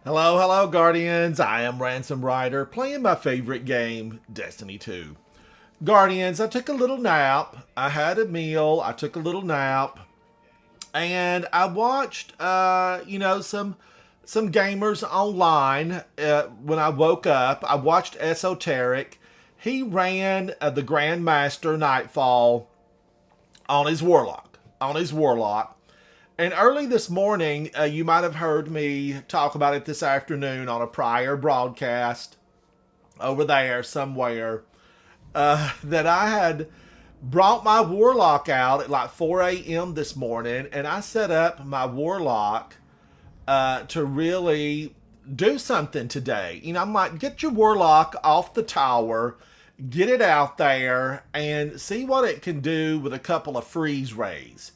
Hello, hello, Guardians. I am Ransom Rider, playing my favorite game, Destiny 2. Guardians, I took a little nap. I had a meal. I took a little nap. And I watched, some gamers online when I woke up. I watched Esoteric. He ran the Grandmaster Nightfall on his Warlock. And early this morning, you might have heard me talk about it this afternoon on a prior broadcast over there somewhere, that I had brought my Warlock out at like 4 a.m. this morning, and I set up my Warlock to really do something today. I'm like, get your Warlock off the tower, get it out there, and see what it can do with a couple of freeze rays.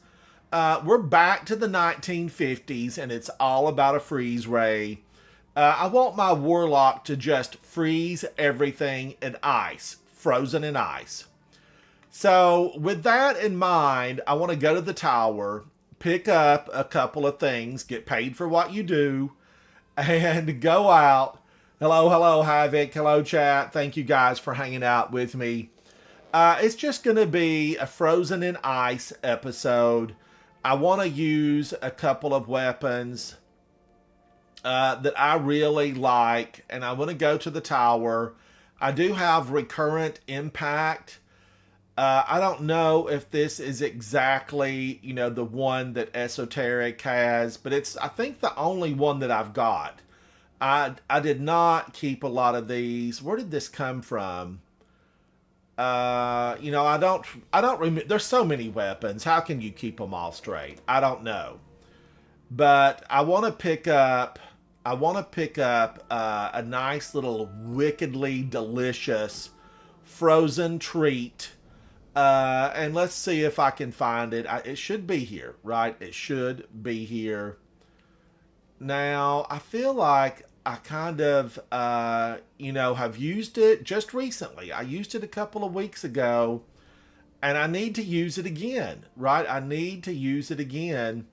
We're back to the 1950s, and it's all about a freeze ray. I want my Warlock to just freeze everything in ice, frozen in ice. So, with that in mind, I want to go to the tower, pick up a couple of things, get paid for what you do, and go out. Hello, Havoc. Hello, chat. Thank you guys for hanging out with me. It's just going to be a frozen in ice episode. I want to use a couple of weapons that I really like, and I want to go to the tower. I do have recurrent impact. I don't know if this is exactly, the one that Esoteric has, but it's, I think, the only one that I've got. I did not keep a lot of these. Where did this come from? I don't remember. There's so many weapons. How can you keep them all straight? I don't know. But I want to pick up a nice little wickedly delicious frozen treat. And let's see if I can find it. It should be here, right? It should be here. Now, I feel like I kind of, have used it just recently. I used it a couple of weeks ago, and I need to use it again, right? I need to use it again.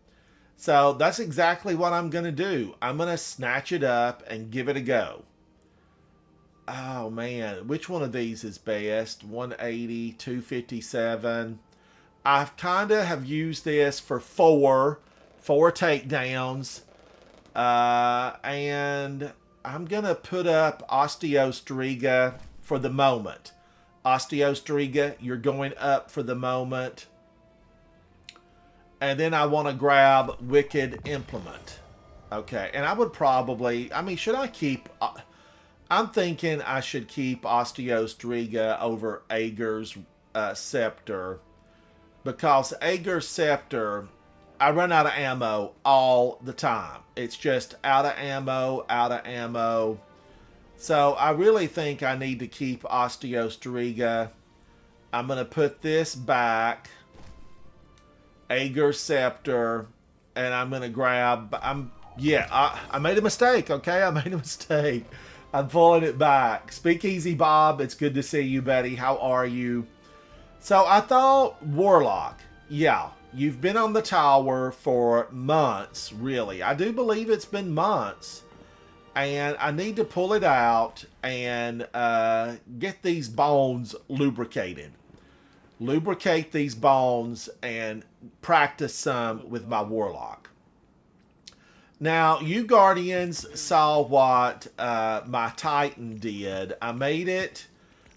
So that's exactly what I'm going to do. I'm going to snatch it up and give it a go. Oh, man. Which one of these is best? 180, 257. I've kind of have used this for four takedowns. And I'm going to put up Osteostriga for the moment. Osteostriga, you're going up for the moment. And then I want to grab Wicked Implement. Okay, and I would probably, should I keep, I'm thinking I should keep Osteostriga over Ager's Scepter. Because Ager's Scepter, I run out of ammo all the time. It's just out of ammo. So I really think I need to keep Osteostriga. I'm going to put this back. Ager Scepter. And I'm going to grab... I made a mistake, okay? I made a mistake. I'm pulling it back. Speakeasy Bob, it's good to see you, buddy. How are you? So I thought Warlock. Yeah. You've been on the tower for months, really. I do believe it's been months. And I need to pull it out and get these bones lubricated. Lubricate these bones and practice some with my Warlock. Now, you Guardians saw what my Titan did. I made it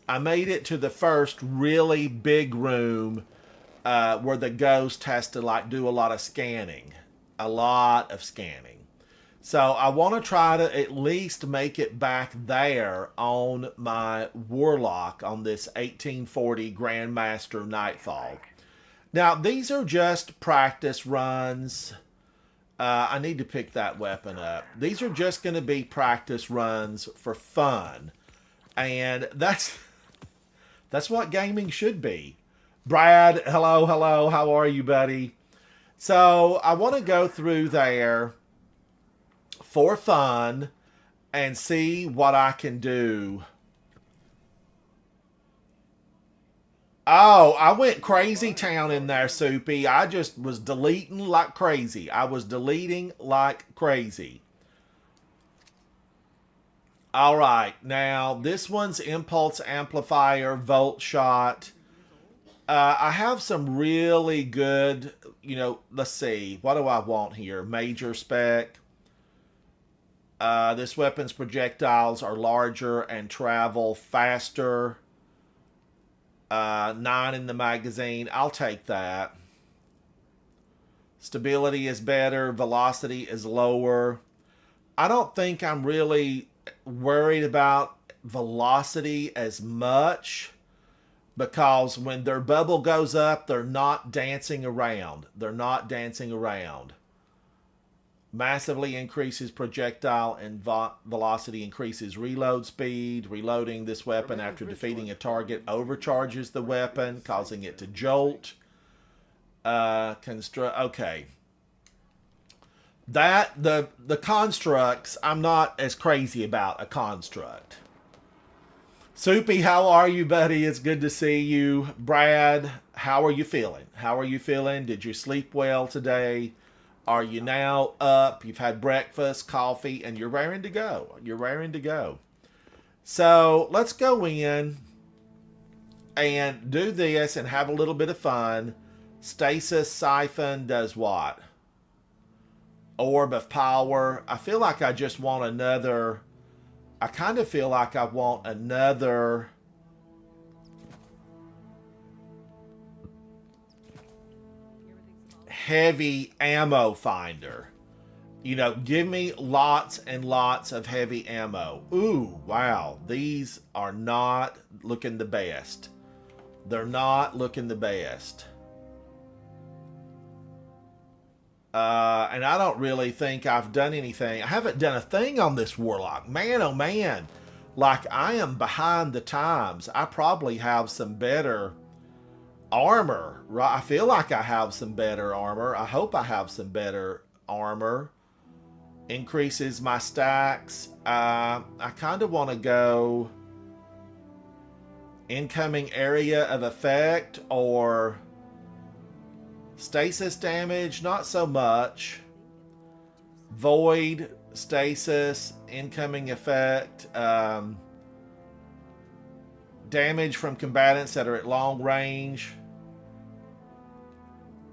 to the first really big room where the ghost has to do a lot of scanning. So I want to try to at least make it back there on my Warlock on this 1840 Grandmaster Nightfall. Now, these are just practice runs. I need to pick that weapon up. These are just going to be practice runs for fun. And that's what gaming should be. Brad, hello, how are you, buddy? So, I want to go through there for fun and see what I can do. Oh, I went crazy town in there, Soupy. I just was deleting like crazy. All right, now this one's impulse amplifier, volt shot. I have some really good, let's see, what do I want here? Major spec. This weapon's projectiles are larger and travel faster. 9 in the magazine. I'll take that. Stability is better. Velocity is lower. I don't think I'm really worried about velocity as much because when their bubble goes up, they're not dancing around. They're not dancing around. Massively increases projectile and velocity, increases reload speed. Reloading this weapon after defeating a target overcharges the weapon, causing it to jolt. Okay. That the constructs, I'm not as crazy about a construct. Soupy, how are you, buddy? It's good to see you. Brad, how are you feeling? How are you feeling? Did you sleep well today? Are you now up? You've had breakfast, coffee, and you're raring to go. You're raring to go. So let's go in and do this and have a little bit of fun. Stasis Siphon does what? Orb of Power. I feel like I just want another... I kind of feel like I want another... heavy ammo finder. Give me lots and lots of heavy ammo. Ooh, wow. These are not looking the best. They're not looking the best. And I don't really think I've done anything. I haven't done a thing on this Warlock. Man, oh man. Like, I am behind the times. I probably have some better armor. Right? I feel like I have some better armor. I hope I have some better armor. Increases my stacks. I kind of want to go incoming area of effect or stasis damage. Not so much. Void, stasis, incoming effect. Damage from combatants that are at long range.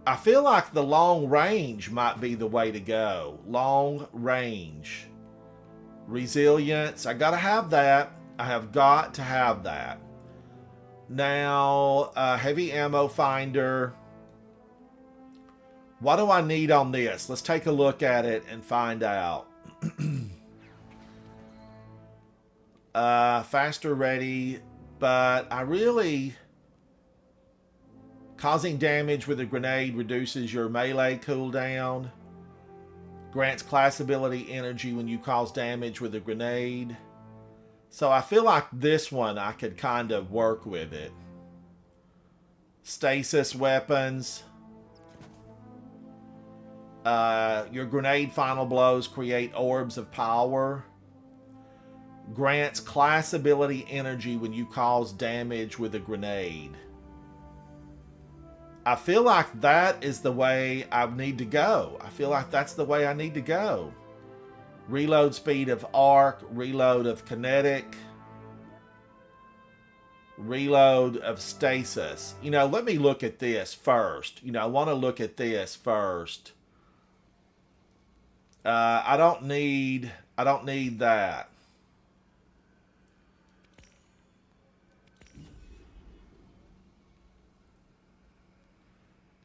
I feel like the long range might be the way to go. Long range. Resilience. I gotta have that. I have got to have that. Now, heavy ammo finder. What do I need on this? Let's take a look at it and find out. Faster ready, but I really... Causing damage with a grenade reduces your melee cooldown. Grants class ability energy when you cause damage with a grenade. So I feel like this one I could kind of work with it. Stasis weapons. Your grenade final blows create orbs of power. Grants class ability energy when you cause damage with a grenade. I feel like that is the way I need to go. I feel like that's the way I need to go. Reload speed of arc, reload of kinetic, reload of stasis. Let me look at this first. I want to look at this first. I don't need that.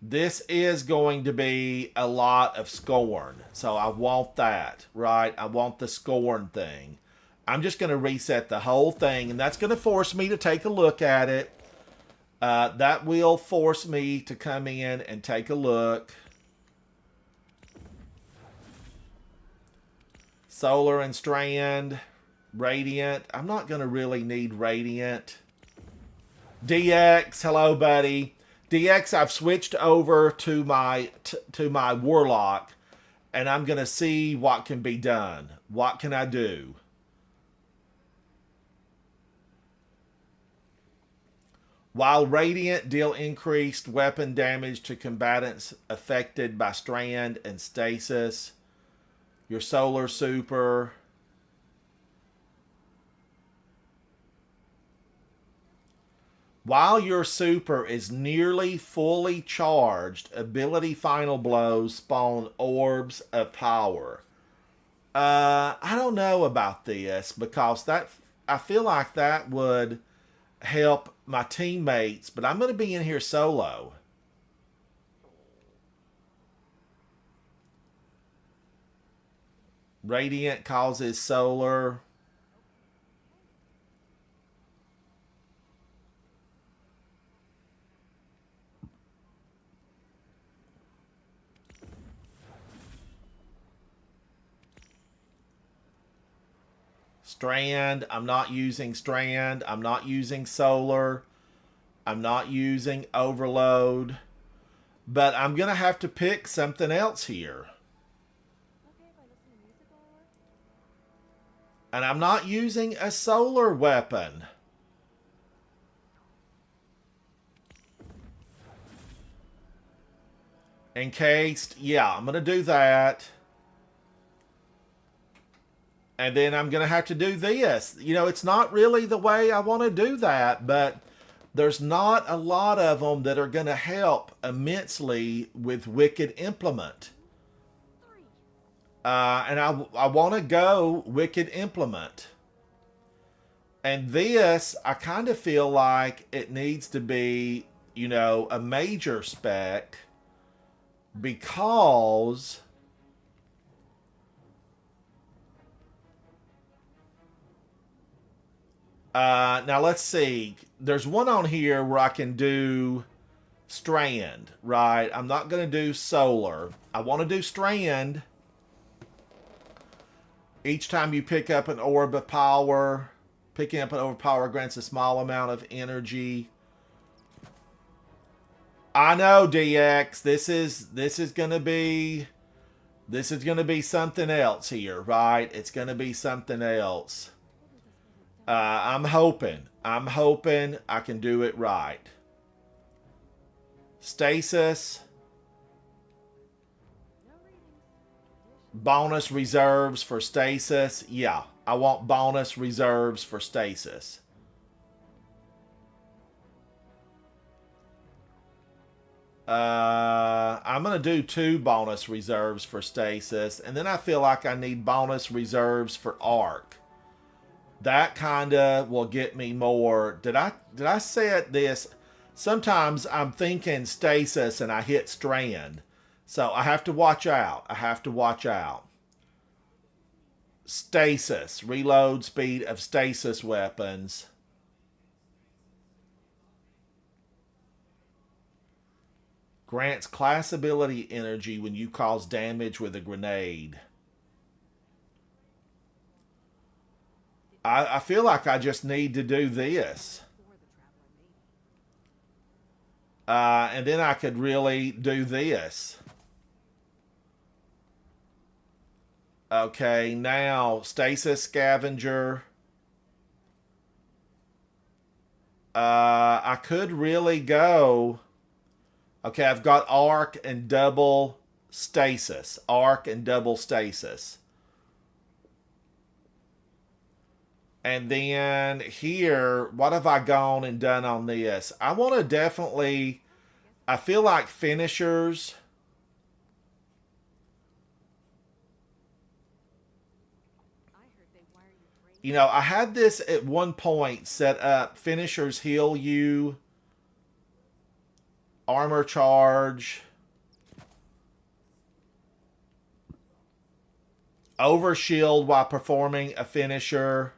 This is going to be a lot of scorn. So I want that, right? I want the scorn thing. I'm just going to reset the whole thing, and that's going to force me to take a look at it. That will force me to come in and take a look. Solar and Strand. Radiant. I'm not going to really need Radiant. DX. Hello, buddy. DX, I've switched over to my Warlock, and I'm going to see what can be done. What can I do? While Radiant, deal increased weapon damage to combatants affected by Strand and Stasis. Your Solar Super. While your super is nearly fully charged, ability final blows spawn orbs of power. I don't know about this because that I feel like that would help my teammates, but I'm going to be in here solo. Radiant causes solar. Strand, I'm not using Strand. I'm not using Solar. I'm not using Overload. But I'm going to have to pick something else here. And I'm not using a solar weapon. Encased, yeah, I'm going to do that. And then I'm going to have to do this. You know, it's not really the way I want to do that, but there's not a lot of them that are going to help immensely with Wicked Implement. And I want to go Wicked Implement. And this, I kind of feel like it needs to be, you know, a major spec because now let's see. There's one on here where I can do Strand, right? I'm not going to do Solar. I want to do Strand. Each time you pick up an orb of power, picking up an orb of power grants a small amount of energy. I know, DX. This is gonna be something else here, right? It's gonna be something else. I'm hoping I can do it right. Stasis. Bonus reserves for stasis. Yeah, I want bonus reserves for stasis. I'm going to do 2 bonus reserves for stasis. And then I feel like I need bonus reserves for arc. That kind of will get me more. Did I set this? Sometimes I'm thinking stasis and I hit strand. So I have to watch out. Stasis. Reload speed of stasis weapons. Grants class ability energy when you cause damage with a grenade. I feel like I just need to do this. And then I could really do this. Okay, now Stasis Scavenger. I could really go. Okay, I've got arc and double stasis. Arc and double stasis. And then here, what have I gone and done on this? I want to definitely, I feel like finishers. You know, I had this at one point set up. Finishers heal you. Armor charge. Overshield while performing a finisher.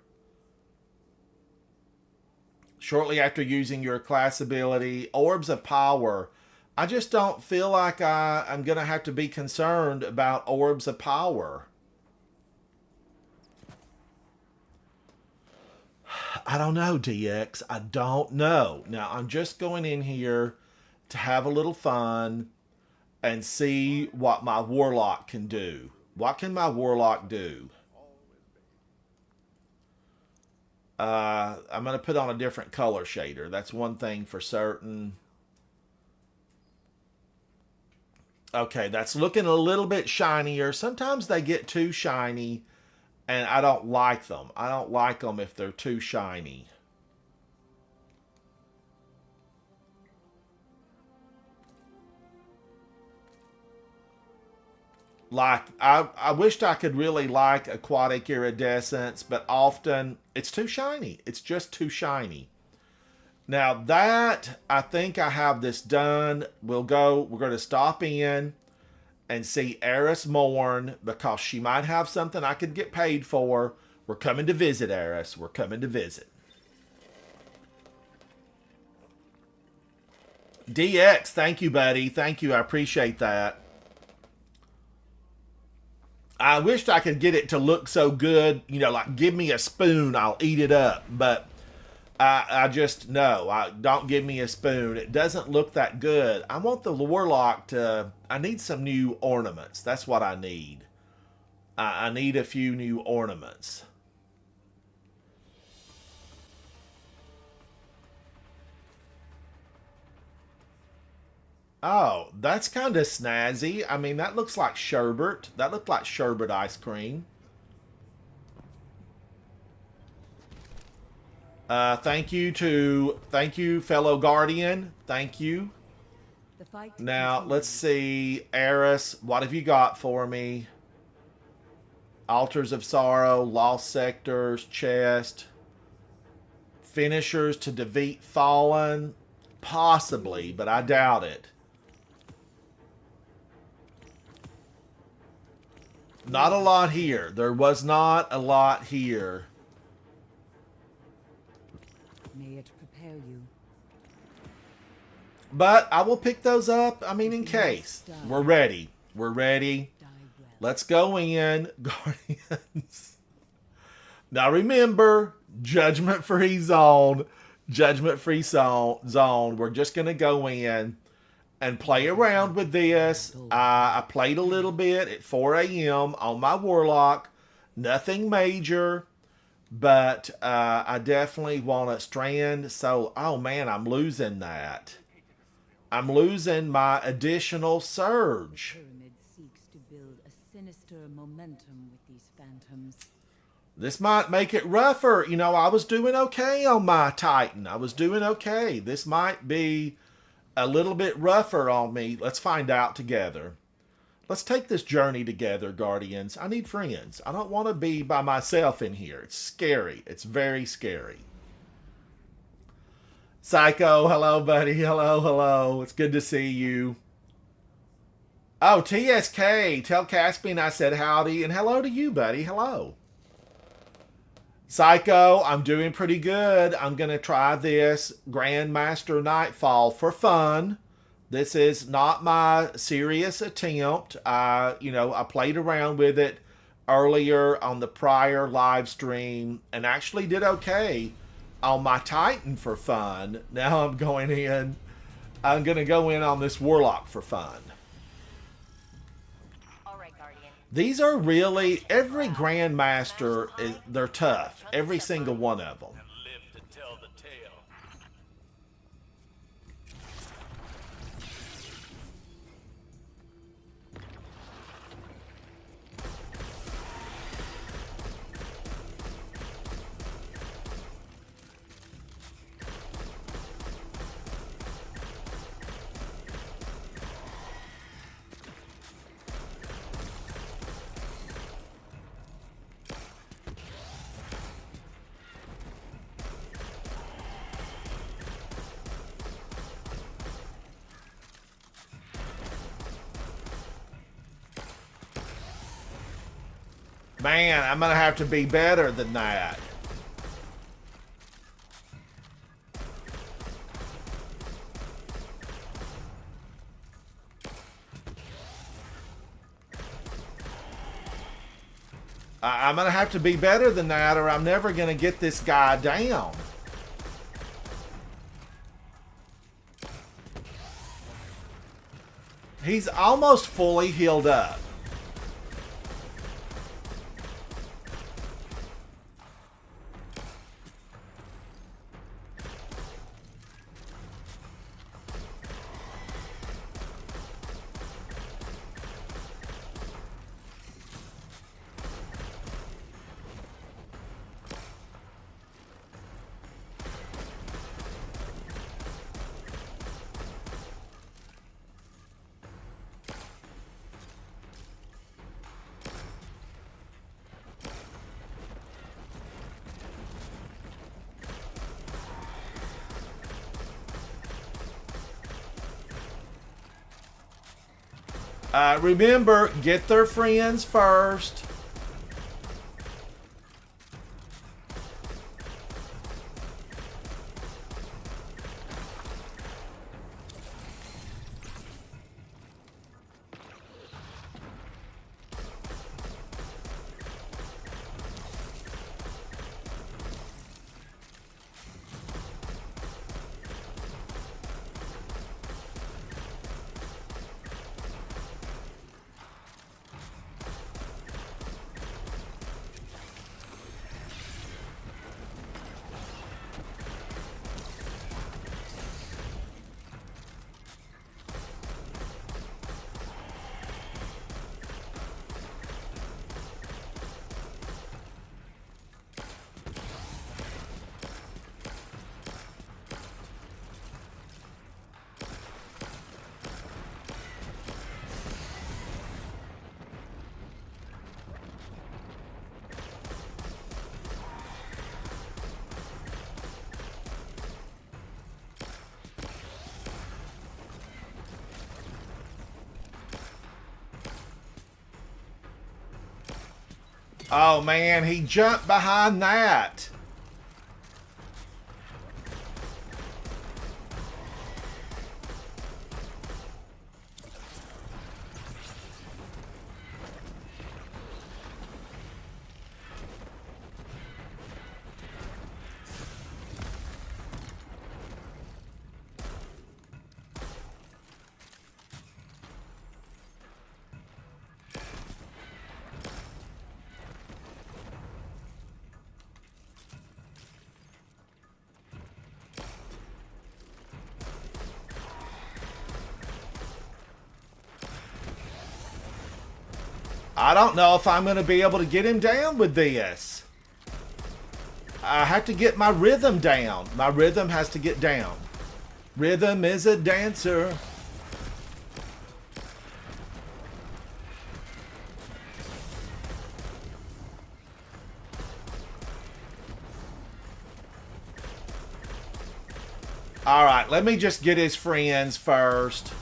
Shortly after using your class ability. Orbs of power. I just don't feel like I'm going to have to be concerned about orbs of power. I don't know, DX. I don't know. Now, I'm just going in here to have a little fun and see what my Warlock can do. What can my Warlock do? I'm going to put on a different color shader. That's one thing for certain. Okay, that's looking a little bit shinier. Sometimes they get too shiny, and I don't like them. I don't like them if they're too shiny. Like I wished I could really like aquatic iridescence, but often it's too shiny. It's just too shiny. Now that I think I have this done, we're going to stop in and see Eris Morn because she might have something I could get paid for. We're coming to visit, Eris. We're coming to visit. DX, thank you, buddy. Thank you. I appreciate that. I wished I could get it to look so good, like give me a spoon, I'll eat it up. But I just, no, don't give me a spoon. It doesn't look that good. I want the Warlock I need some new ornaments. That's what I need. I need a few new ornaments. Oh, that's kind of snazzy. I mean, that looks like sherbet. That looked like sherbet ice cream. Thank you, fellow Guardian. Thank you. Now, let's see. Eris, what have you got for me? Altars of Sorrow, Lost Sectors, Chest. Finishers to defeat Fallen. Possibly, but I doubt it. Not a lot here. There was not a lot here. May it prepare you. But I will pick those up, I mean, in case. We're ready. We're ready. Let's go in, Guardians. Now remember, judgment-free zone. Judgment-free zone. We're just going to go in and play around with this. I played a little bit at 4 a.m. on my Warlock. Nothing major. But I definitely want to strand. So, oh man, I'm losing that. I'm losing my additional surge. Pyramid seeks to build a sinister momentum with these phantoms. This might make it rougher. I was doing okay on my Titan. I was doing okay. This might be a little bit rougher on me. Let's find out together. Let's take this journey together, Guardians. I need friends. I don't want to be by myself in here. It's scary. It's very scary. Psycho, hello, buddy. Hello, hello. It's good to see you. Oh, TSK. Tell Caspian I said howdy. And hello to you, buddy. Hello. Psycho, I'm doing pretty good. I'm going to try this Grandmaster Nightfall for fun. This is not my serious attempt. I played around with it earlier on the prior live stream and actually did okay on my Titan for fun. Now I'm going to go in on this Warlock for fun. These are really, every Grandmaster, they're tough. Every single one of them. Man, I'm going to have to be better than that. I'm going to have to be better than that or I'm never going to get this guy down. He's almost fully healed up. Remember, get their friends first. Oh man, he jumped behind that. I don't know if I'm going to be able to get him down with this. I have to get my rhythm down. My rhythm has to get down. Rhythm is a dancer. All right, let me just get his friends first.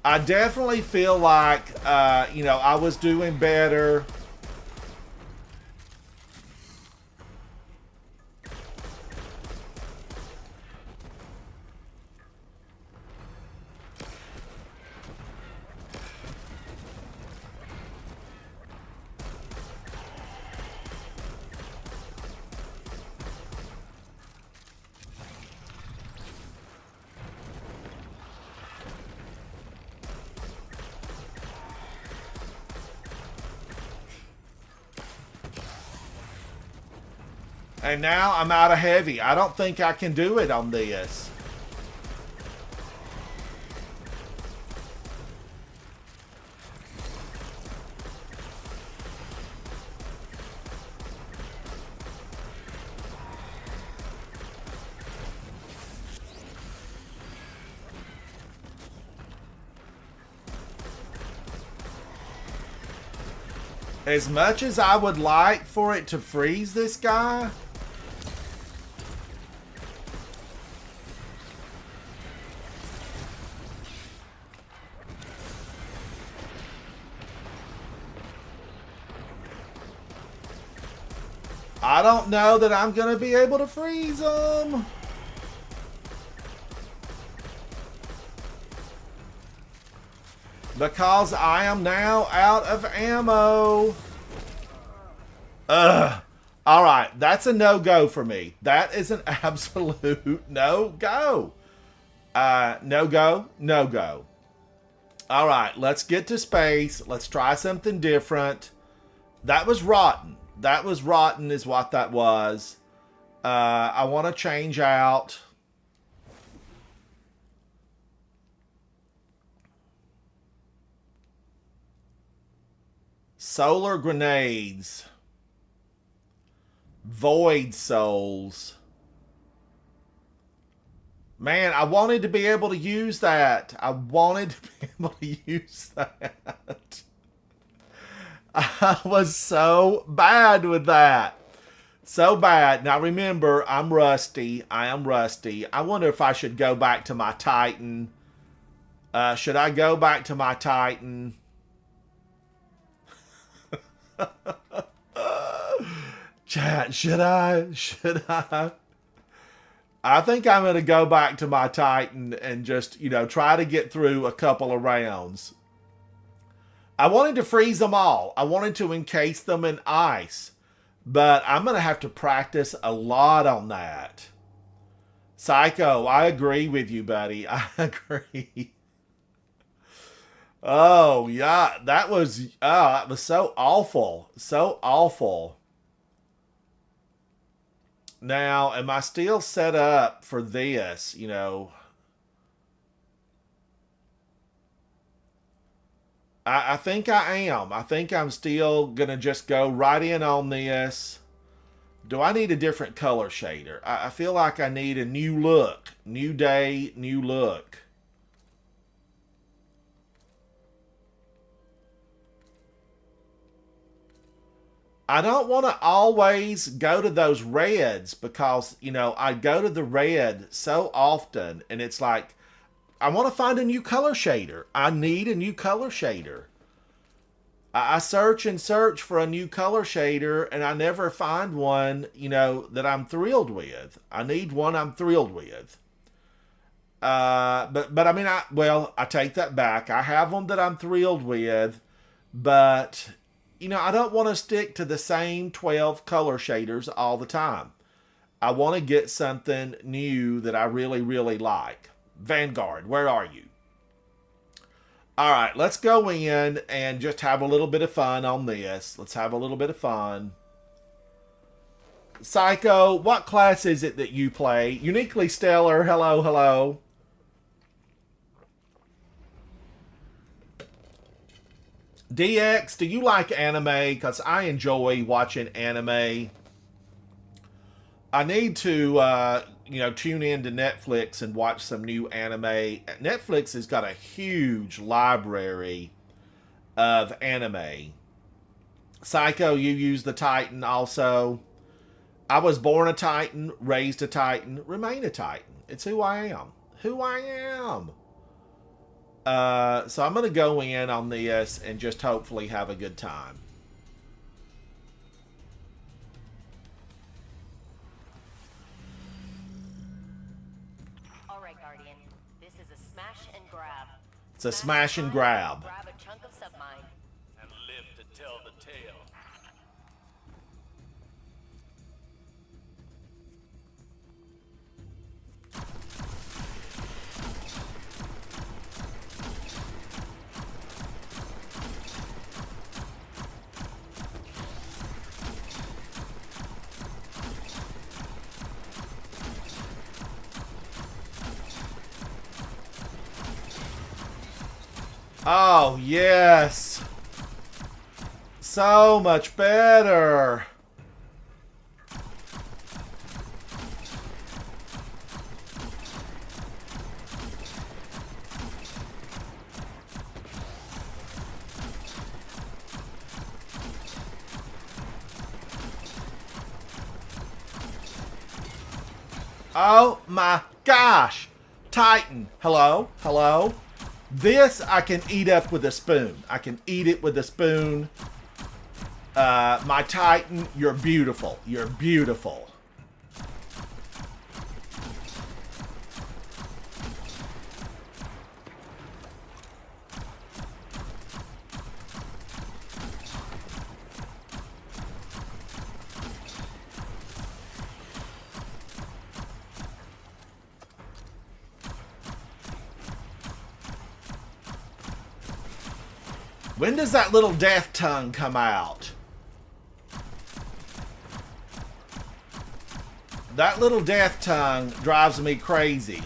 I definitely feel like, I was doing better. And now I'm out of heavy. I don't think I can do it on this. As much as I would like for it to freeze this guy, I don't know that I'm going to be able to freeze him. Because I am now out of ammo. Ugh. Alright, that's a no-go for me. That is an absolute no-go. No-go, no-go. Alright, let's get to space. Let's try something different. That was rotten. That was rotten is what that was. I want to change out. Solar grenades. Void souls. Man, I wanted to be able to use that. I wanted to be able to use that. I was so bad with that. So bad. Now remember, I'm rusty. I am rusty. I wonder if I should go back to my Titan. Should I go back to my Titan? Chat, should I? Should I? I think I'm going to go back to my Titan and just, try to get through a couple of rounds. I wanted to freeze them all. I wanted to encase them in ice. But I'm going to have to practice a lot on that. Psycho, I agree with you, buddy. I agree. Oh, yeah. That was so awful. So awful. Now, am I still set up for this, I think I am. I think I'm still going to just go right in on this. Do I need a different color shader? I feel like I need a new look. New day, new look. I don't want to always go to those reds because, I go to the red so often and it's like, I want to find a new color shader. I need a new color shader. I search and search for a new color shader and I never find one, that I'm thrilled with. I need one I'm thrilled with. But I mean, I take that back. I have one that I'm thrilled with, but I don't want to stick to the same 12 color shaders all the time. I want to get something new that I really, really like. Vanguard, where are you? All right, let's go in and just have a little bit of fun on this. Let's have a little bit of fun. Psycho, what class is it that you play? Uniquely Stellar, hello, hello. DX, do you like anime? Because I enjoy watching anime. I need to, tune in to Netflix and watch some new anime. Netflix has got a huge library of anime. Psycho, you use the Titan also. I was born a Titan, raised a Titan, remain a Titan. It's who I am. Who I am. So I'm going to go in on this and just hopefully have a good time. It's a smash and grab. Grab a chunk of submine and live to tell the tale. Oh, yes. So much better. Oh my gosh. Titan. Hello? Hello? This I can eat up with a spoon. I can eat it with a spoon. My Titan, you're beautiful. You're beautiful. When does that little death tongue come out? That little death tongue drives me crazy.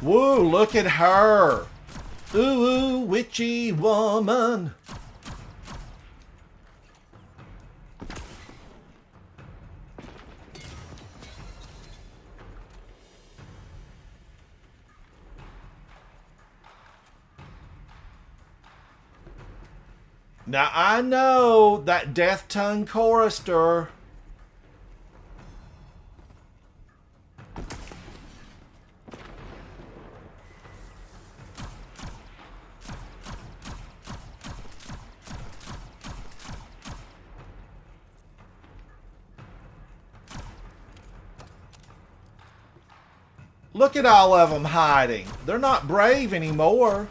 Woo, look at her. Ooh, ooh, witchy woman. Now, I know that Death Tongue chorister. Look at all of them hiding. They're not brave anymore.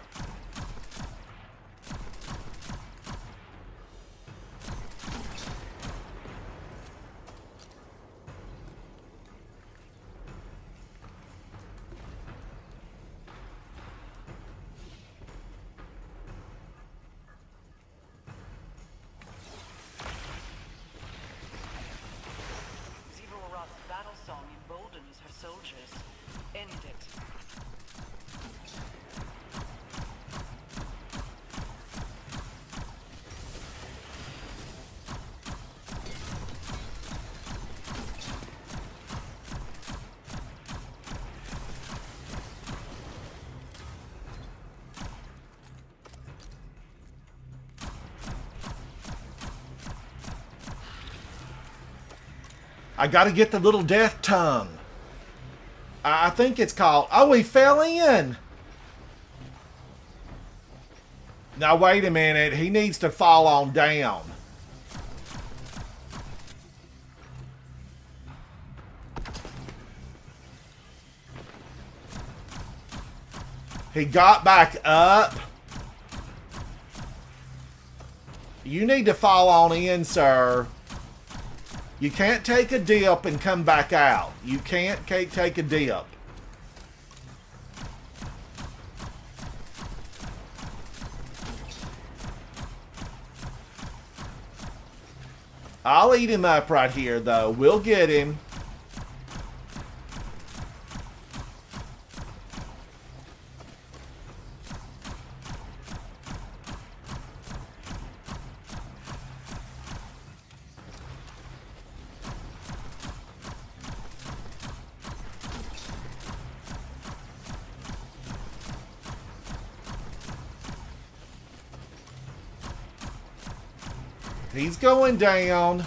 Zero-Roth's battle song emboldens her soldiers. End it. I gotta get the little Death Tongue. I think it's called... Oh, he fell in. Now, wait a minute. He needs to fall on down. He got back up. You need to fall on in, sir. You can't take a dip and come back out. You can't take a dip. I'll eat him up right here, though. We'll get him. He's going down.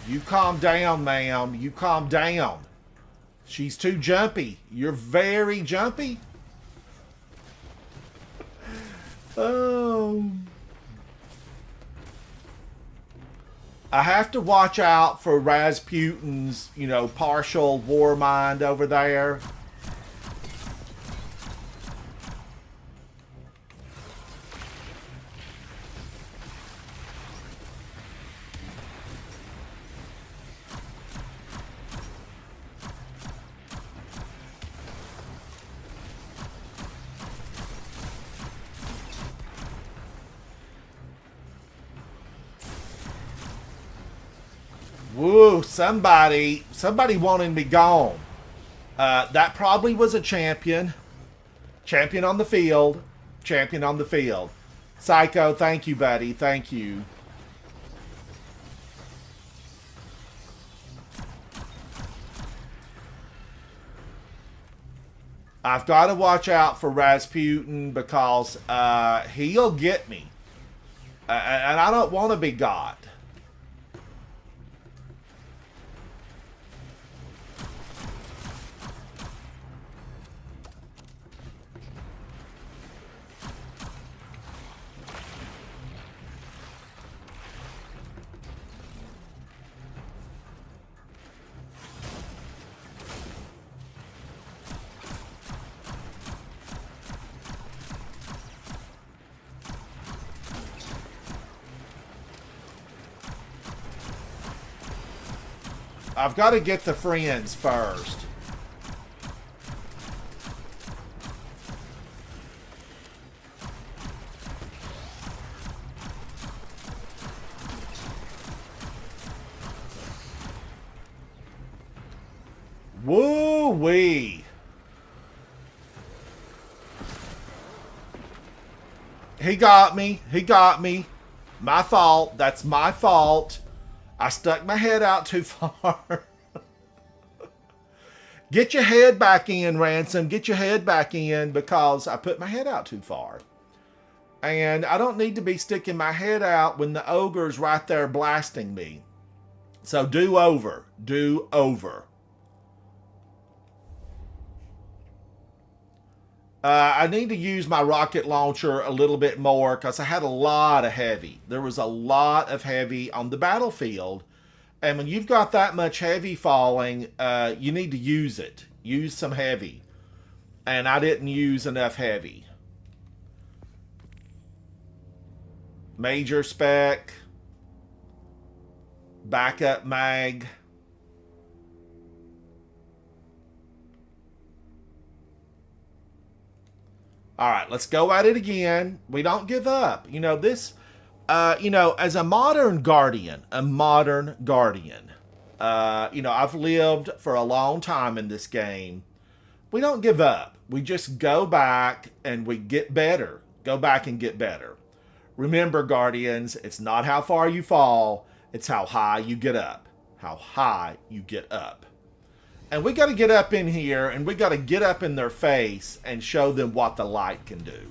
You calm down, ma'am. You calm down. She's too jumpy. You're very jumpy. Oh. I have to watch out for Rasputin's, partial war mind over there. Woo, somebody wanted me gone. That probably was a champion. Champion on the field. Champion on the field. Psycho, thank you, buddy. Thank you. I've got to watch out for Rasputin because he'll get me. And I don't want to be God. I've got to get the friends first. Woo-wee. He got me. He got me. My fault. That's my fault. I stuck my head out too far. Get your head back in, Ransom. Get your head back in because I put my head out too far. And I don't need to be sticking my head out when the ogre's right there blasting me. So do over. Do over. I need to use my rocket launcher a little bit more because I had a lot of heavy. There was a lot of heavy on the battlefield. And when you've got that much heavy falling, you need to use it. Use some heavy. And I didn't use enough heavy. Major spec. Backup mag. All right, let's go at it again. We don't give up. You know, this, as a modern guardian, I've lived for a long time in this game. We don't give up. We just go back and we get better. Go back and get better. Remember, Guardians, it's not how far you fall, it's how high you get up. How high you get up. And we got to get up in here, and we got to get up in their face and show them what the light can do.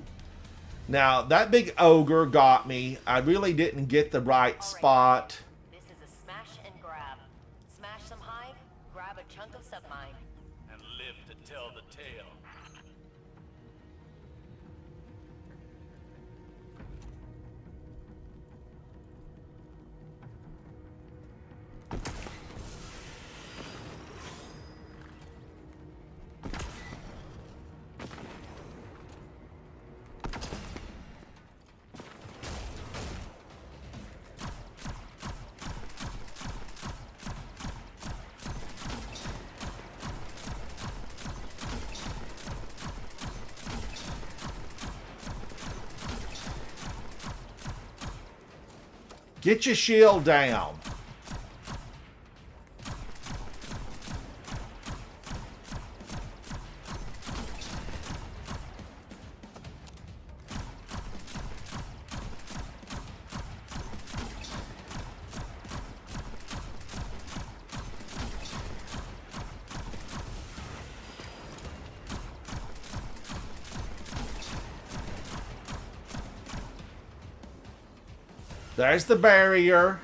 Now, that big ogre got me. I really didn't get the right spot. This is a smash and grab. Smash some hive, grab a chunk of submine. And live to tell the tale. Get your shield down. There's the barrier.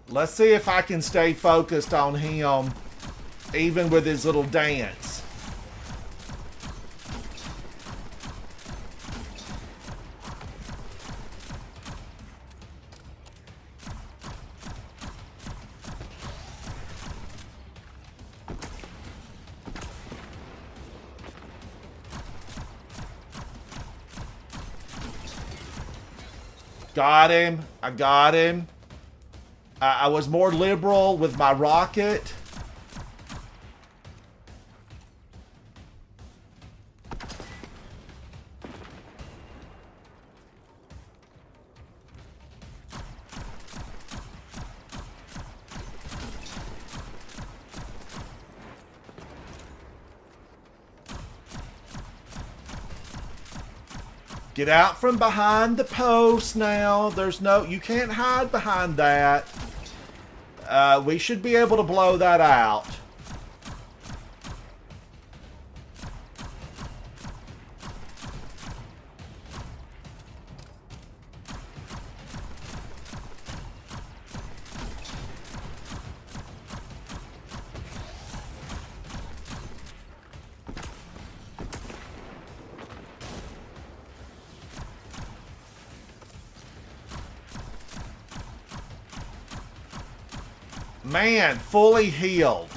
Let's see if I can stay focused on him, even with his little dance. Got him. I got him. I was more liberal with my rocket. Get out from behind the post now. There's no... You can't hide behind that. We should be able to blow that out. Man, fully healed.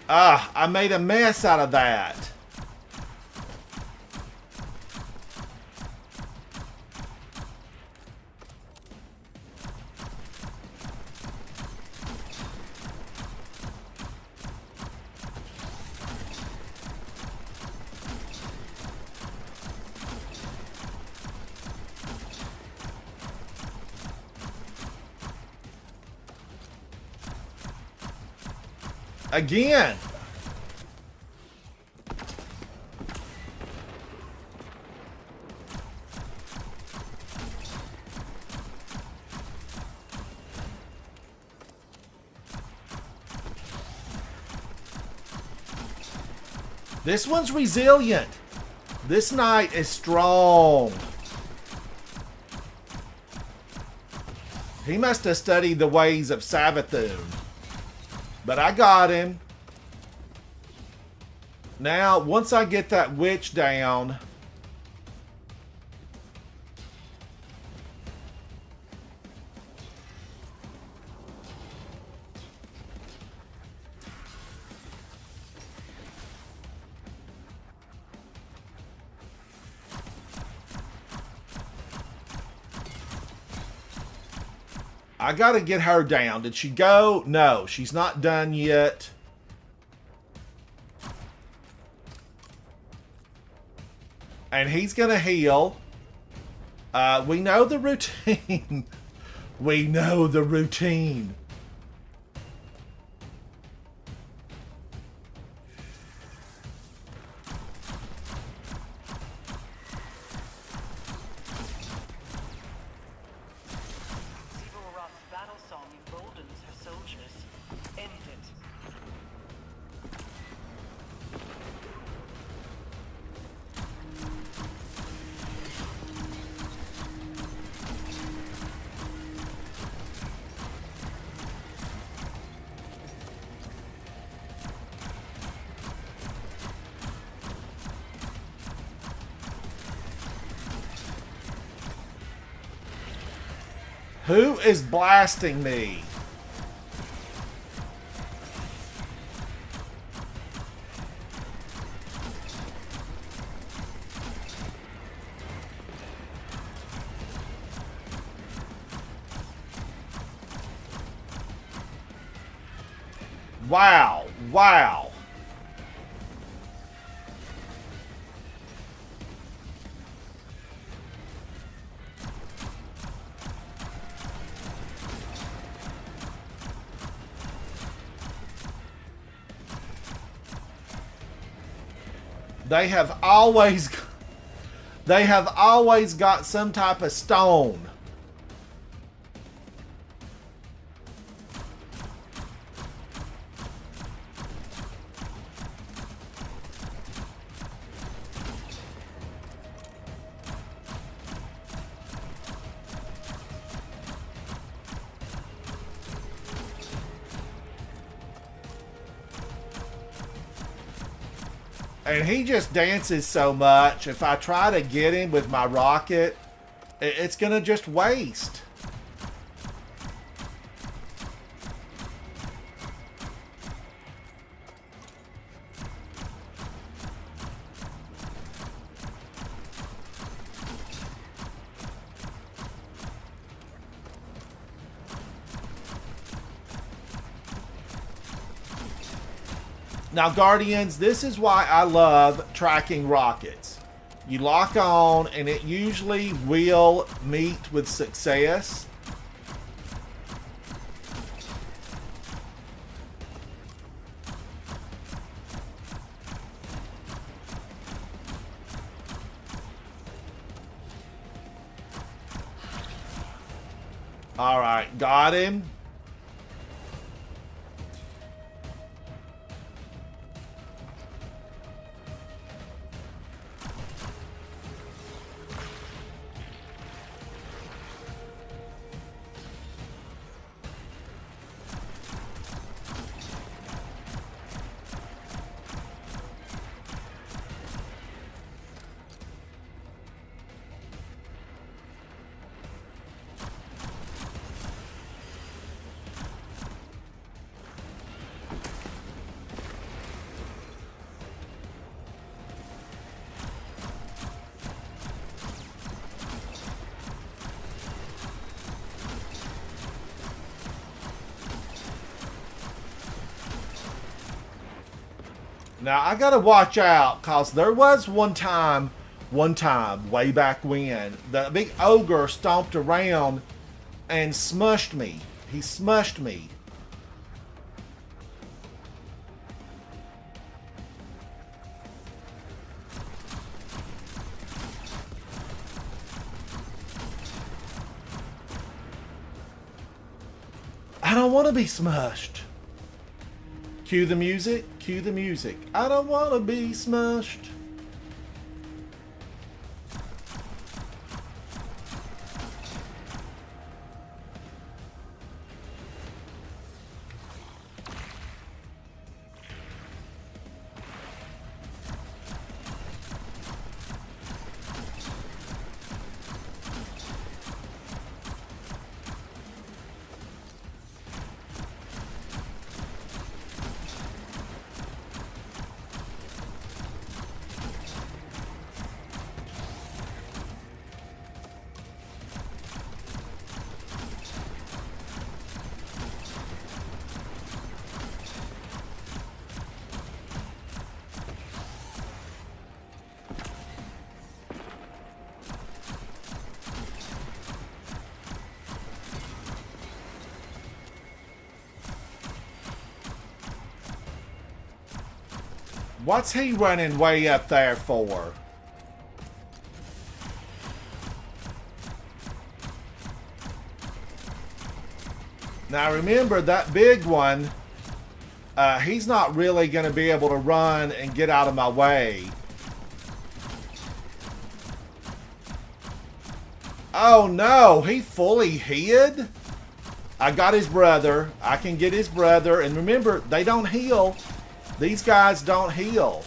Ah, I made a mess out of that. Again. This one's resilient. This knight is strong. He must have studied the ways of Savathun. But I got him. Now, once I get that witch down, I gotta get her down. Did she go? No, she's not done yet. And he's gonna heal. We know the routine. We know the routine. Battle song emboldens her soldiers. End it. Who is blasting me? Wow, wow. They have always got some type of stone. And he just dances so much. If I try to get him with my rocket, it's going to just waste. Now, Guardians, this is why I love tracking rockets. You lock on, and it usually will meet with success. All right, got him. Now I gotta watch out, cause there was one time, way back when, the big ogre stomped around and smushed me. He smushed me. I don't want to be smushed. Cue the music. Cue the music. I don't want to be smushed. What's he running way up there for? Now remember, that big one, he's not really going to be able to run and get out of my way. Oh no, he fully hid? I got his brother. I can get his brother. And remember, they don't heal. These guys don't heal.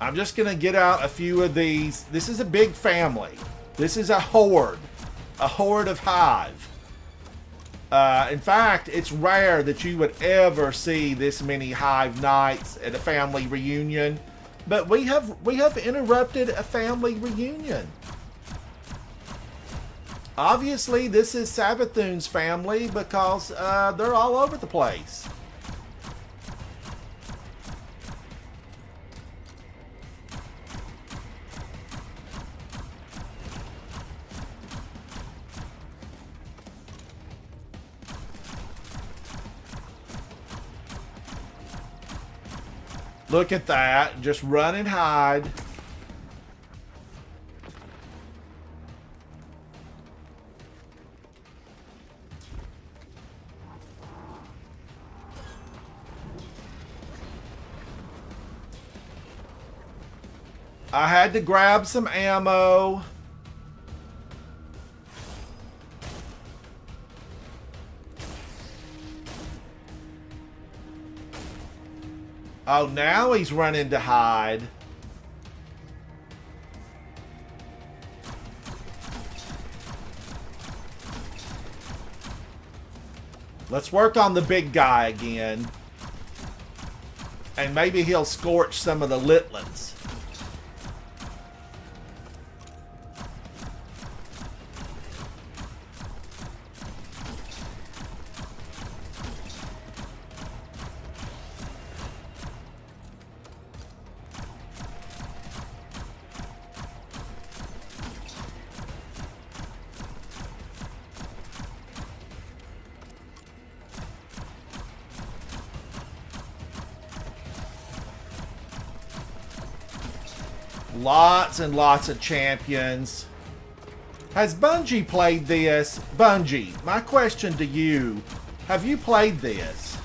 I'm just going to get out a few of these. This is a big family. This is a horde of hive. In fact, it's rare that you would ever see this many hive knights at a family reunion. But we have interrupted a family reunion. Obviously, this is Savathun's family because they're all over the place. Look at that. Just run and hide. I had to grab some ammo. Oh, now he's running to hide. Let's work on the big guy again. And maybe he'll scorch some of the Litlins. Lots and lots of champions. Has Bungie played this? Bungie, my question to you, have you played this?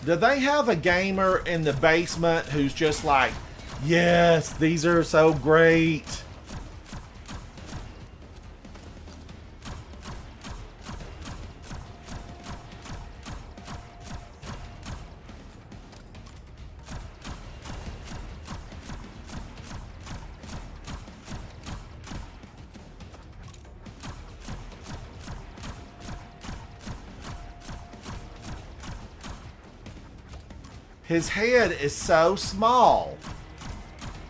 Do they have a gamer in the basement who's just like, yes, these are so great? His head is so small.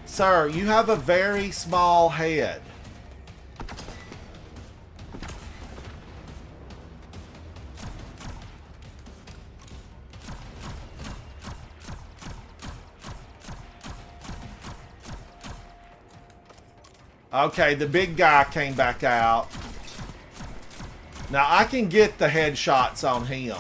Sir, you have a very small head. Okay, the big guy came back out. Now I can get the headshots on him.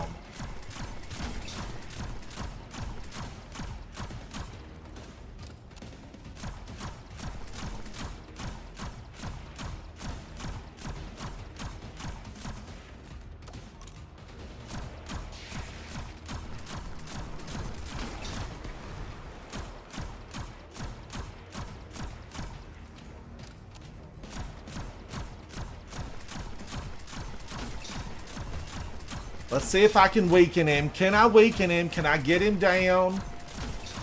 Let's see if I can weaken him. Can I weaken him? Can I get him down?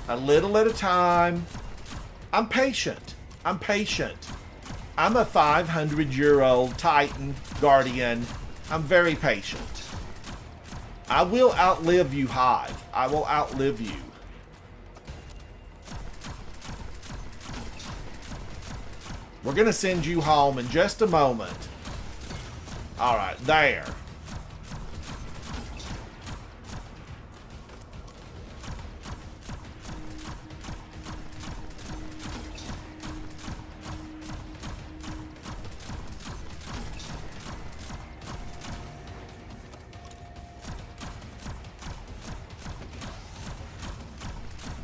A little at a time. I'm patient. I'm patient. I'm a 500-year-old Titan Guardian. I'm very patient. I will outlive you, Hive. I will outlive you. We're going to send you home in just a moment. All right, there.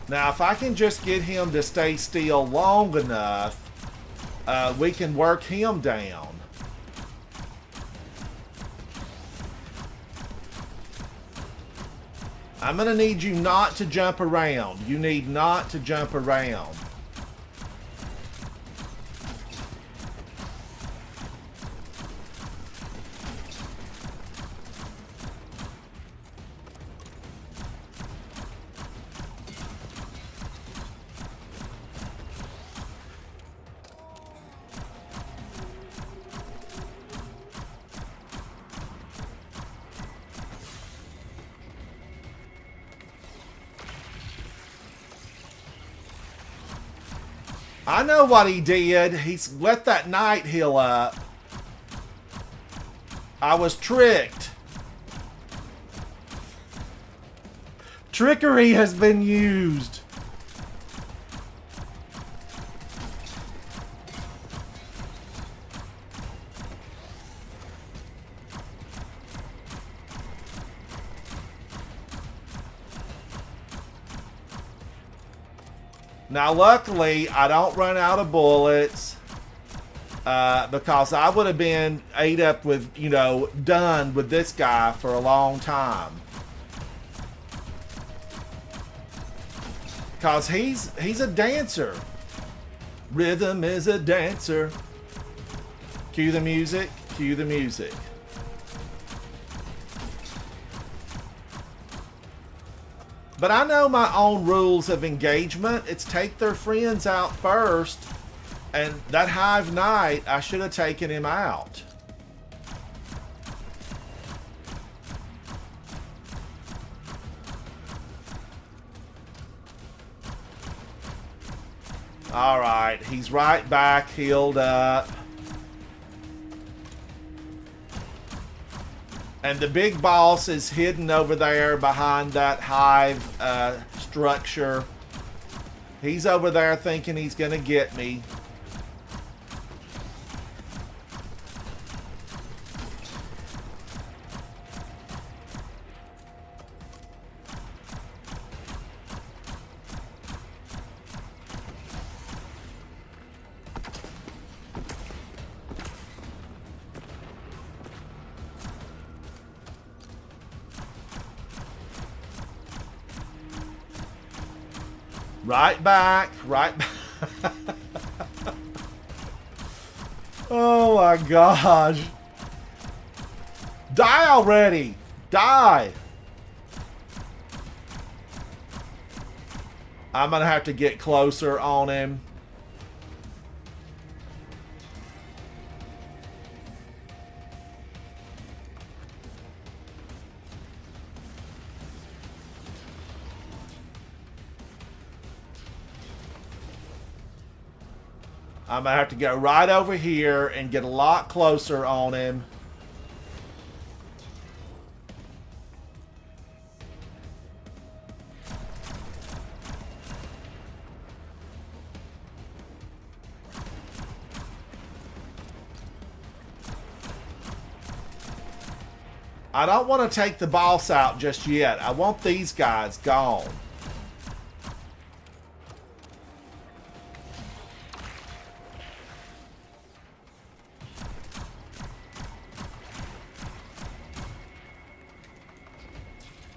Now, if I can just get him to stay still long enough, we can work him down. I'm going to need you not to jump around. You need not to jump around. I know what he did. He's let that knight heal up. I was tricked. Trickery has been used. Now, luckily, I don't run out of bullets because I would have been ate up with, you know, done with this guy for a long time. Because he's a dancer. Rhythm is a dancer. Cue the music. Cue the music. But I know my own rules of engagement. It's take their friends out first. And that Hive Knight, I should have taken him out. Alright, he's right back, healed up. And the big boss is hidden over there behind that hive structure. He's over there thinking he's going to get me. Right back, right back. Oh my gosh. Die already. Die. I'm going to have to get closer on him. I'm going to have to go right over here and get a lot closer on him. I don't want to take the boss out just yet. I want these guys gone.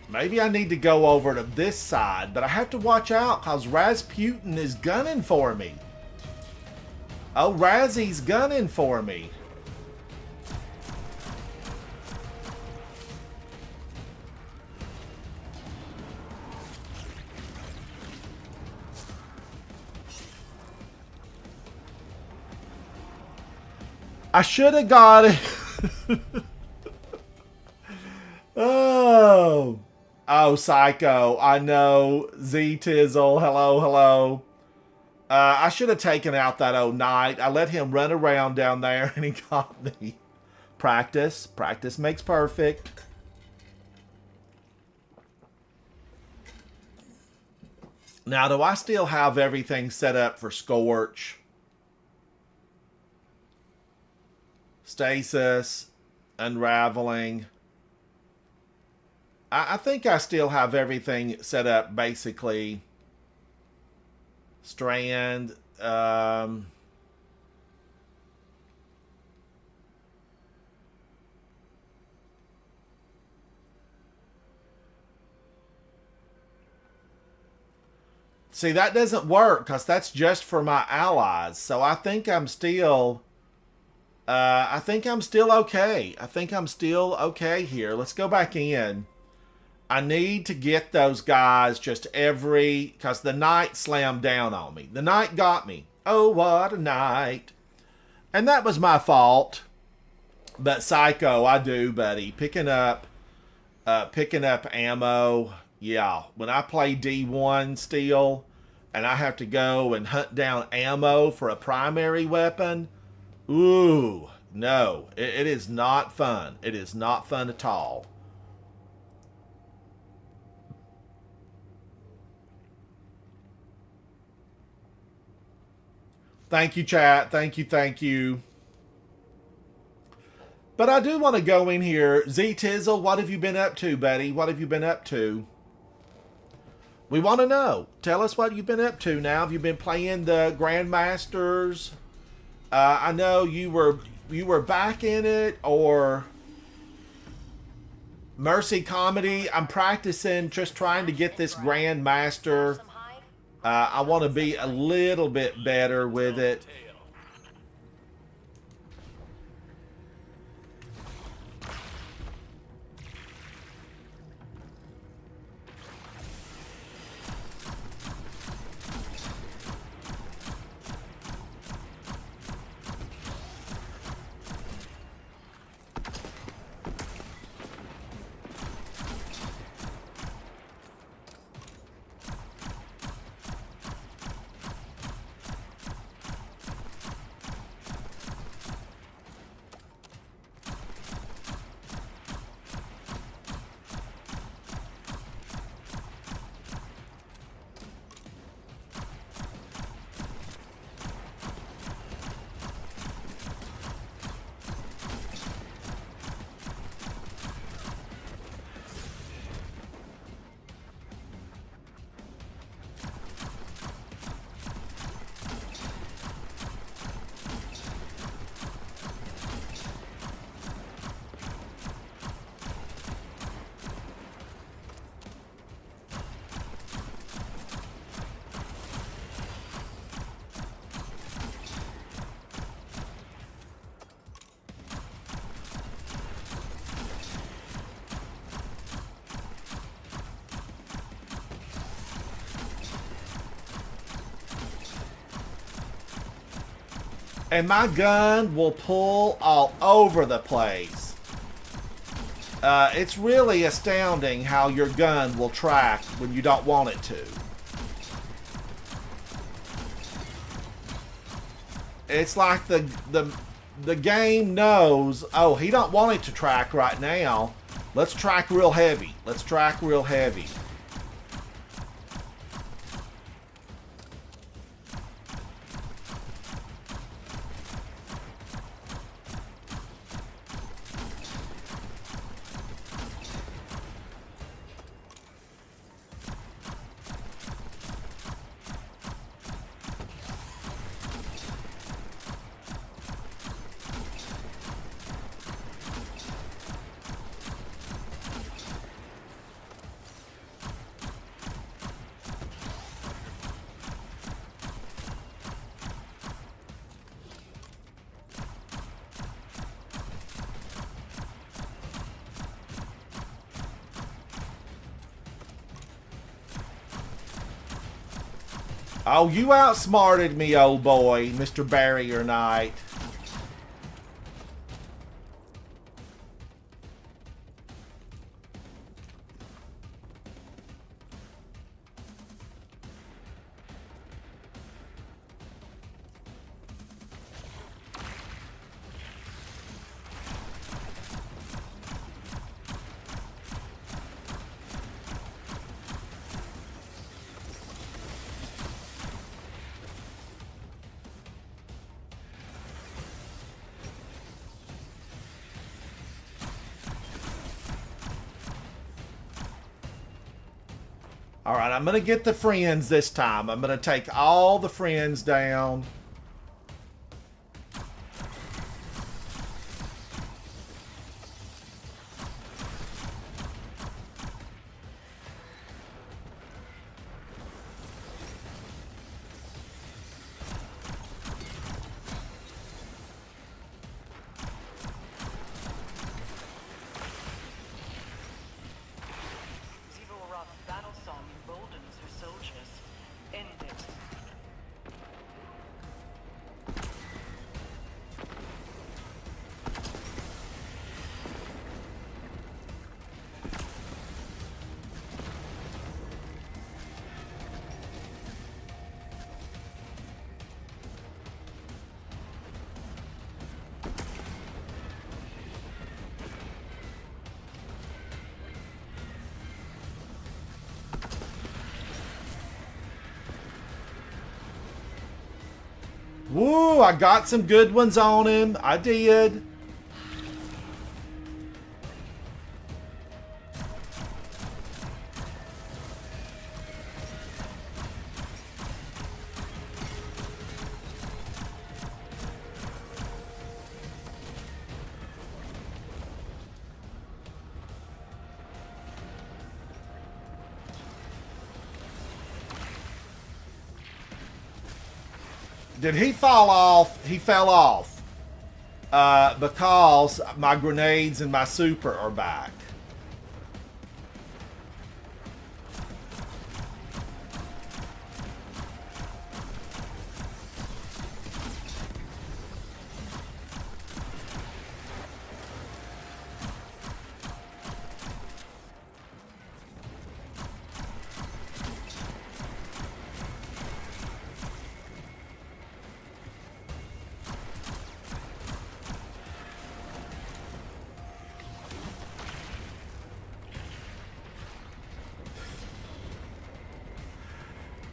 Maybe I need to go over to this side, but I have to watch out because Rasputin is gunning for me. Oh, Razzy's gunning for me. I should have got it. Oh. Oh, Psycho. I know. Z-Tizzle. Hello, hello. I should have taken out that old knight. I let him run around down there and he got me. Practice. Practice makes perfect. Now, do I still have everything set up for Scorch? Stasis. Unraveling. I think I still have everything set up, basically. Strand. See, that doesn't work because that's just for my allies. So I think I'm still... I think I'm still okay. I think I'm still okay here. Let's go back in. I need to get those guys just because the knight slammed down on me. The knight got me. Oh, what a night. And that was my fault. But Psycho, I do, buddy. Picking up ammo. Yeah, when I play D1 still, and I have to go and hunt down ammo for a primary weapon, ooh, no. It is not fun. It is not fun at all. Thank you, chat. Thank you, thank you. But I do want to go in here. Z-Tizzle, what have you been up to, buddy? What have you been up to? We want to know. Tell us what you've been up to now. Have you been playing the Grandmasters? I know you were back in it, or Mercy Comedy. I'm practicing, just trying to get this Grandmaster. I want to be a little bit better with it. And my gun will pull all over the place. It's really astounding how your gun will track when you don't want it to. It's like the game knows, oh, he don't want it to track right now. Let's track real heavy. Let's track real heavy. Oh, you outsmarted me, old boy, Mr. Barrier Knight. All right, I'm going to get the friends this time. I'm going to take all the friends down. Battle song emboldens her soldiers. End it. Woo, I got some good ones on him. I did. Did he fall off? He fell off. Because my grenades and my super are back.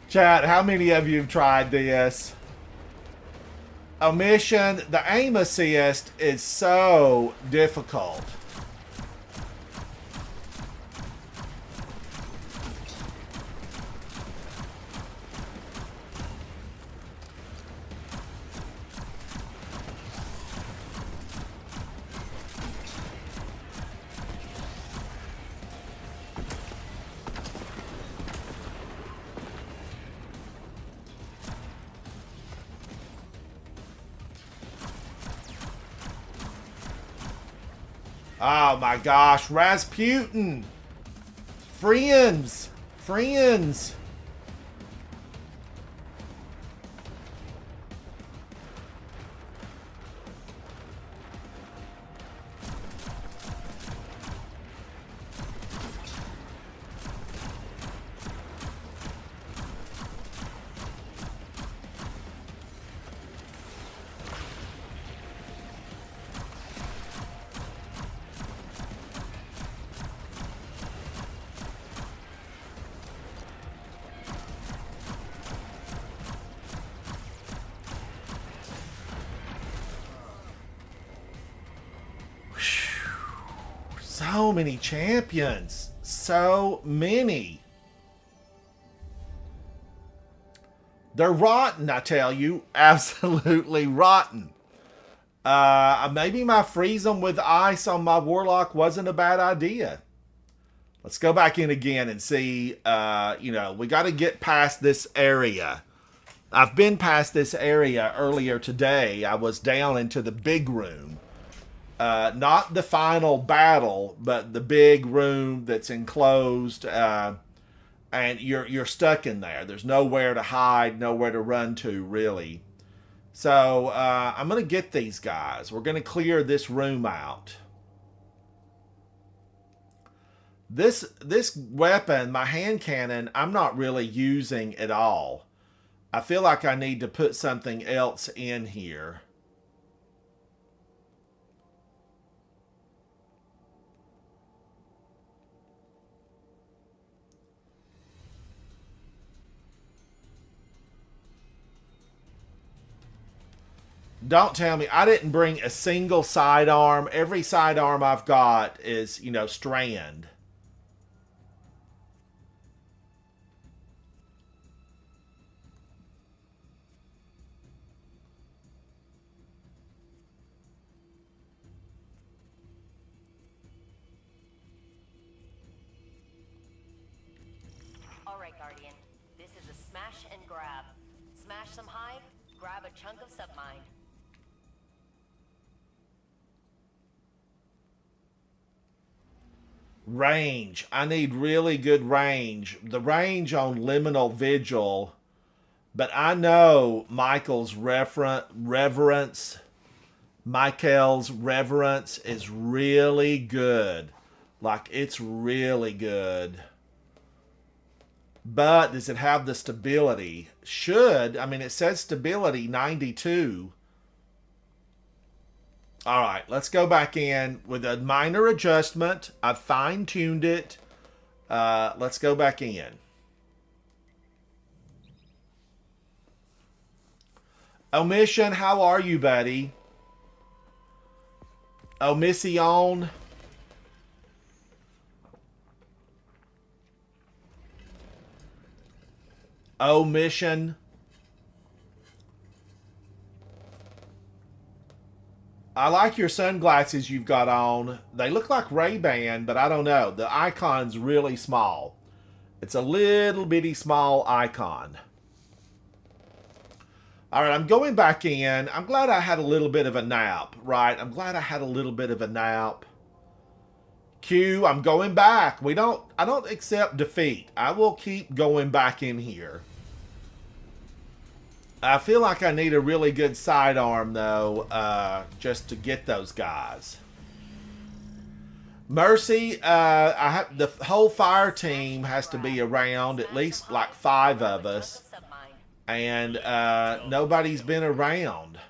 Chat, how many of you have tried this? Omission, the aim assist is so difficult. Oh my gosh, Rasputin! Friends! Friends! So many champions. So many. They're rotten, I tell you. Absolutely rotten. Maybe my freeze them with ice on my Warlock wasn't a bad idea. Let's go back in again and see. We got to get past this area. I've been past this area earlier today. I was down into the big room. Not the final battle, but the big room that's enclosed. And you're stuck in there. There's nowhere to hide, nowhere to run to, really. So I'm going to get these guys. We're going to clear this room out. This weapon, my hand cannon, I'm not really using at all. I feel like I need to put something else in here. Don't tell me I didn't bring a single sidearm. Every sidearm I've got is, strand. All right, Guardian. This is a smash and grab. Smash some hive, grab a chunk of submind. Range. I need really good range. The range on Liminal Vigil. But I know Michael's reverence. Michael's reverence is really good. Like, it's really good. But does it have the stability? Should. I mean, it says stability 92. All right, let's go back in with a minor adjustment. I've fine-tuned it. Let's go back in. Omission, how are you, buddy? Omission. Omission. I like your sunglasses you've got on. They look like Ray-Ban, but I don't know. The icon's really small. It's a little bitty small icon. All right, I'm going back in. I'm glad I had a little bit of a nap, right? I'm glad I had a little bit of a nap. Q, I'm going back. I don't accept defeat. I will keep going back in here. I feel like I need a really good sidearm, though, just to get those guys. Mercy, the whole fire team has to be around, at least like 5 of us. And nobody's been around.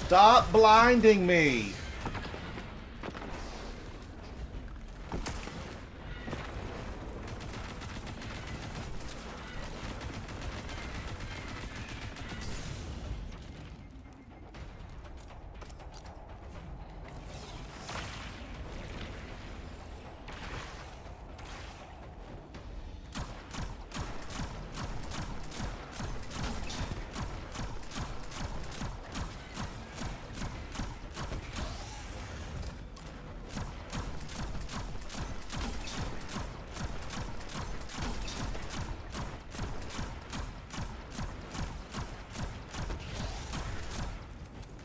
Stop blinding me.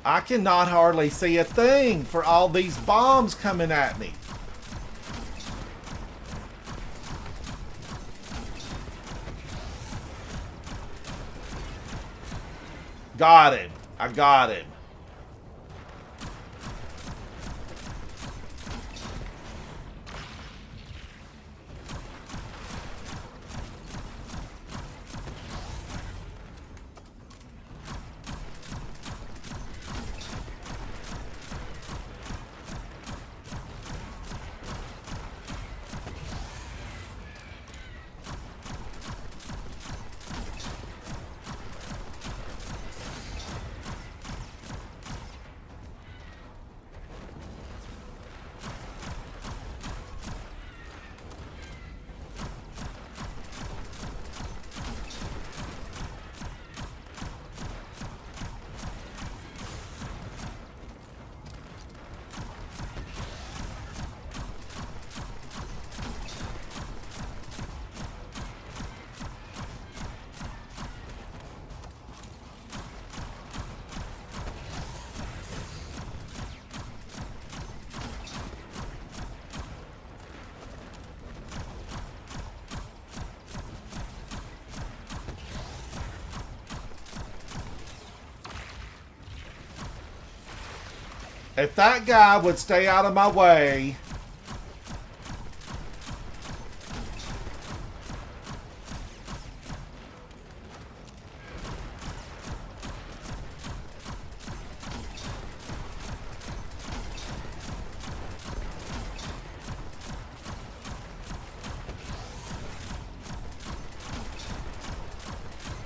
I cannot hardly see a thing for all these bombs coming at me. Got him. I got him. If that guy would stay out of my way.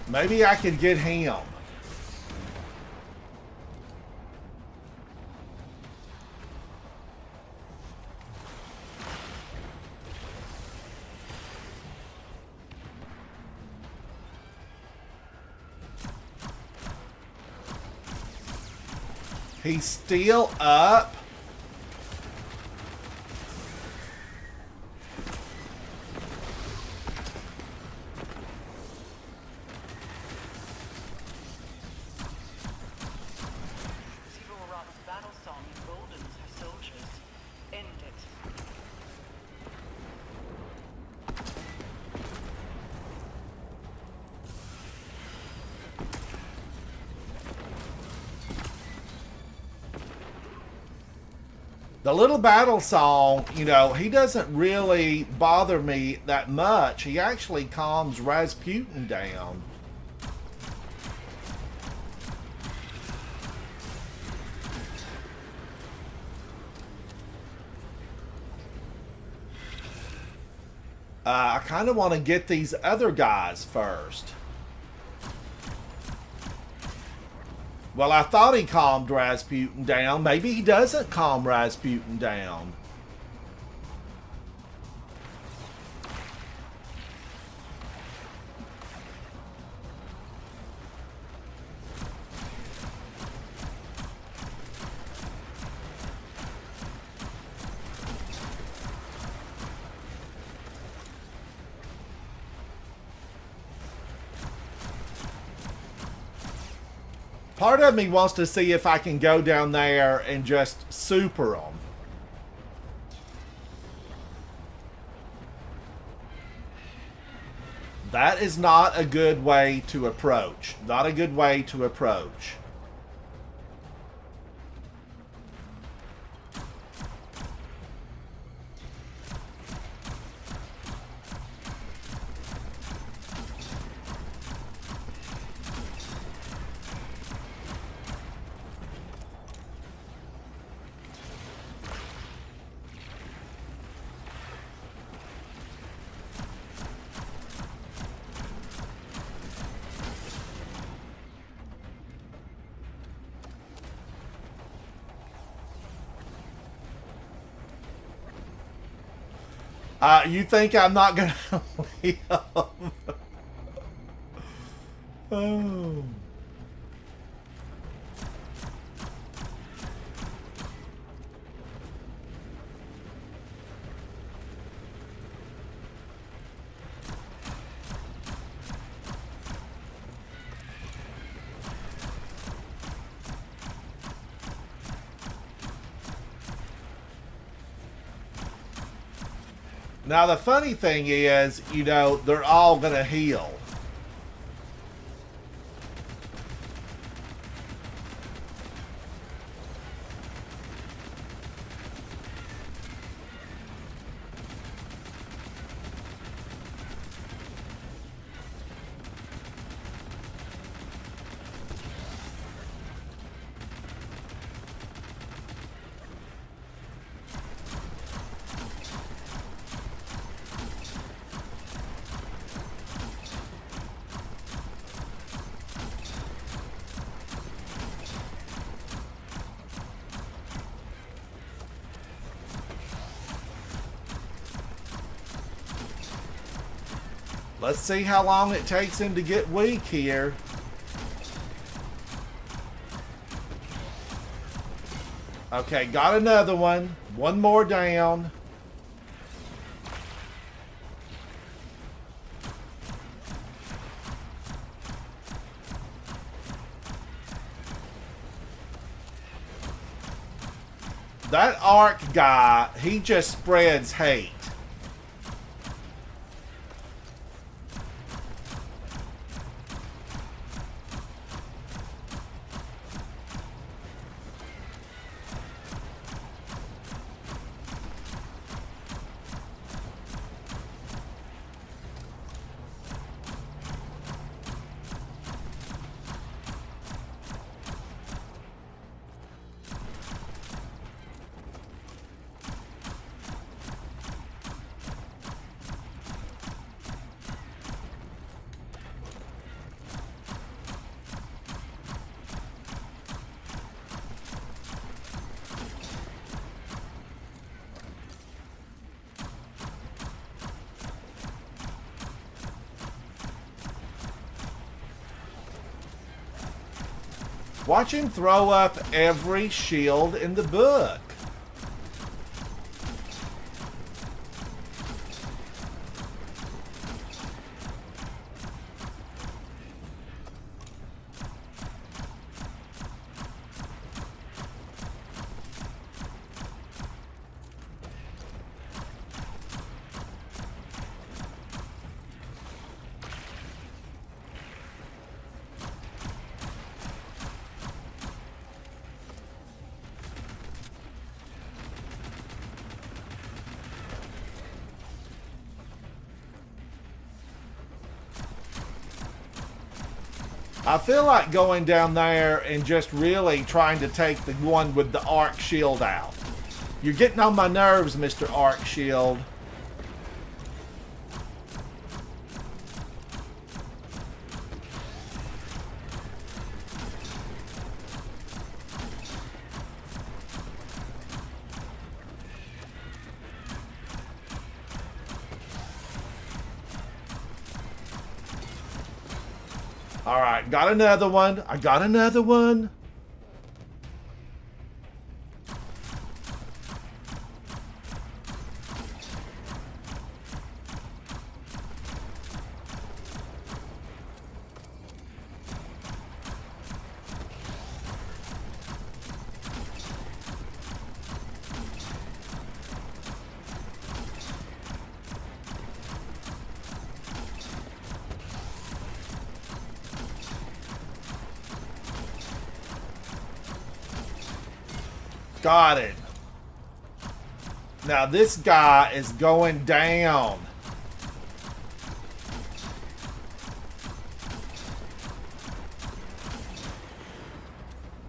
Maybe I could get him. He's still up. Zero Rock's battle song emboldens her soldiers. End it. The little battle song, you know, he doesn't really bother me that much. He actually calms Rasputin down. I kind of want to get these other guys first. Well, I thought he calmed Rasputin down. Maybe he doesn't calm Rasputin down. Part of me wants to see if I can go down there and just super them. That is not a good way to approach. Not a good way to approach. You think I'm not gonna leave? Oh. Now, the funny thing is, you know, they're all going to heal. Let's see how long it takes him to get weak here. Okay, got another one. One more down. That Ark guy, he just spreads hate. Watch him throw up every shield in the book. I feel like going down there and just really trying to take the one with the arc shield out. You're getting on my nerves, Mr. Arc Shield. All right, got another one. I got another one. Got it. Now this guy is going down.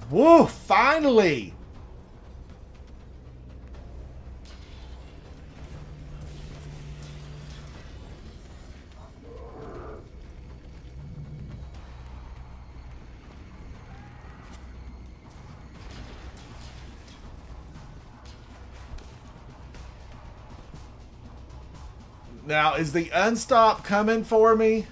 Woo, finally. Now, is the unstop coming for me?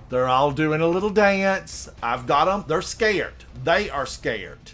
They're all doing a little dance. I've got them. They're scared. They are scared.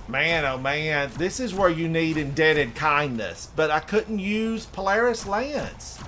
Man, oh man, this is where you need indebted kindness, but I couldn't use Polaris Lance.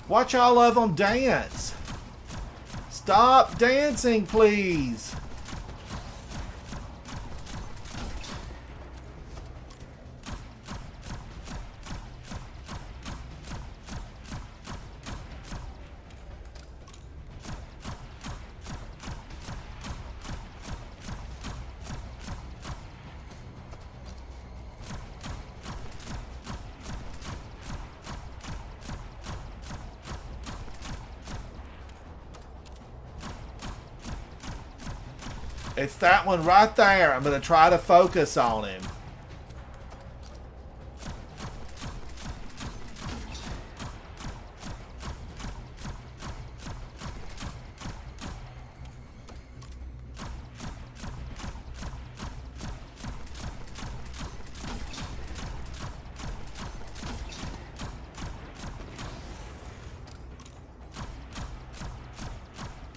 Watch all of them dance. Stop dancing, please. It's that one right there. I'm going to try to focus on him.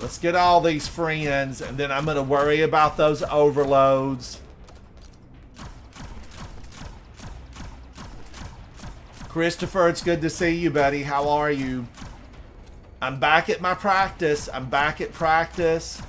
Let's get all these friends, and then I'm going to worry about those overloads. Christopher, it's good to see you, buddy. How are you? I'm back at my practice. I'm back at practice.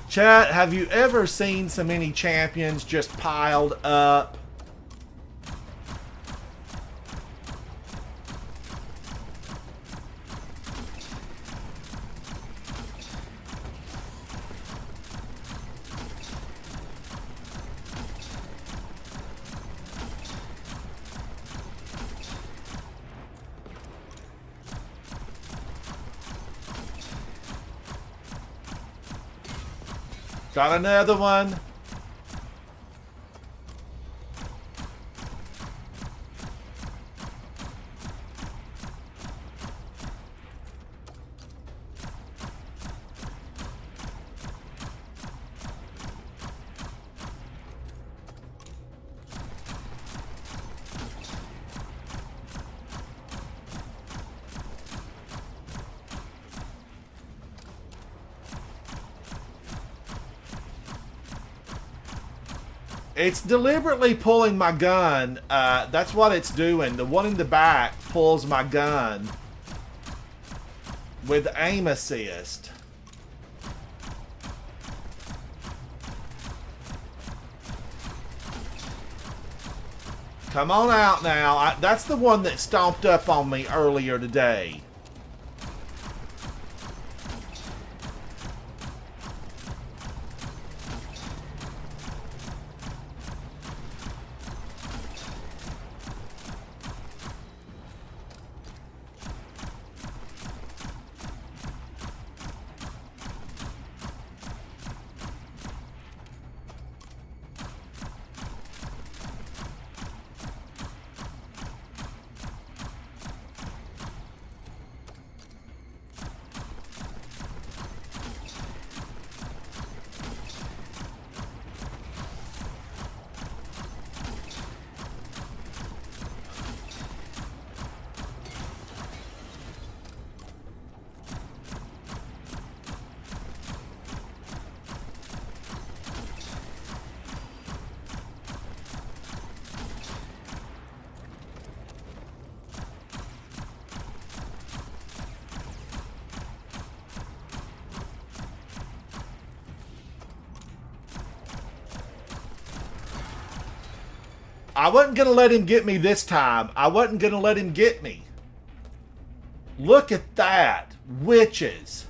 Chat, have you ever seen so many champions just piled up? Got another one. It's deliberately pulling my gun. That's what it's doing. The one in the back pulls my gun with aim assist. Come on out now. That's the one that stomped up on me earlier today. I wasn't going to let him get me this time. I wasn't going to let him get me. Look at that. Witches.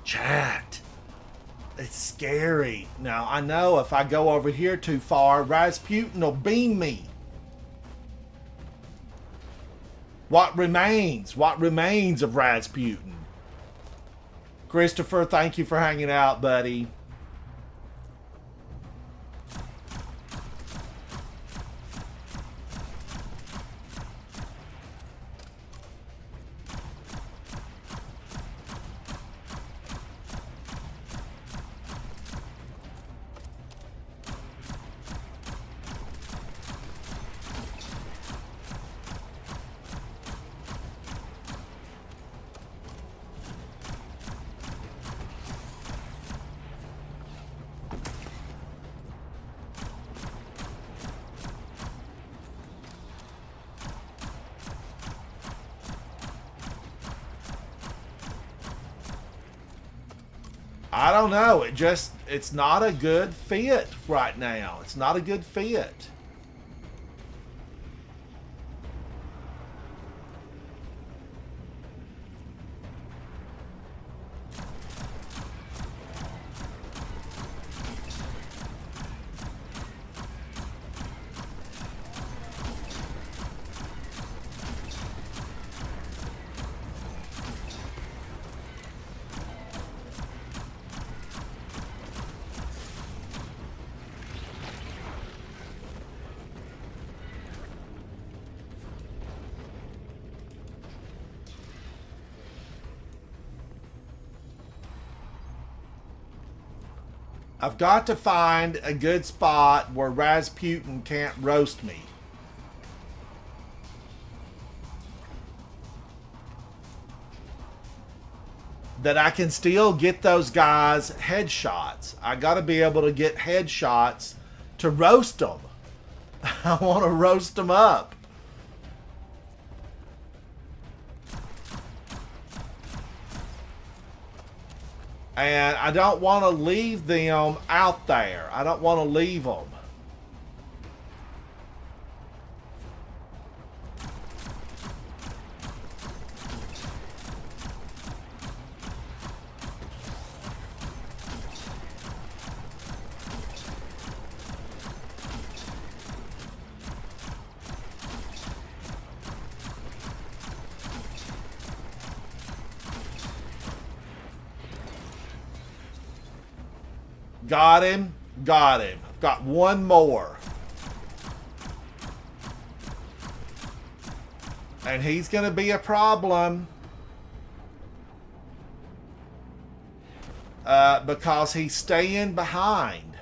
Chat. It's scary. Now, I know if I go over here too far, Rasputin will beam me. What remains? What remains of Rasputin? Christopher, thank you for hanging out, buddy. I don't know. It's not a good fit right now. It's not a good fit. I've got to find a good spot where Rasputin can't roast me. That I can still get those guys headshots. I got to be able to get headshots to roast them. I want to roast them up. And I don't want to leave them out there. I don't want to leave them. Got him. Got him. Got one more. And he's going to be a problem. Because he's staying behind.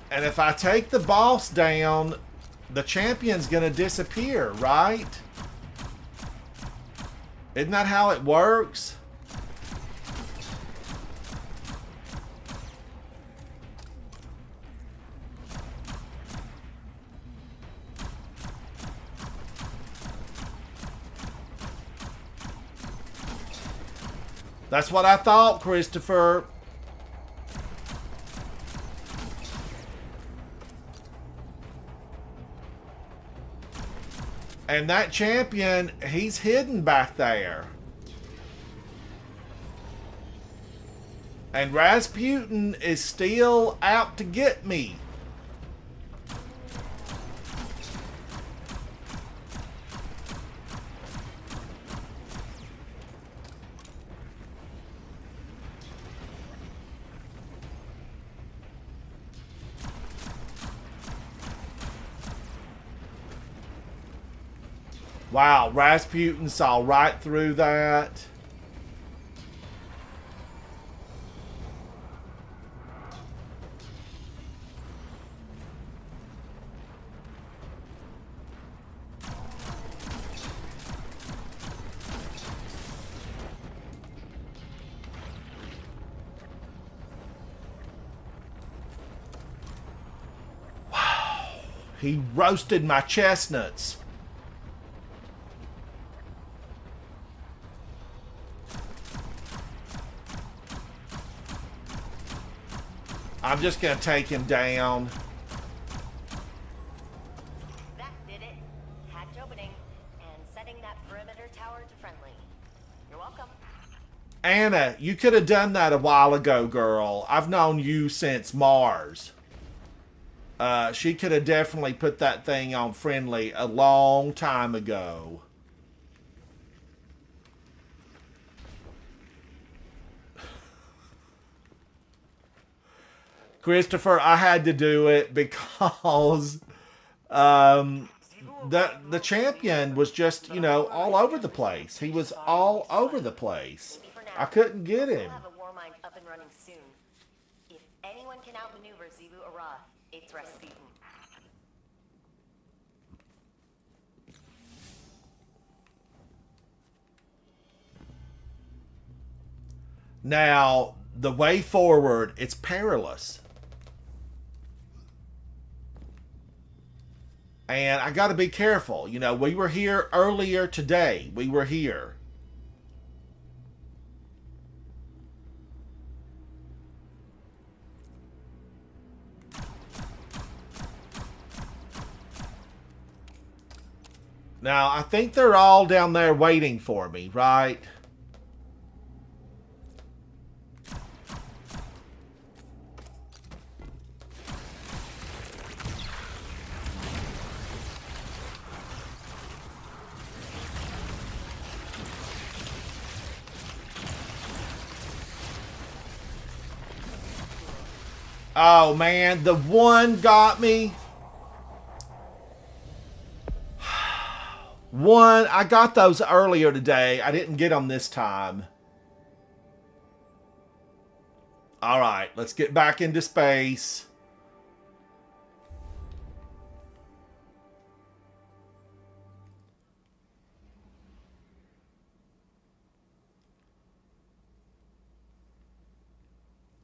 And if I take the boss down, the champion's gonna disappear, right? Isn't that how it works? That's what I thought, Christopher. And that champion, he's hidden back there. And Rasputin is still out to get me. Wow, Rasputin saw right through that. Wow, he roasted my chestnuts. I'm just going to take him down. That did it. Hatch opening and setting that perimeter tower to friendly. You're welcome. Anna, you could have done that a while ago, girl. I've known you since Mars. She could have definitely put that thing on friendly a long time ago. Christopher, I had to do it because the champion was just, you know, all over the place. He was all over the place. I couldn't get him. We'll have a war mind up and running soon. If anyone can outmaneuver Zebu Arath, it's Rasputin. Now, the way forward, it's perilous. And I got to be careful. You know, we were here earlier today. We were here. Now, I think they're all down there waiting for me, right? Oh, man, the one got me. One, I got those earlier today. I didn't get them this time. All right, let's get back into space.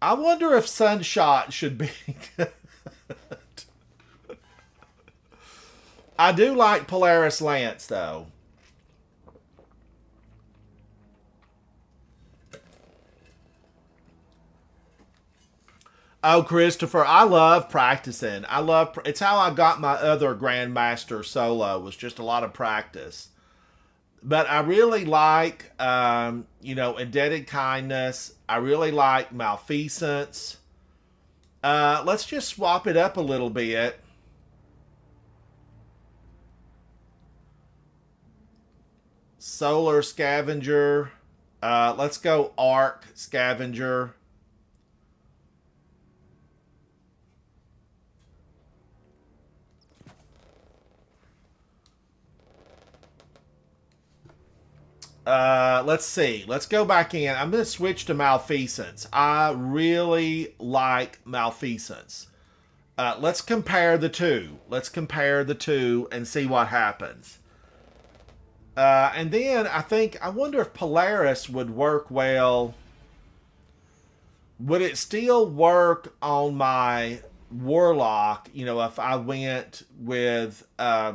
I wonder if Sunshot should be good. I do like Polaris Lance, though. Oh, Christopher, I love practicing. It's how I got my other Grandmaster solo, was just a lot of practice. But I really like, Indebted Kindness. I really like Malfeasance. Let's just swap it up a little bit. Solar Scavenger. Let's go Arc Scavenger. Let's see. Let's go back in. I'm going to switch to Malfeasance. I really like Malfeasance. Let's compare the two. Let's compare the two and see what happens. And then I wonder if Polaris would work well. Would it still work on my Warlock, you know, if I went with a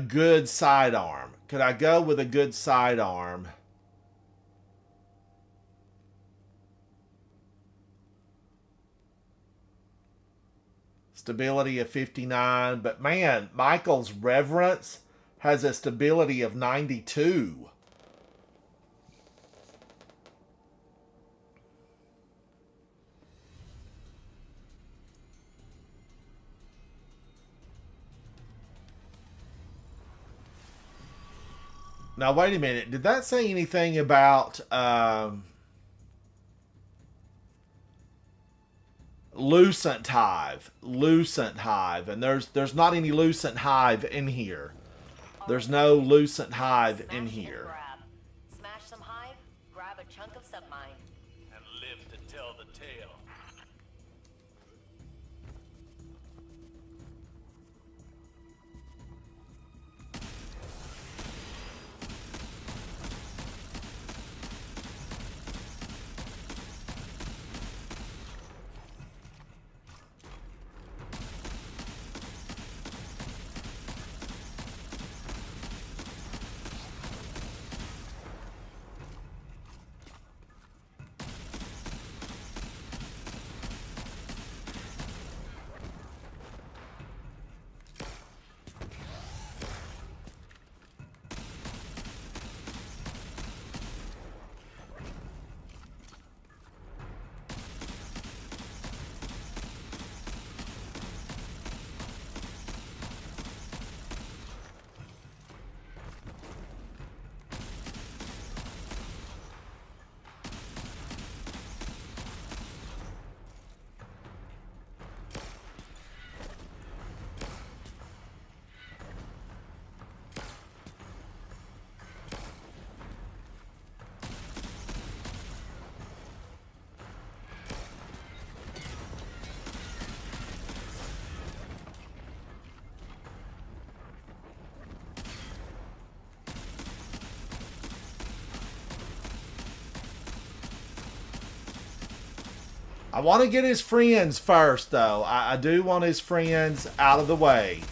good sidearm? Could I go with a good sidearm? Stability of 59, but man, Michael's Reverence has a stability of 92. Now, wait a minute. Did that say anything about Lucent Hive? Lucent Hive. And there's not any Lucent Hive in here. There's no Lucent Hive in here. Grab. Smash some hive, grab a chunk of submine. And live to tell the tale. I want to get his friends first, though. I do want his friends out of the way.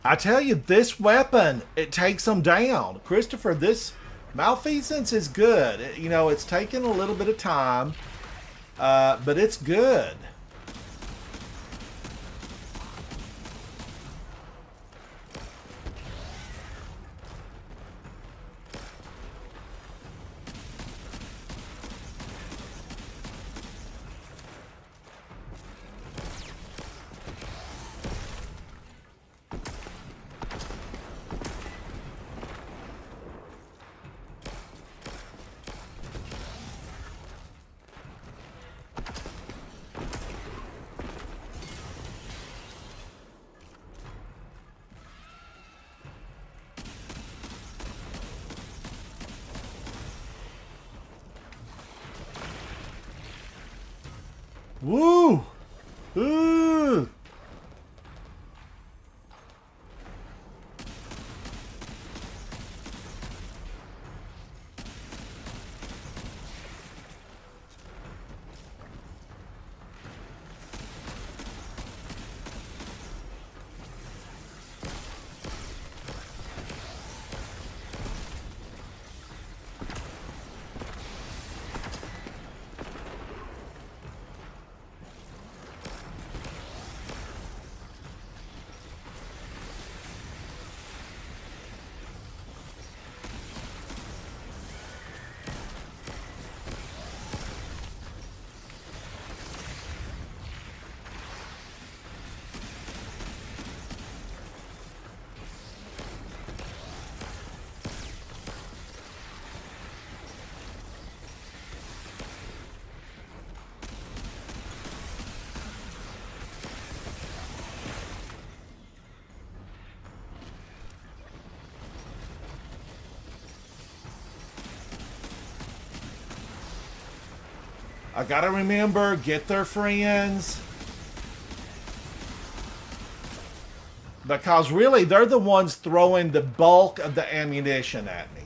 I tell you, this weapon, it takes them down. Christopher, this malfeasance is good. You know, it's taken a little bit of time, but it's good. Woo! Ooh! I gotta remember, get their friends. Because really, they're the ones throwing the bulk of the ammunition at me.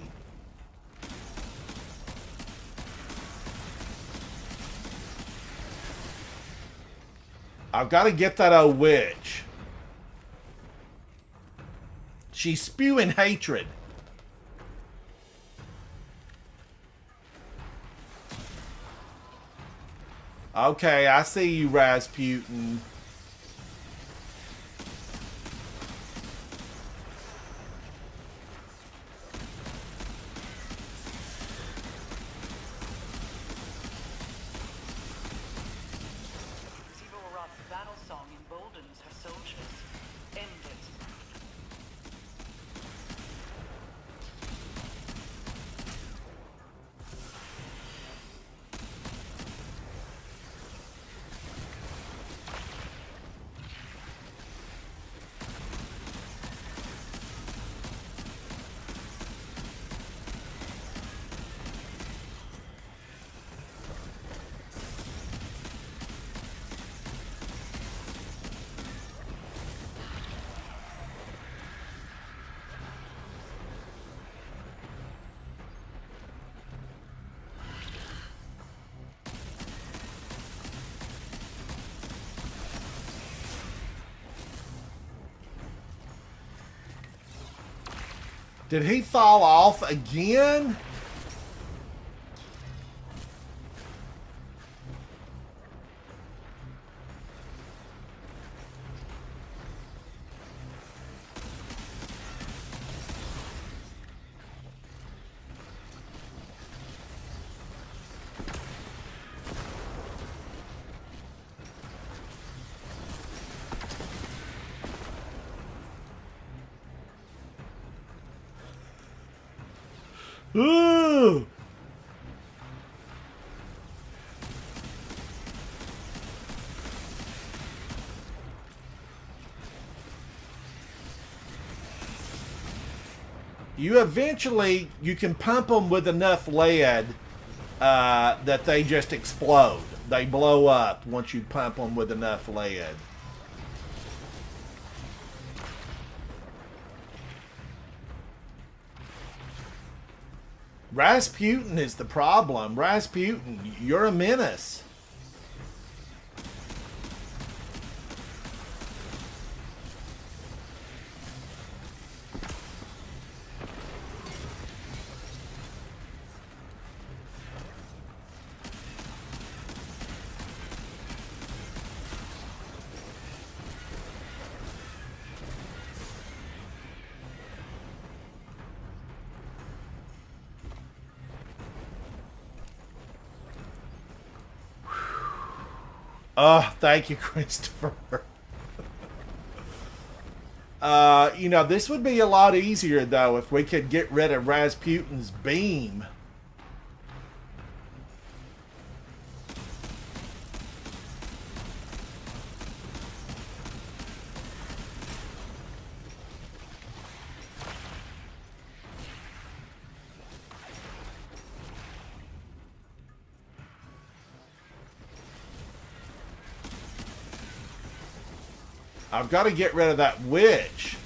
I've got to get that old witch. She's spewing hatred. Okay, I see you, Rasputin. Zero-Roth's battle song emboldens her soldiers. End it. Did he fall off again? Ooh! You can pump them with enough lead that they just explode. They blow up once you pump them with enough lead. Rasputin is the problem. Rasputin, you're a menace. Oh, thank you, Christopher. This would be a lot easier, though, if we could get rid of Rasputin's beam. I've got to get rid of that witch.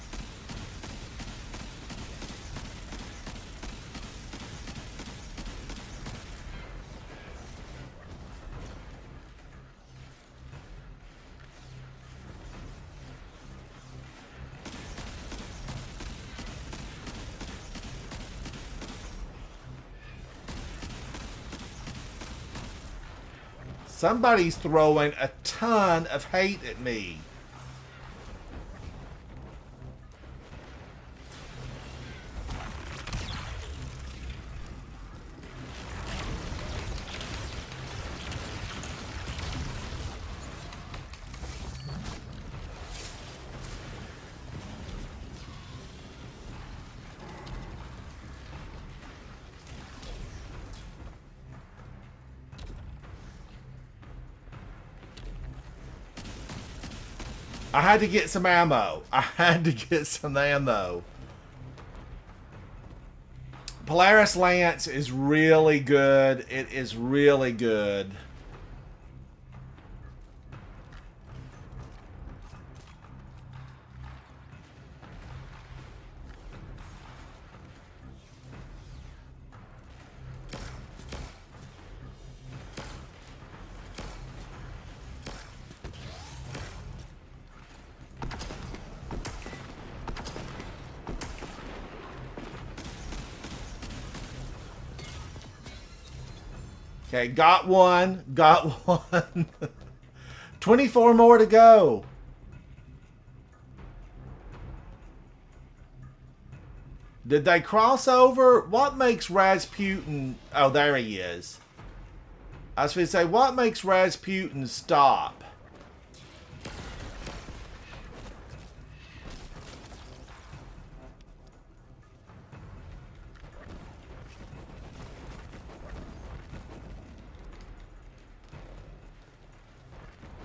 Somebody's throwing a ton of hate at me. I had to get some ammo. I had to get some ammo. Polaris Lance is really good. It is really good. Okay, got one. Got one. 24 more to go. Did they cross over? What makes Rasputin... Oh, there he is. I was going to say, what makes Rasputin stop?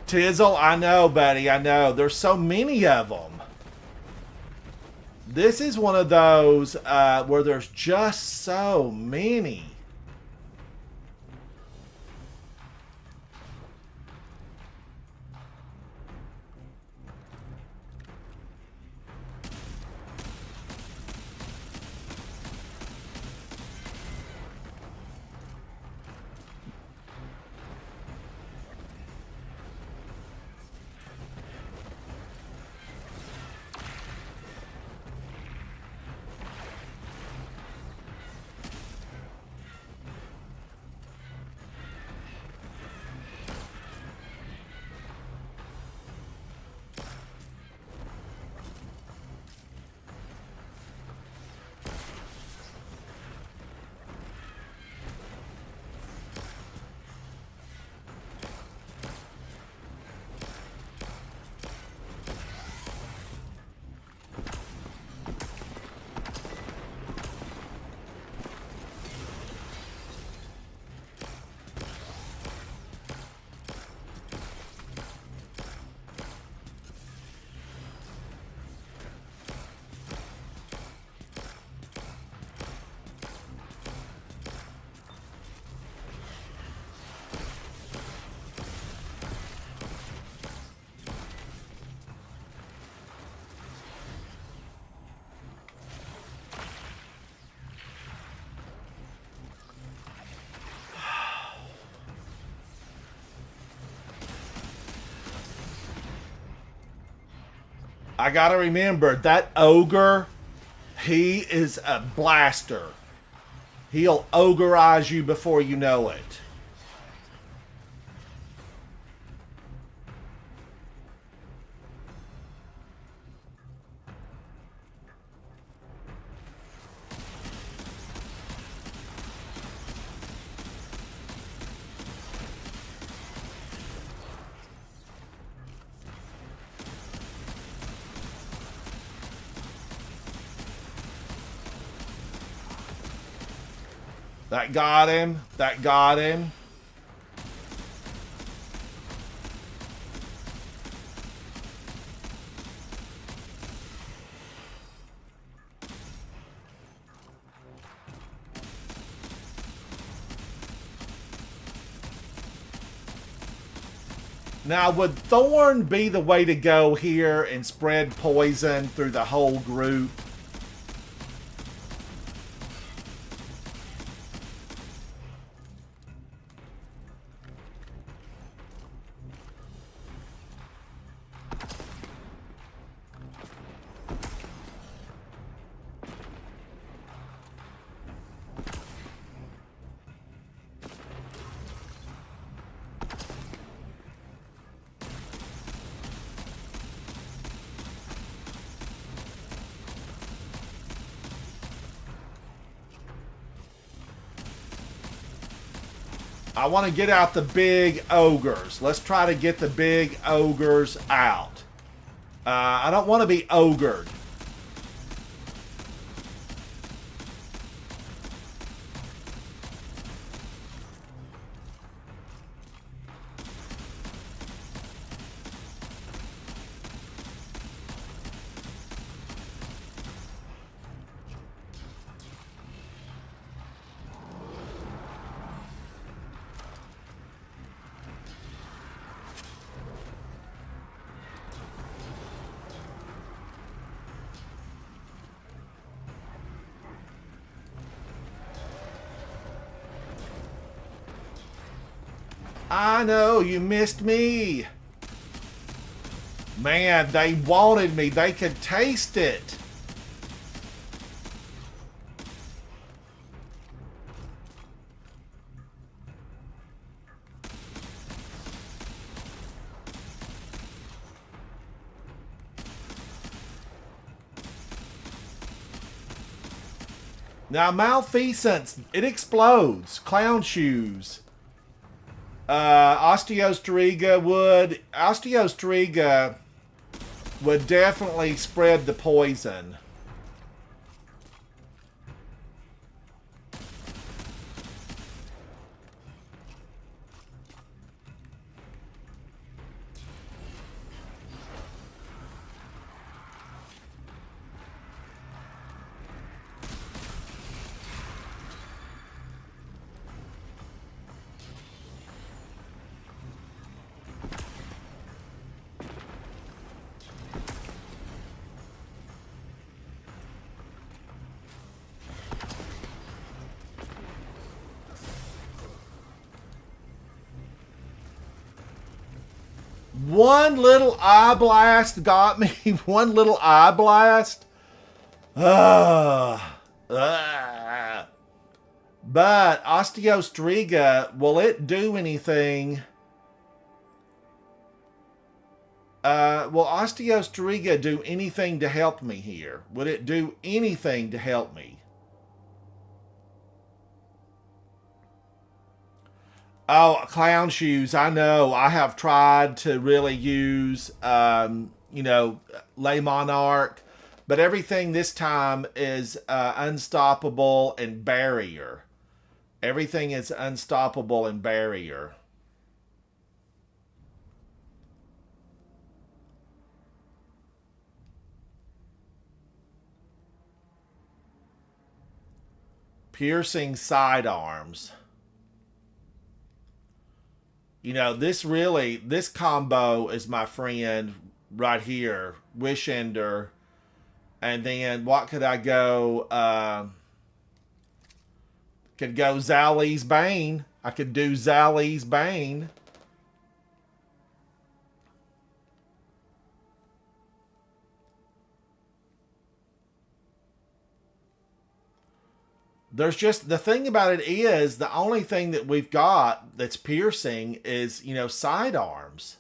Tizzle, I know, buddy, I know. There's so many of them. This is one of those where there's just so many. I gotta remember, that ogre, he is a blaster. He'll ogreize you before you know it. That got him. That got him. Now, would Thorn be the way to go here and spread poison through the whole group? I want to get out the big ogres. Let's try to get the big ogres out. I don't want to be ogred. I know, you missed me. Man, they wanted me. They could taste it. Now, malfeasance, it explodes. Clown shoes. Osteostriga would definitely spread the poison. One little eye blast got me. One little eye blast. But Osteostriga, will it do anything? Will Osteostriga do anything to help me here? Would it do anything to help me? Oh, clown shoes. I know. I have tried to really use, Lay Monarch, but everything this time is unstoppable and barrier. Everything is unstoppable and barrier. Piercing sidearms. You know, this combo is my friend right here. Wish Ender. And then what could I go? Could go Zali's Bane. I could do Zali's Bane. There's just, the thing about it is, the only thing that we've got that's piercing is, sidearms.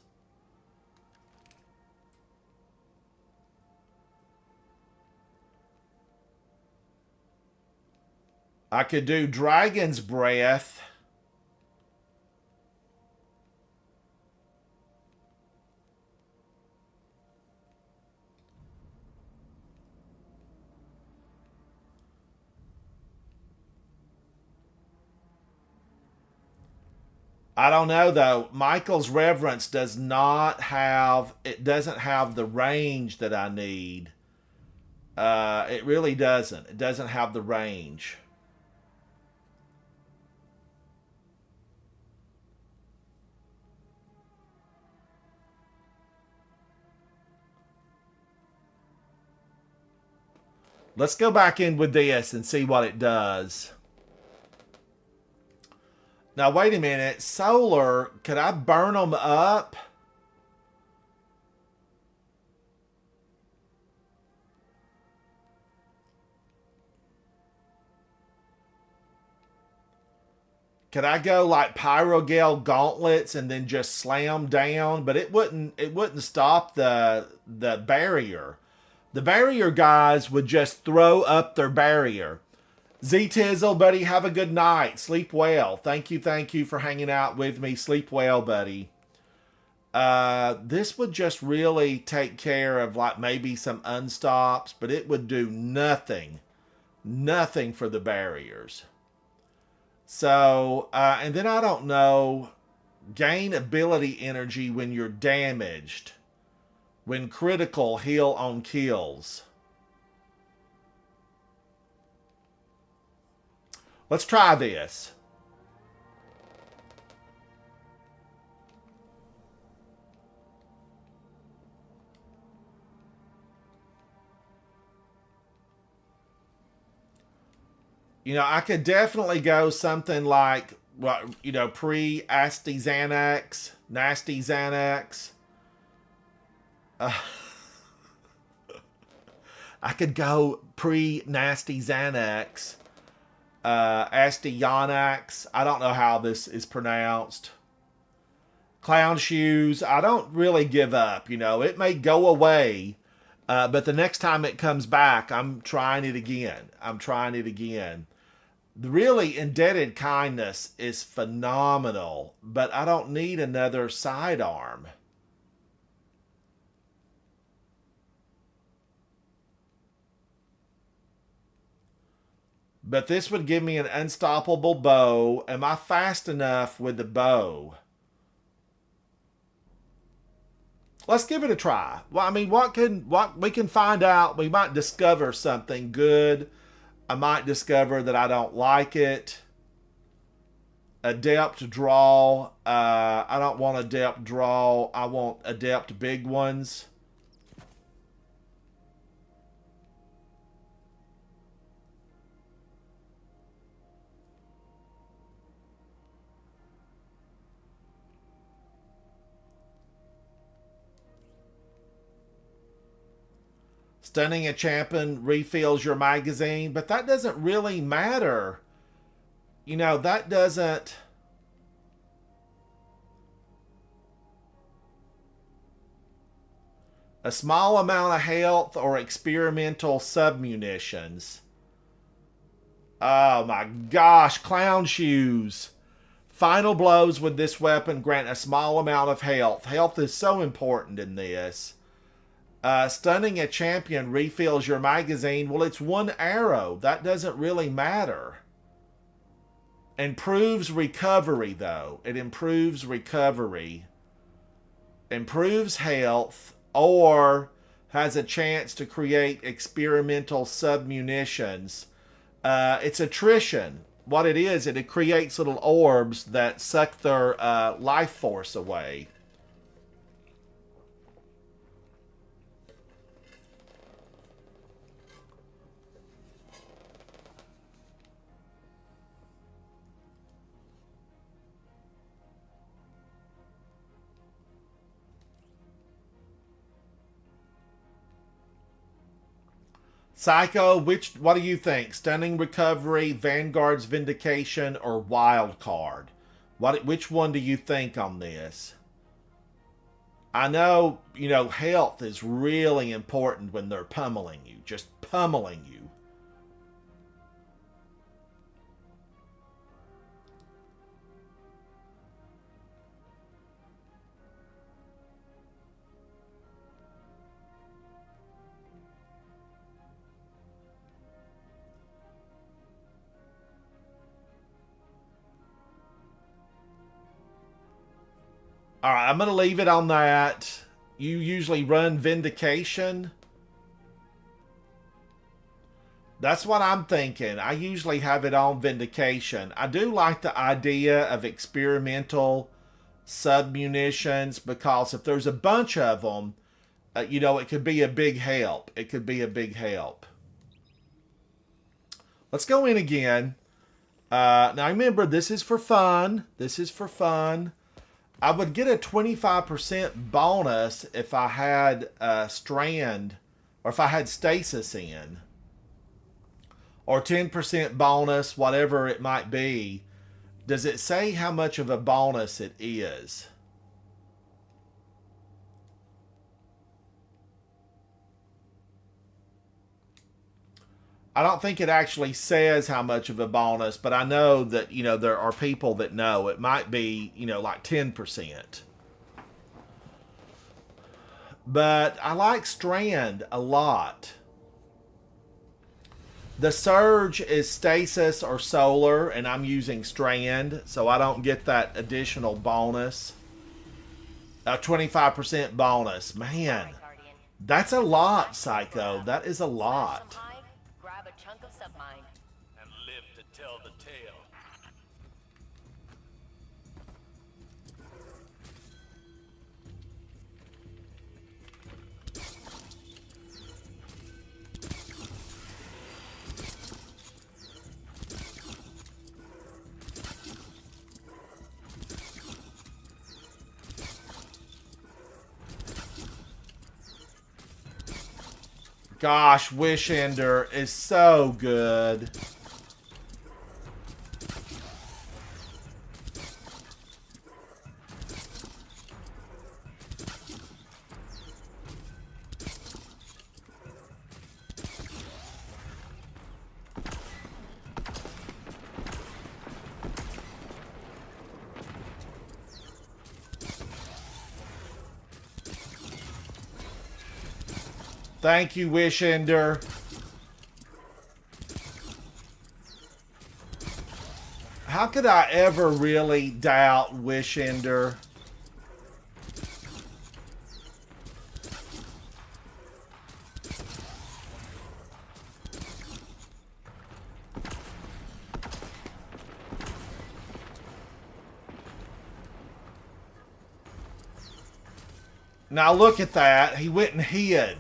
I could do Dragon's Breath. I don't know though. Michael's Reverence doesn't have the range that I need. It really doesn't. It doesn't have the range. Let's go back in with this and see what it does. Now, wait a minute. Solar, could I burn them up? Could I go like Pyrogale gauntlets and then just slam down? But it wouldn't stop the barrier. The barrier guys would just throw up their barrier. Z-Tizzle, buddy, have a good night. Sleep well. Thank you for hanging out with me. Sleep well, buddy. This would just really take care of like maybe some unstops, but it would do nothing. Nothing for the barriers. So, and then I don't know, gain ability energy when you're damaged. When critical, heal on kills. Let's try this. You know, I could definitely go something like, you know, pre-Asti Xanax, Nasty Xanax. I could go pre-Nasty Xanax, Asti Yanax. I don't know how this is pronounced. Clown shoes. I don't really give up, you know. It may go away, but the next time it comes back, I'm trying it again. The really indebted kindness is phenomenal, but I don't need another sidearm. But this would give me an unstoppable bow. Am I fast enough with the bow? Let's give it a try. Well, I mean, what we can find out. We might discover something good. I might discover that I don't like it. Adept draw. I don't want adept draw. I want adept big ones. Stunning a champion refills your magazine, but that doesn't really matter. You know, that doesn't... A small amount of health or experimental submunitions. Oh my gosh, clown shoes. Final blows with this weapon grant a small amount of health. Health is so important in this. Stunning a champion refills your magazine. Well, it's one arrow. That doesn't really matter. Improves recovery, though. It improves recovery. Improves health. Or has a chance to create experimental submunitions. It's attrition. What it is, it creates little orbs that suck their life force away. Psycho, what do you think? Stunning recovery, Vanguard's vindication, or wild card? Which one do you think on this? I know, you know, health is really important when they're pummeling you, just pummeling you. All right, I'm going to leave it on that. You usually run Vindication. That's what I'm thinking. I usually have it on Vindication. I do like the idea of experimental submunitions because if there's a bunch of them, you know, it could be a big help. It could be a big help. Let's go in again. Now remember, this is for fun. This is for fun. I would get a 25% bonus if I had Strand, or if I had Stasis in. Or 10% bonus, whatever it might be. Does it say how much of a bonus it is? I don't think it actually says how much of a bonus, but I know that, you know, there are people that know. It might be, you know, like 10%. But I like Strand a lot. The Surge is Stasis or Solar, and I'm using Strand, so I don't get that additional bonus. A 25% bonus. Man, that's a lot, Psycho. That is a lot. Grab a chunk of submind. And live to tell the tale. Gosh, Wish Ender is so good. Thank you, Wish Ender. How could I ever really doubt Wish Ender? Now look at that. He went and hid.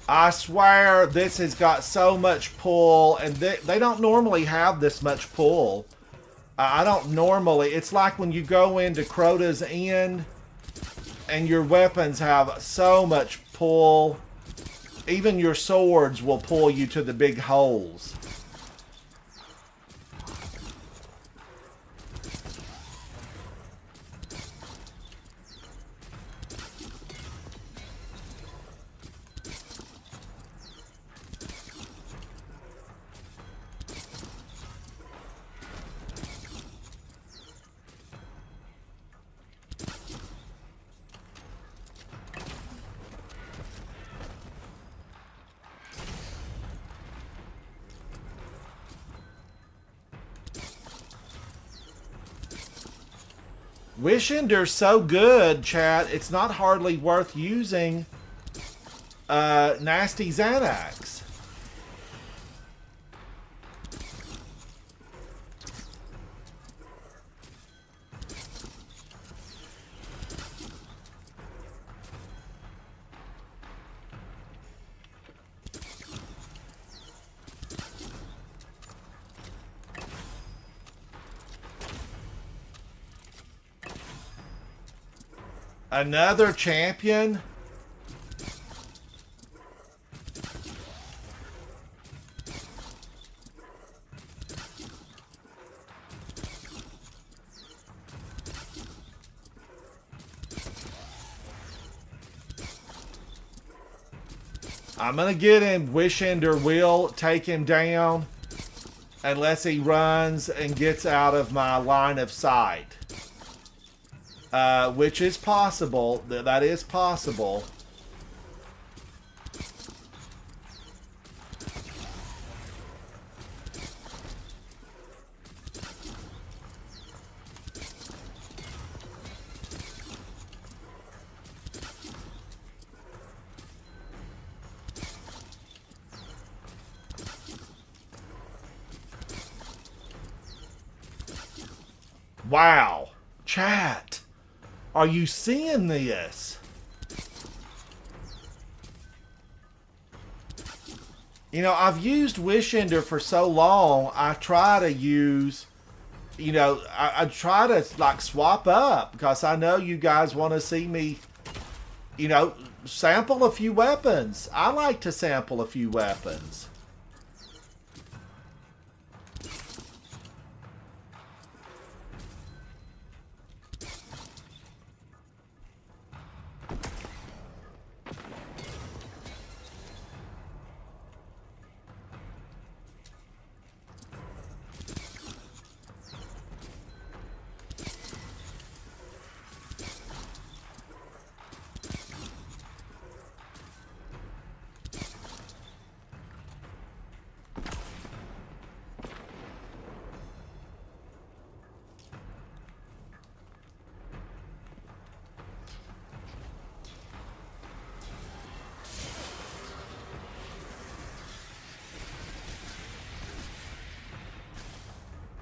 I swear this has got so much pull, and they don't normally have this much pull. I don't normally. It's like when you go into Crota's End and your weapons have so much pull. Even your swords will pull you to the big holes. Wish Ender's so good, chat, it's not hardly worth using Nasty Xanax. Another champion? I'm gonna get him. Wish Ender will take him down unless he runs and gets out of my line of sight. which is possible. That is possible. Wow. Chat. Are you seeing this? You know, I've used Wish Ender for so long, I try to use, you know, I try to, like, swap up, because I know you guys want to see me, you know, sample a few weapons. I like to sample a few weapons.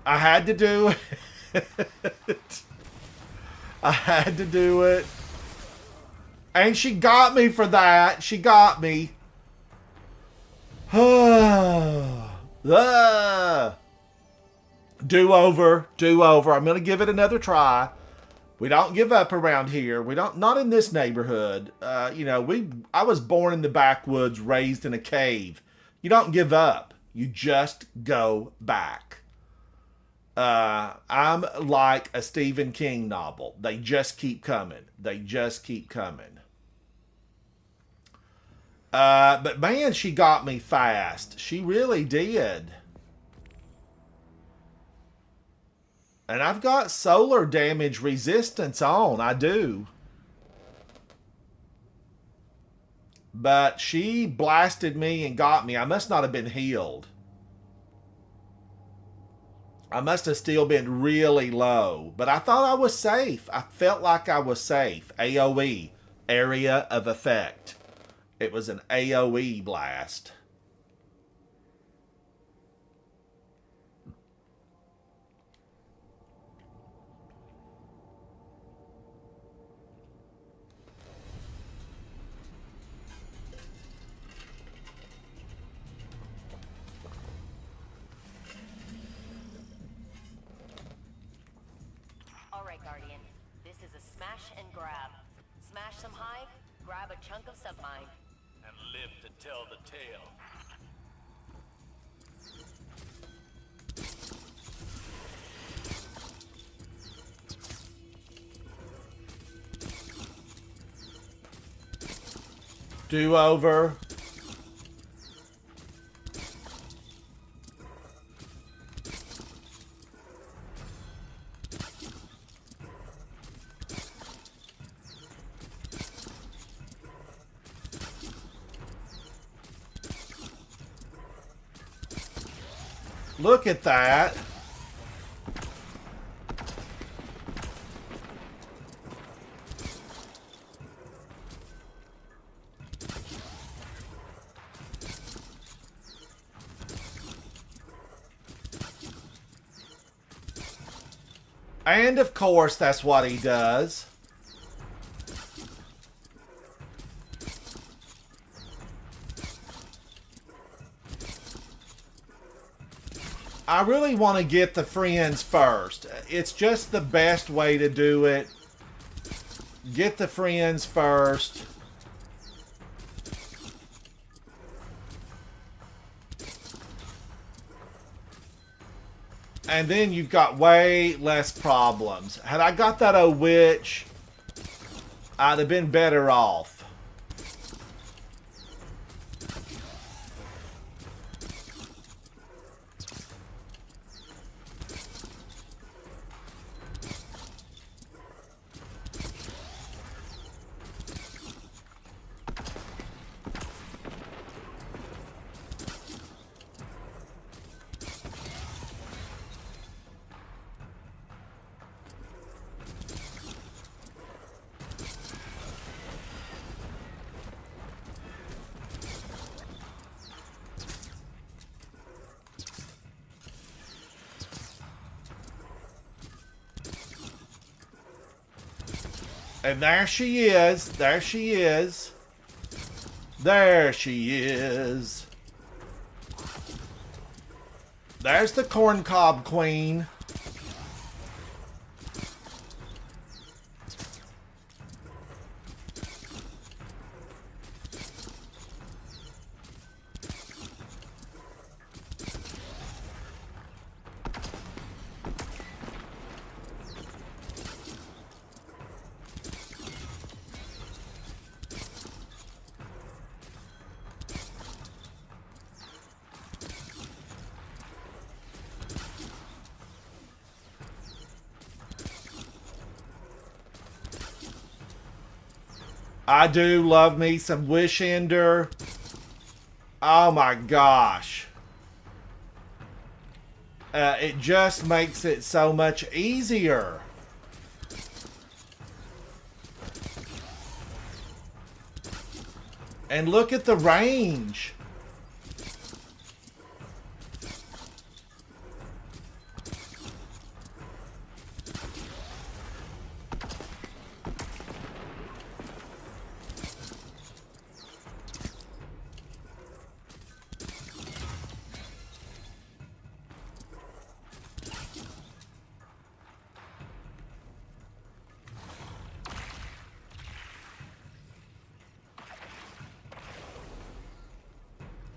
I had to do it. I had to do it. And she got me for that. She got me. Do-over. Do-over. I'm going to give it another try. We don't give up around here. We don't, not in this neighborhood. You know, I was born in the backwoods, raised in a cave. You don't give up. You just go back. I'm like a Stephen King novel. They just keep coming. They just keep coming. But man, she got me fast. She really did. And I've got solar damage resistance on. I do. But she blasted me and got me. I must not have been healed. I must have still been really low. But I thought I was safe. I felt like I was safe. AoE. Area of effect. It was an AoE blast. Alright, Guardian. This is a smash and grab. Smash some hive, grab a chunk of submine. And live to tell the tale. Do-over. Look at that. And of course, that's what he does. I really want to get the friends first. It's just the best way to do it. Get the friends first. And then you've got way less problems. Had I got that old witch, I'd have been better off. And there she is. There she is. There she is. There's the corncob queen. I do love me some Wish Ender. Oh my gosh. It just makes it so much easier. And look at the range.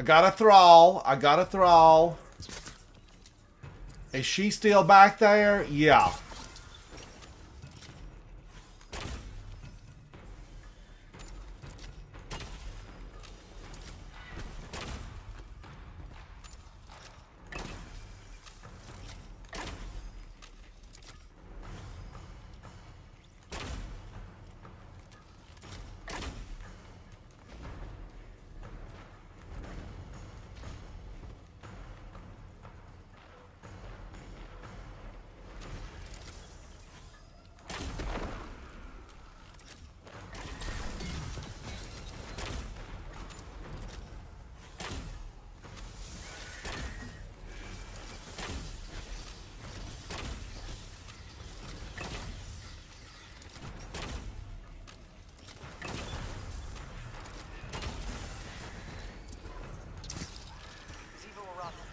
I got a thrall. I got a thrall. Is she still back there? Yeah.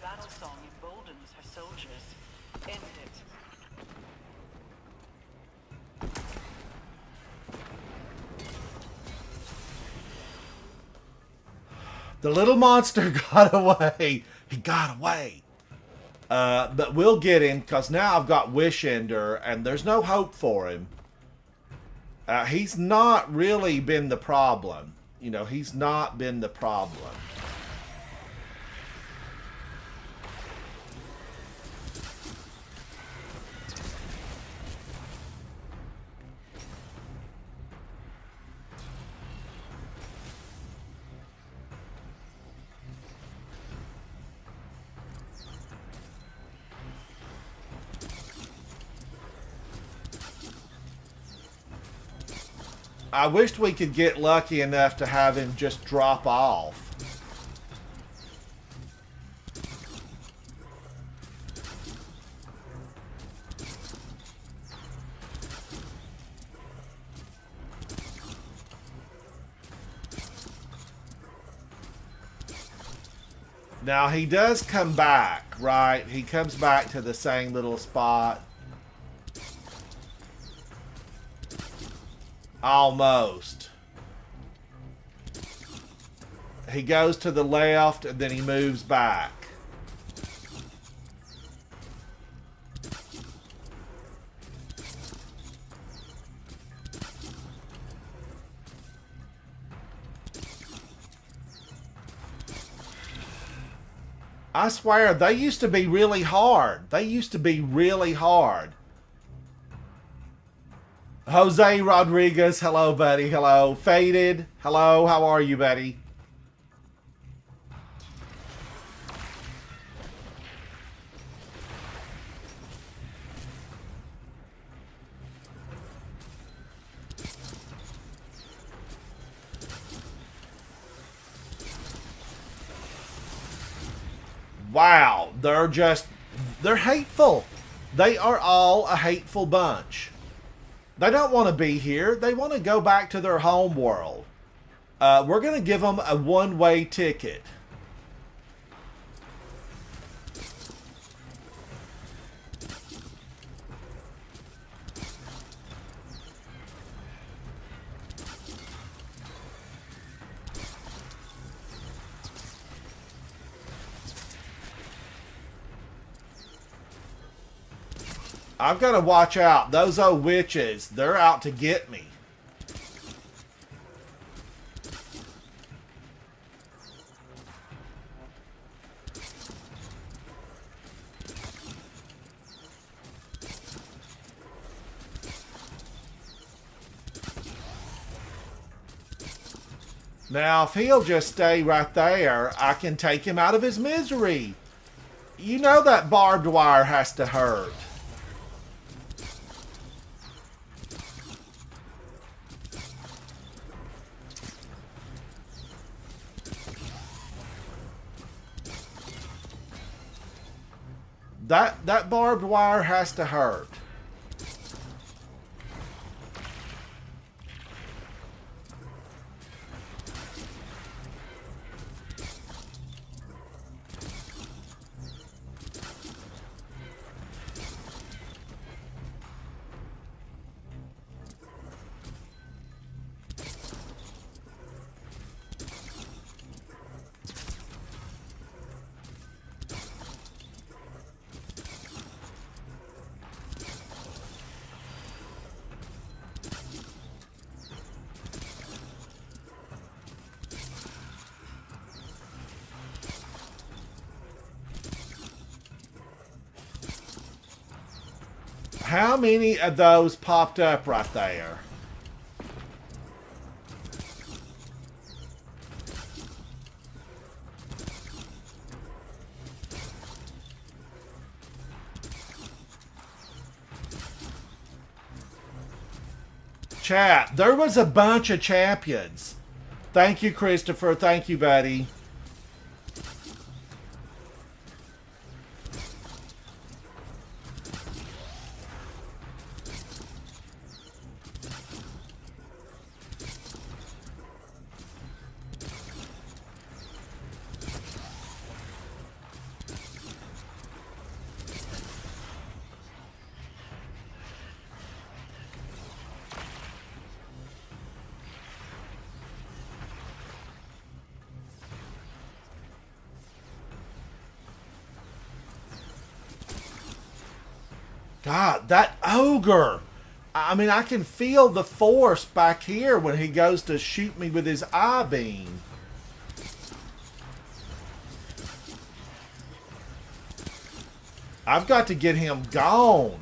Battle song emboldens her soldiers. End it. The little monster got away. He got away. But we'll get him because now I've got Wish Ender and there's no hope for him. He's not really been the problem. You know, he's not been the problem. I wished we could get lucky enough to have him just drop off. Now he does come back, right? He comes back to the same little spot. Almost. He goes to the left and then he moves back. I swear, they used to be really hard. They used to be really hard. Jose Rodriguez, hello, buddy. Hello. Faded, hello. How are you, buddy? Wow, they're hateful. They are all a hateful bunch. They don't want to be here. They want to go back to their home world. We're going to give them a one-way ticket. I've got to watch out. Those old witches, they're out to get me. Now, if he'll just stay right there, I can take him out of his misery. You know that barbed wire has to hurt. That barbed wire has to hurt. How many of those popped up right there? Chat, there was a bunch of champions. Thank you, Christopher. Thank you, buddy. God, that ogre. I mean, I can feel the force back here when he goes to shoot me with his eye beam. I've got to get him gone.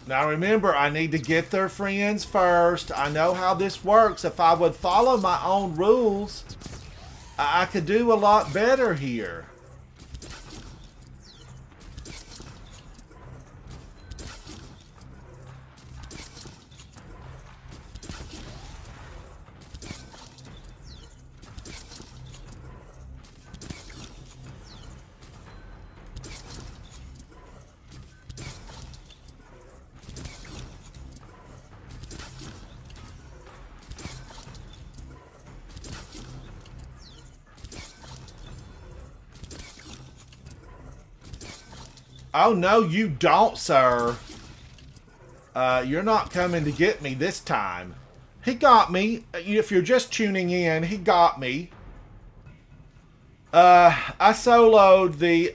Now remember, I need to get their friends first. I know how this works. If I would follow my own rules, I could do a lot better here. Oh, no, you don't, sir. You're not coming to get me this time. He got me. If you're just tuning in, he got me. I soloed the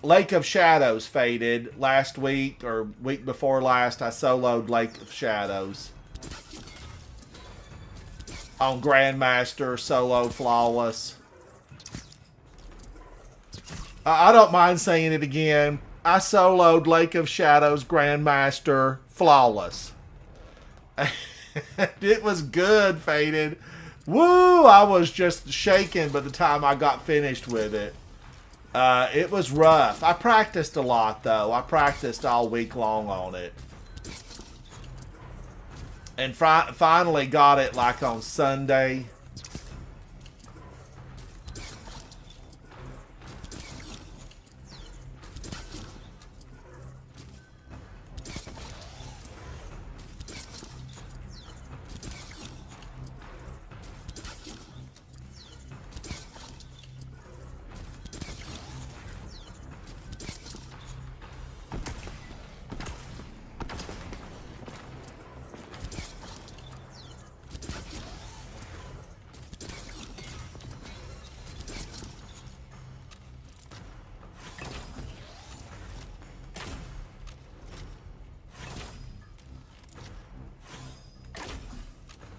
Lake of Shadows Faded last week, or week before last. I soloed Lake of Shadows on Grandmaster, solo flawless. I don't mind saying it again. I soloed Lake of Shadows Grandmaster flawless. It was good, Faded. Woo! I was just shaking by the time I got finished with it. It was rough. I practiced a lot, though. I practiced all week long on it. And finally got it like on Sunday.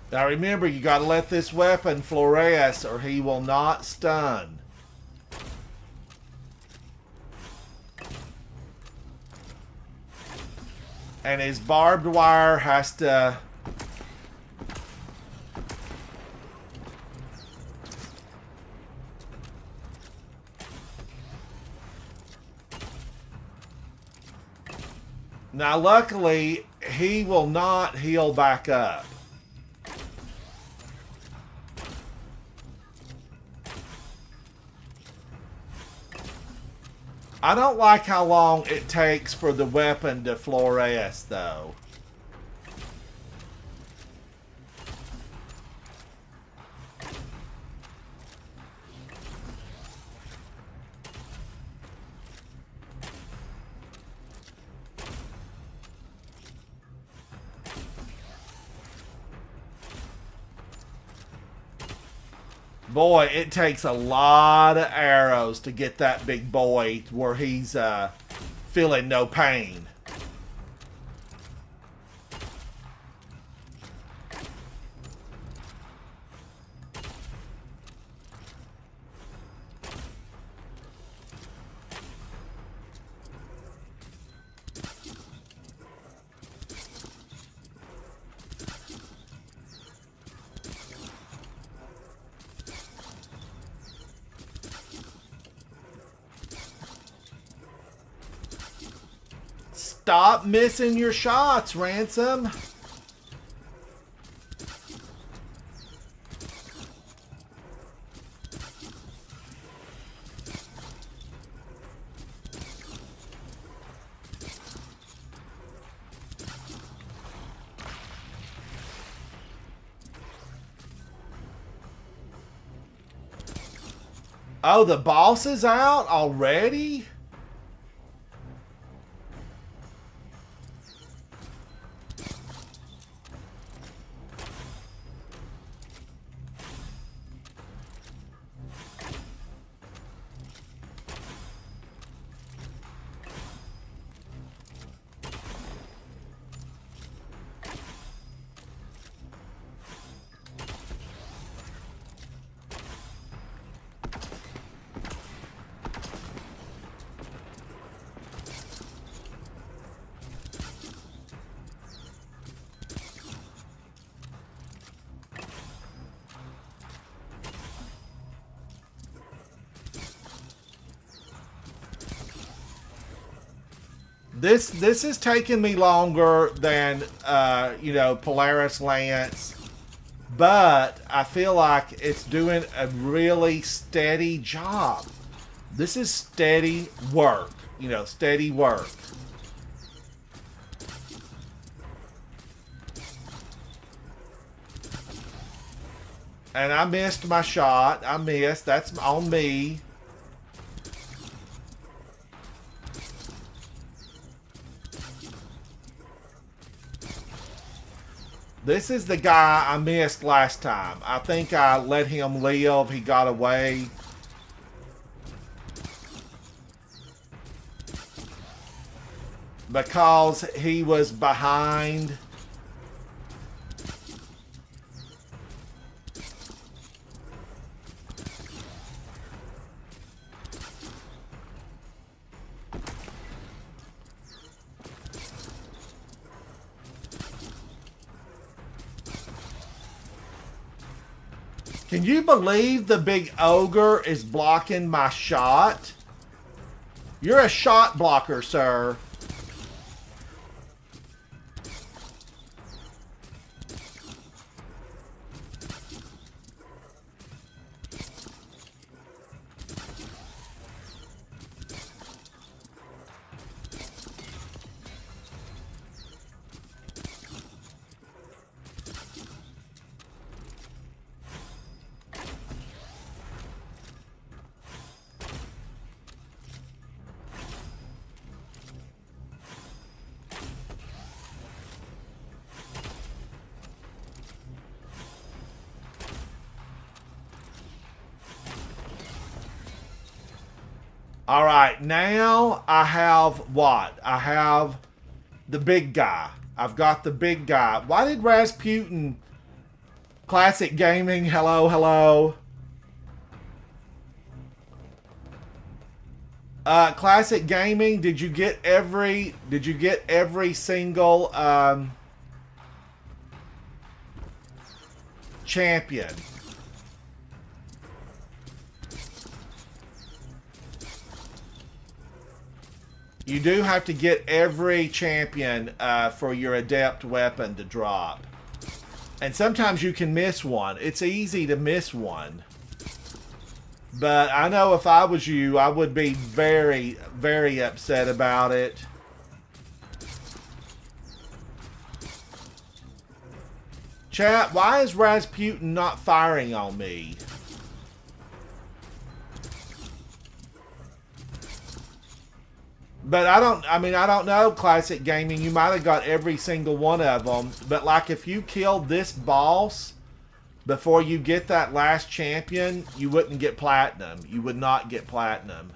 Now remember, you gotta let this weapon fluoresce or he will not stun. And his barbed wire has to... Now luckily, he will not heal back up. I don't like how long it takes for the weapon to fluoresce, though. Boy, it takes a lot of arrows to get that big boy where he's feeling no pain. Stop missing your shots, Ransom. Oh, the boss is out already? This is taking me longer than Polaris Lance, but I feel like it's doing a really steady job. This is steady work, steady work. And I missed my shot. I missed. That's on me. This is the guy I missed last time. I think I let him live. He got away. Because he was behind. Can you believe the big ogre is blocking my shot? You're a shot blocker, sir. All right, now I have what? I have the big guy. I've got the big guy. Why did Rasputin... Classic Gaming, hello, hello. Classic Gaming, did you get every single champion? You do have to get every champion for your adept weapon to drop. And sometimes you can miss one. It's easy to miss one. But I know if I was you, I would be very, very upset about it. Chat, why is Rasputin not firing on me? But I don't know, Classic Gaming. You might have got every single one of them. But like if you killed this boss before you get that last champion, you wouldn't get platinum. You would not get platinum.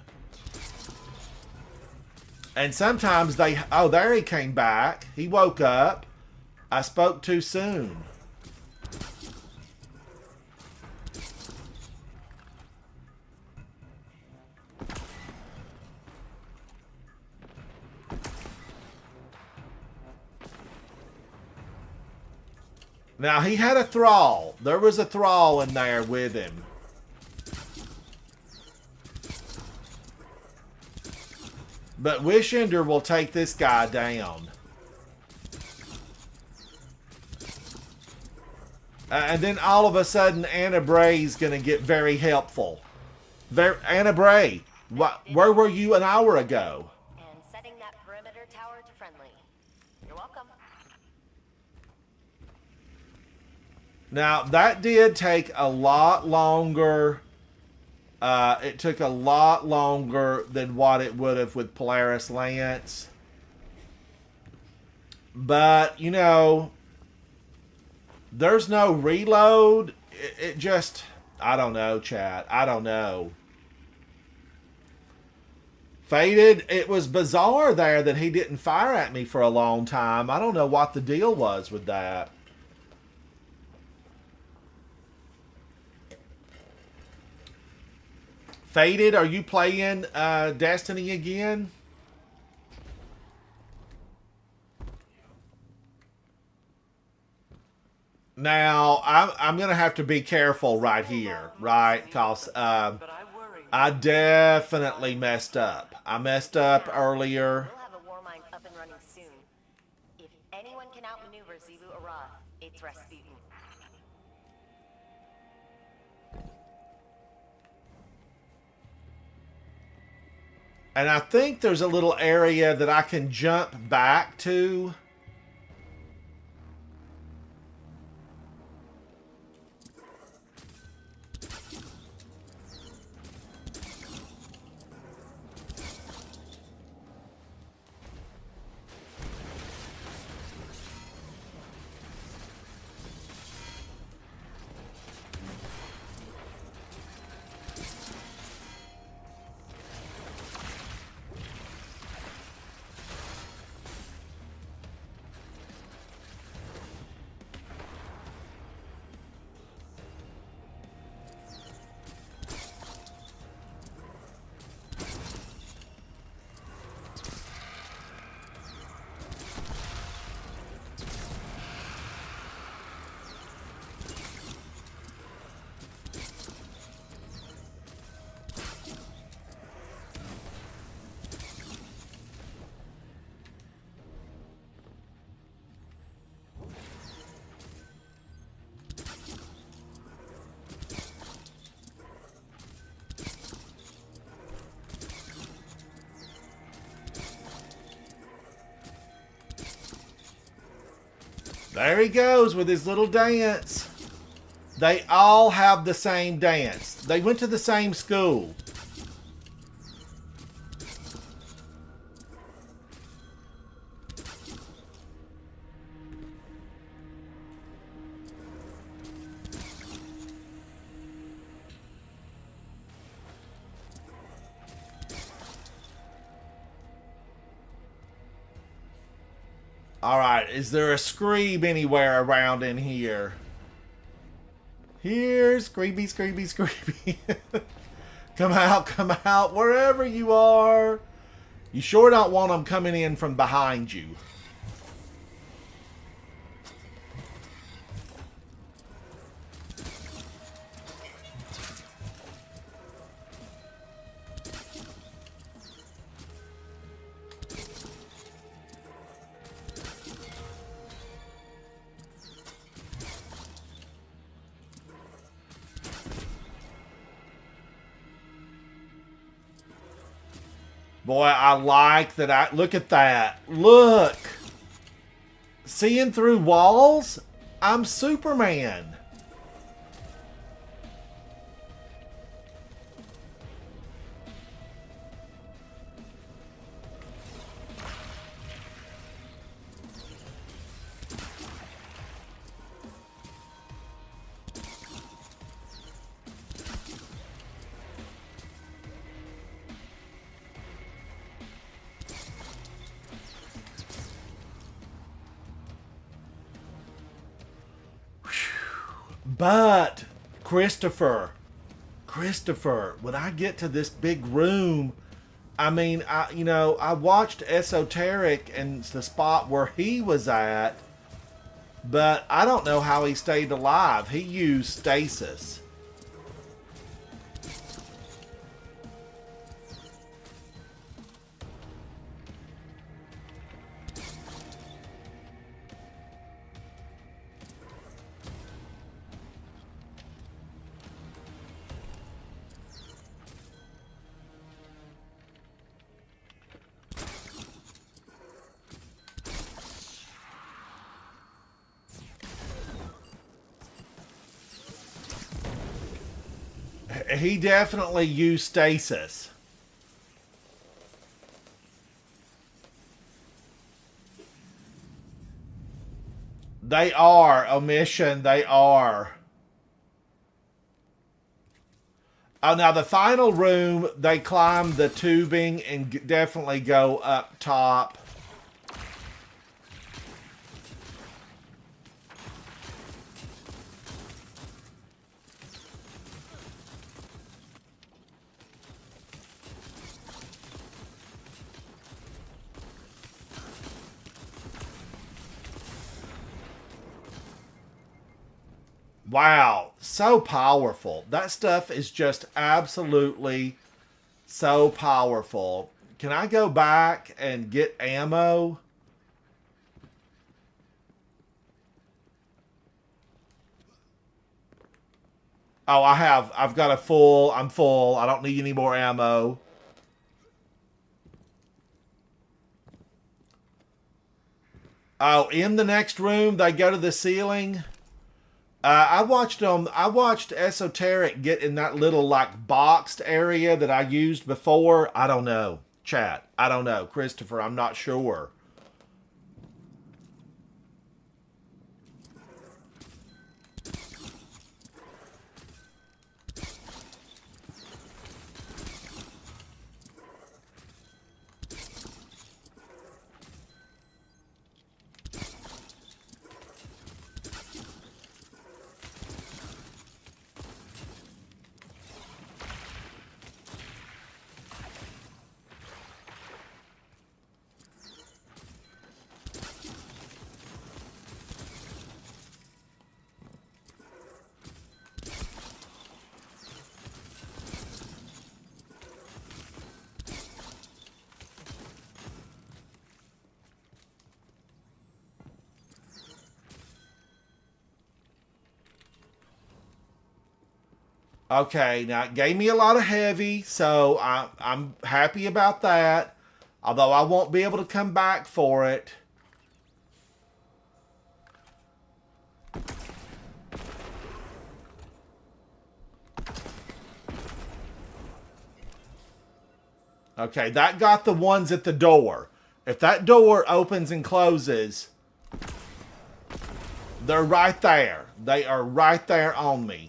And sometimes they... Oh, there he came back. He woke up. I spoke too soon. Now, he had a thrall. There was a thrall in there with him. But Wishender will take this guy down. And then all of a sudden, Anna Bray's going to get very helpful. Anna Bray, where were you an hour ago? And setting that perimeter tower to friendly. You're welcome. Now, that did take a lot longer. It took a lot longer than what it would have with Polaris Lance. But, you know, there's no reload. It just, I don't know, chat. I don't know. Faded, it was bizarre there that he didn't fire at me for a long time. I don't know what the deal was with that. Faded, are you playing Destiny again? Now, I'm going to have to be careful right here, right? Because I definitely messed up. I messed up earlier. We'll have a war mine up and running soon. If anyone can outmaneuver Zebu Arath, it's Rasputin. And I think there's a little area that I can jump back to. There he goes with his little dance. They all have the same dance. They went to the same school. Alright, is there a Screeb anywhere around in here? Here, Screeby, Screeby, Screeby. Come out, wherever you are. You sure don't want them coming in from behind you. Boy, I like that. Look at that. Look. Seeing through walls? I'm Superman. But, Christopher, when I get to this big room, I mean, I watched Esoteric and the spot where he was at, but I don't know how he stayed alive. He used stasis. He definitely used stasis. They are, Omission, they are. Oh, now the final room, they climb the tubing and definitely go up top. Wow, so powerful. That stuff is just absolutely so powerful. Can I go back and get ammo? Oh, I've got I'm full. I don't need any more ammo. Oh, in the next room, they go to the ceiling. I watched Esoteric get in that little like boxed area that I used before. I don't know. Chat. I don't know. Christopher, I'm not sure. Okay, now it gave me a lot of heavy, so I'm happy about that. Although I won't be able to come back for it. Okay, that got the ones at the door. If that door opens and closes, they're right there. They are right there on me.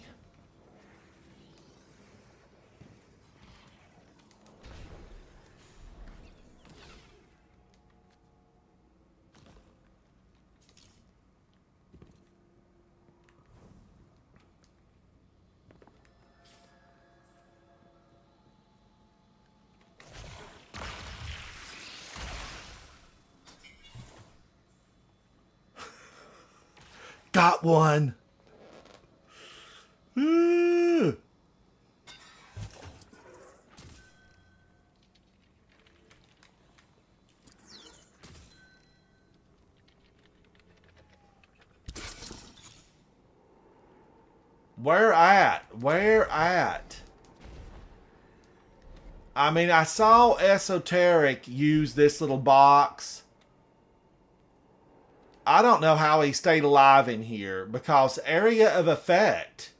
Got one. Ooh. Where at? Where at? I mean, I saw Esoteric use this little box. I don't know how he stayed alive in here because area of effect.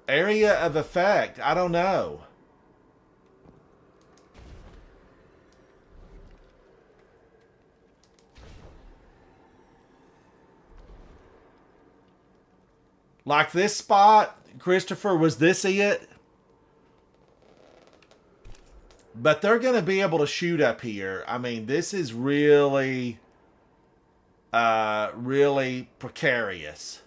Area of effect. I don't know. Like this spot, Christopher, was this it? But they're going to be able to shoot up here. I mean, this is really, really precarious.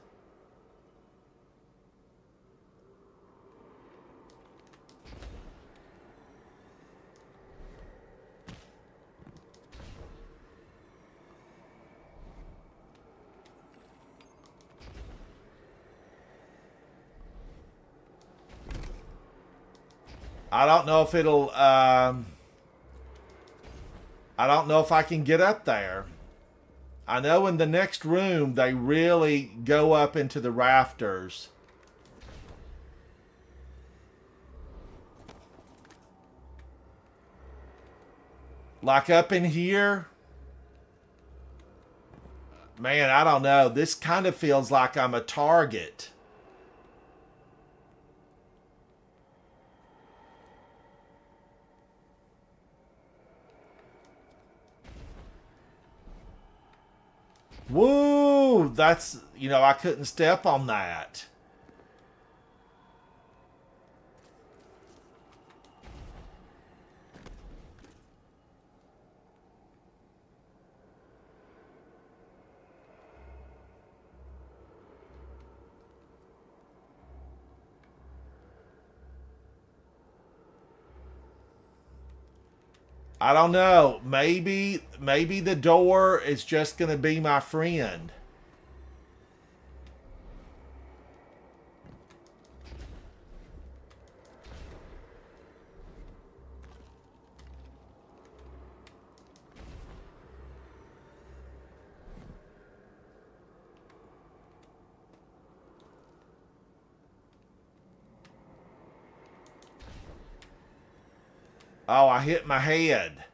I don't know if it'll, I don't know if I can get up there. I know in the next room, they really go up into the rafters. Like up in here. Man, I don't know. This kind of feels like I'm a target. Woo! That's, you know, I couldn't step on that. I don't know. Maybe the door is just going to be my friend. Oh, I hit my head.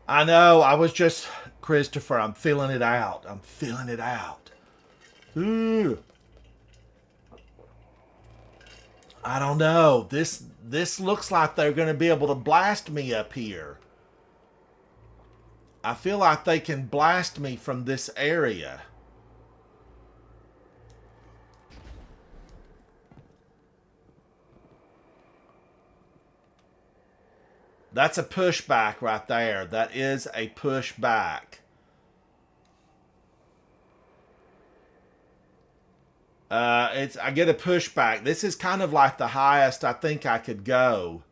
I know, I was just, Christopher, I'm feeling it out. I'm feeling it out. Ooh. I don't know. This looks like they're going to be able to blast me up here. I feel like they can blast me from this area. That's a pushback right there. That is a pushback. I get a pushback. This is kind of like the highest I think I could go.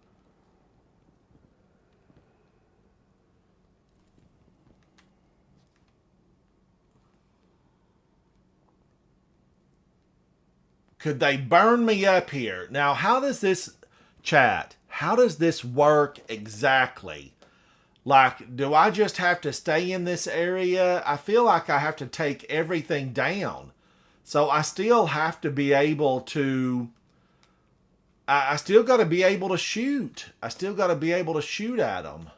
Could they burn me up here? Now, how does this, chat, how does this work exactly? Like, do I just have to stay in this area? I feel like I have to take everything down. So I still have to be able to... I still got to be able to shoot. I still got to be able to shoot at them.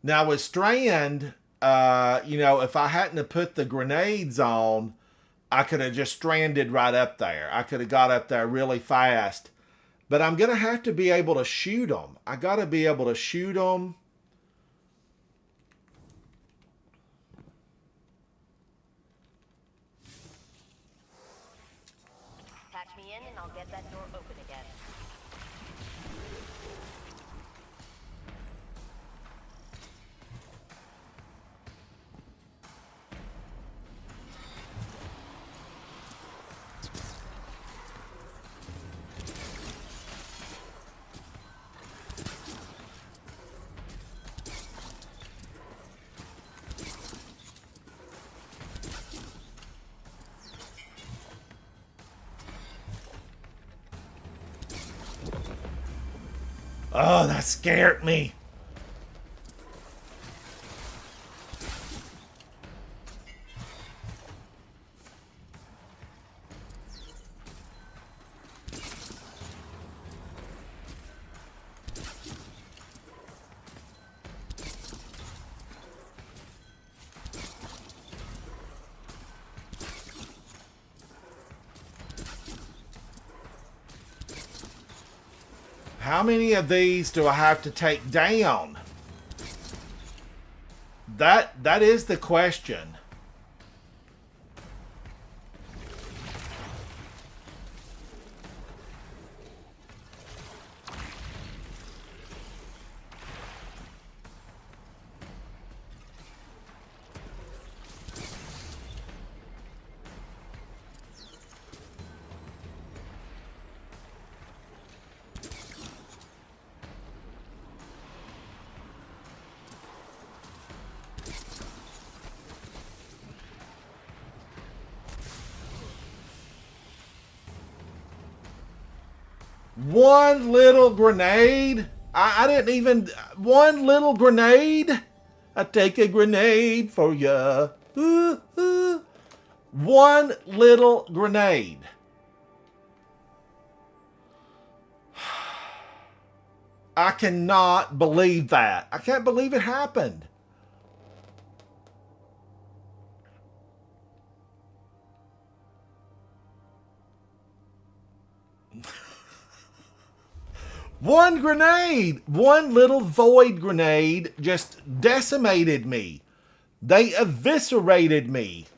Now with Strand, if I hadn't have put the grenades on, I could have just stranded right up there. I could have got up there really fast. But I'm going to have to be able to shoot them. I got to be able to shoot them. Patch me in and I'll get that door open again. Oh, that scared me. How many of these do I have to take down? That is the question. One little grenade? I didn't even... One little grenade? I take a grenade for ya. Ooh, ooh. One little grenade. I cannot believe that. I can't believe it happened. One grenade, one little void grenade just decimated me. They eviscerated me.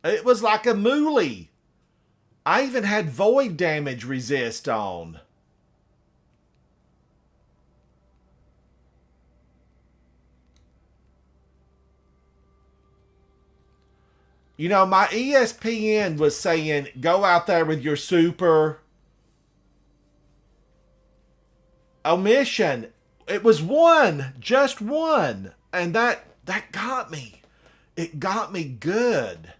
It was like a moolie. I even had void damage resist on. You know, my ESPN was saying, go out there with your super... omission. It was one, just one, and that got me. It got me good.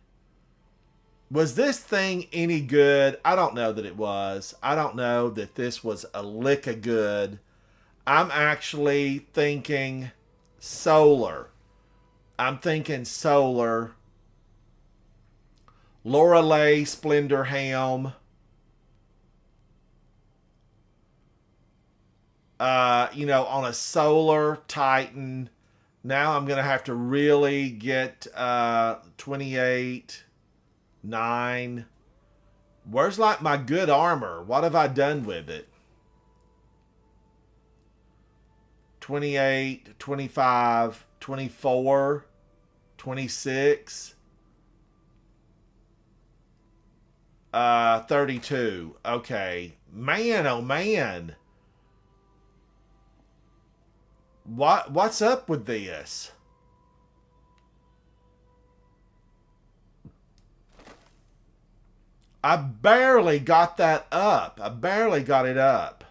Was this thing any good? I don't know that it was. I don't know that this was a lick of good. I'm actually thinking solar. I'm thinking solar. Lorelei Splendor Helm. On a solar Titan. Now I'm going to have to really get 28, 9. Where's like my good armor? What have I done with it? 28, 25, 24, 26, 32. Okay. Man, oh man. What's up with this? I barely got that up. I barely got it up.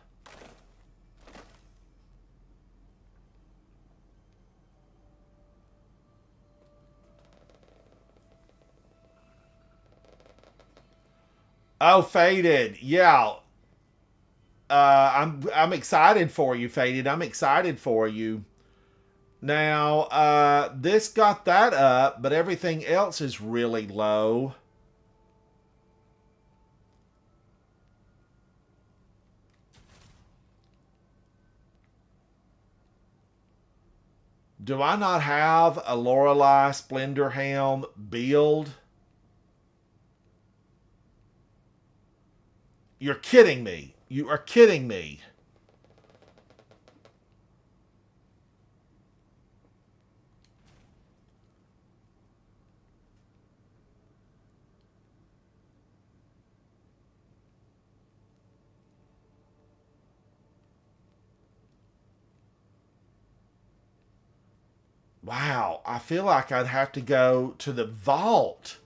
Oh, Faded. Yeah. I'm excited for you, Faded. I'm excited for you. Now, this got that up, but everything else is really low. Do I not have a Lorelei Splendor Helm build? You're kidding me. You are kidding me. Wow, I feel like I'd have to go to the vault.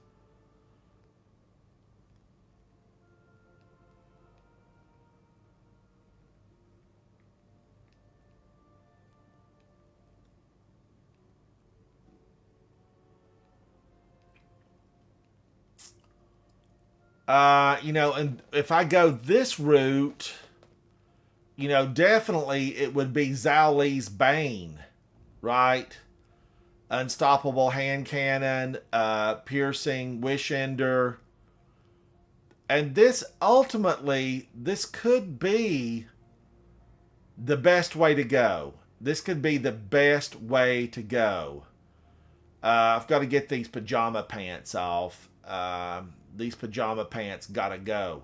And if I go this route, definitely it would be Zhao Li's Bane, right? Unstoppable hand cannon, piercing wish ender. And this ultimately, this could be the best way to go. This could be the best way to go. I've got to get these pajama pants off. These pajama pants gotta go.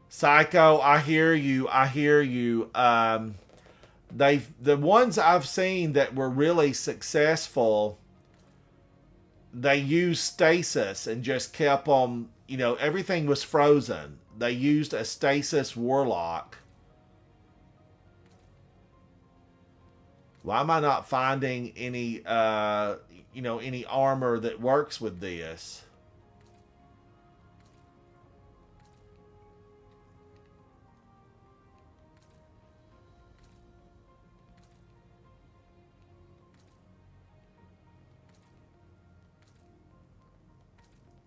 Psycho, I hear you. I hear you. The ones I've seen that were really successful, they used stasis and just kept them. Everything was frozen. They used a stasis warlock. Why am I not finding any any armor that works with this?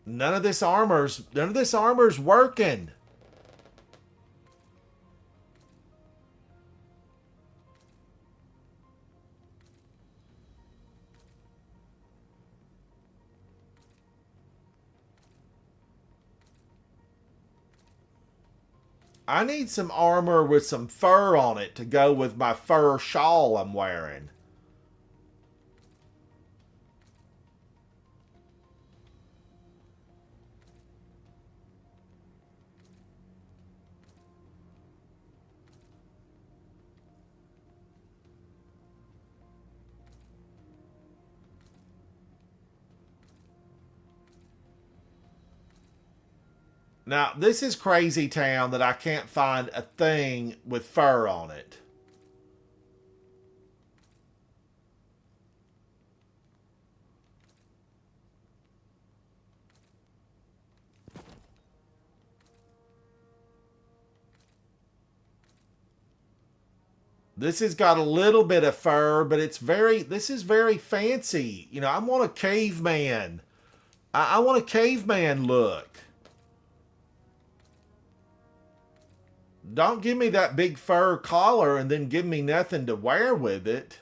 None of this armor's working. I need some armor with some fur on it to go with my fur shawl I'm wearing. Now, this is crazy town that I can't find a thing with fur on it. This has got a little bit of fur, but this is very fancy. I want a caveman. I want a caveman look. Don't give me that big fur collar and then give me nothing to wear with it.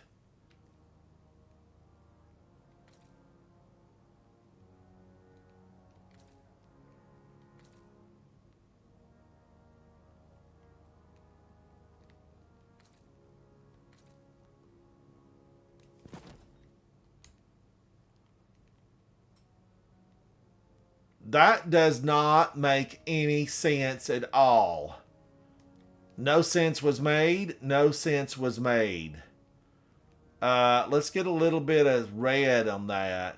That does not make any sense at all. No sense was made. No sense was made. Let's get a little bit of red on that.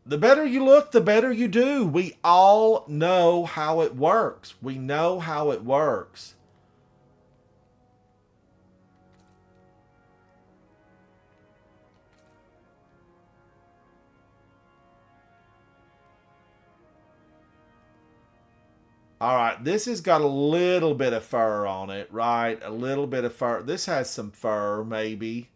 The better you look, the better you do. We all know how it works. We know how it works. All right, this has got a little bit of fur on it, right? A little bit of fur. This has some fur, maybe.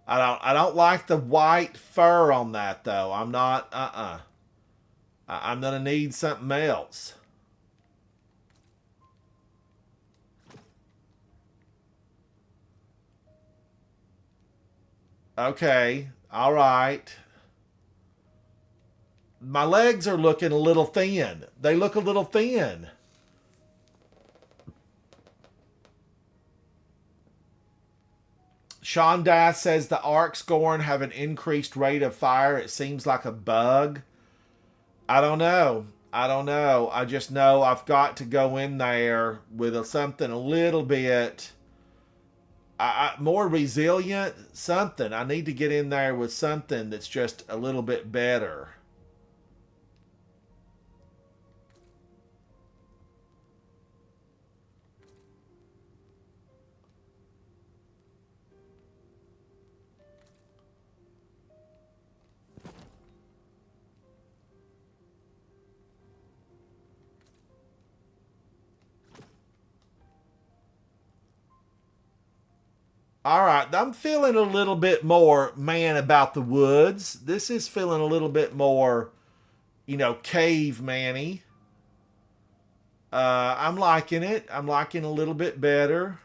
I don't like the white fur on that though. I'm not I'm gonna need something else. Okay, all right. My legs are looking a little thin. They look a little thin. Sean Dice says the arc scorn have an increased rate of fire. It seems like a bug. I don't know. I don't know. I just know I've got to go in there with something a little bit more resilient. Something. I need to get in there with something that's just a little bit better. All right, I'm feeling a little bit more man about the woods. This is feeling a little bit more, caveman-y. I'm liking it. I'm liking a little bit better.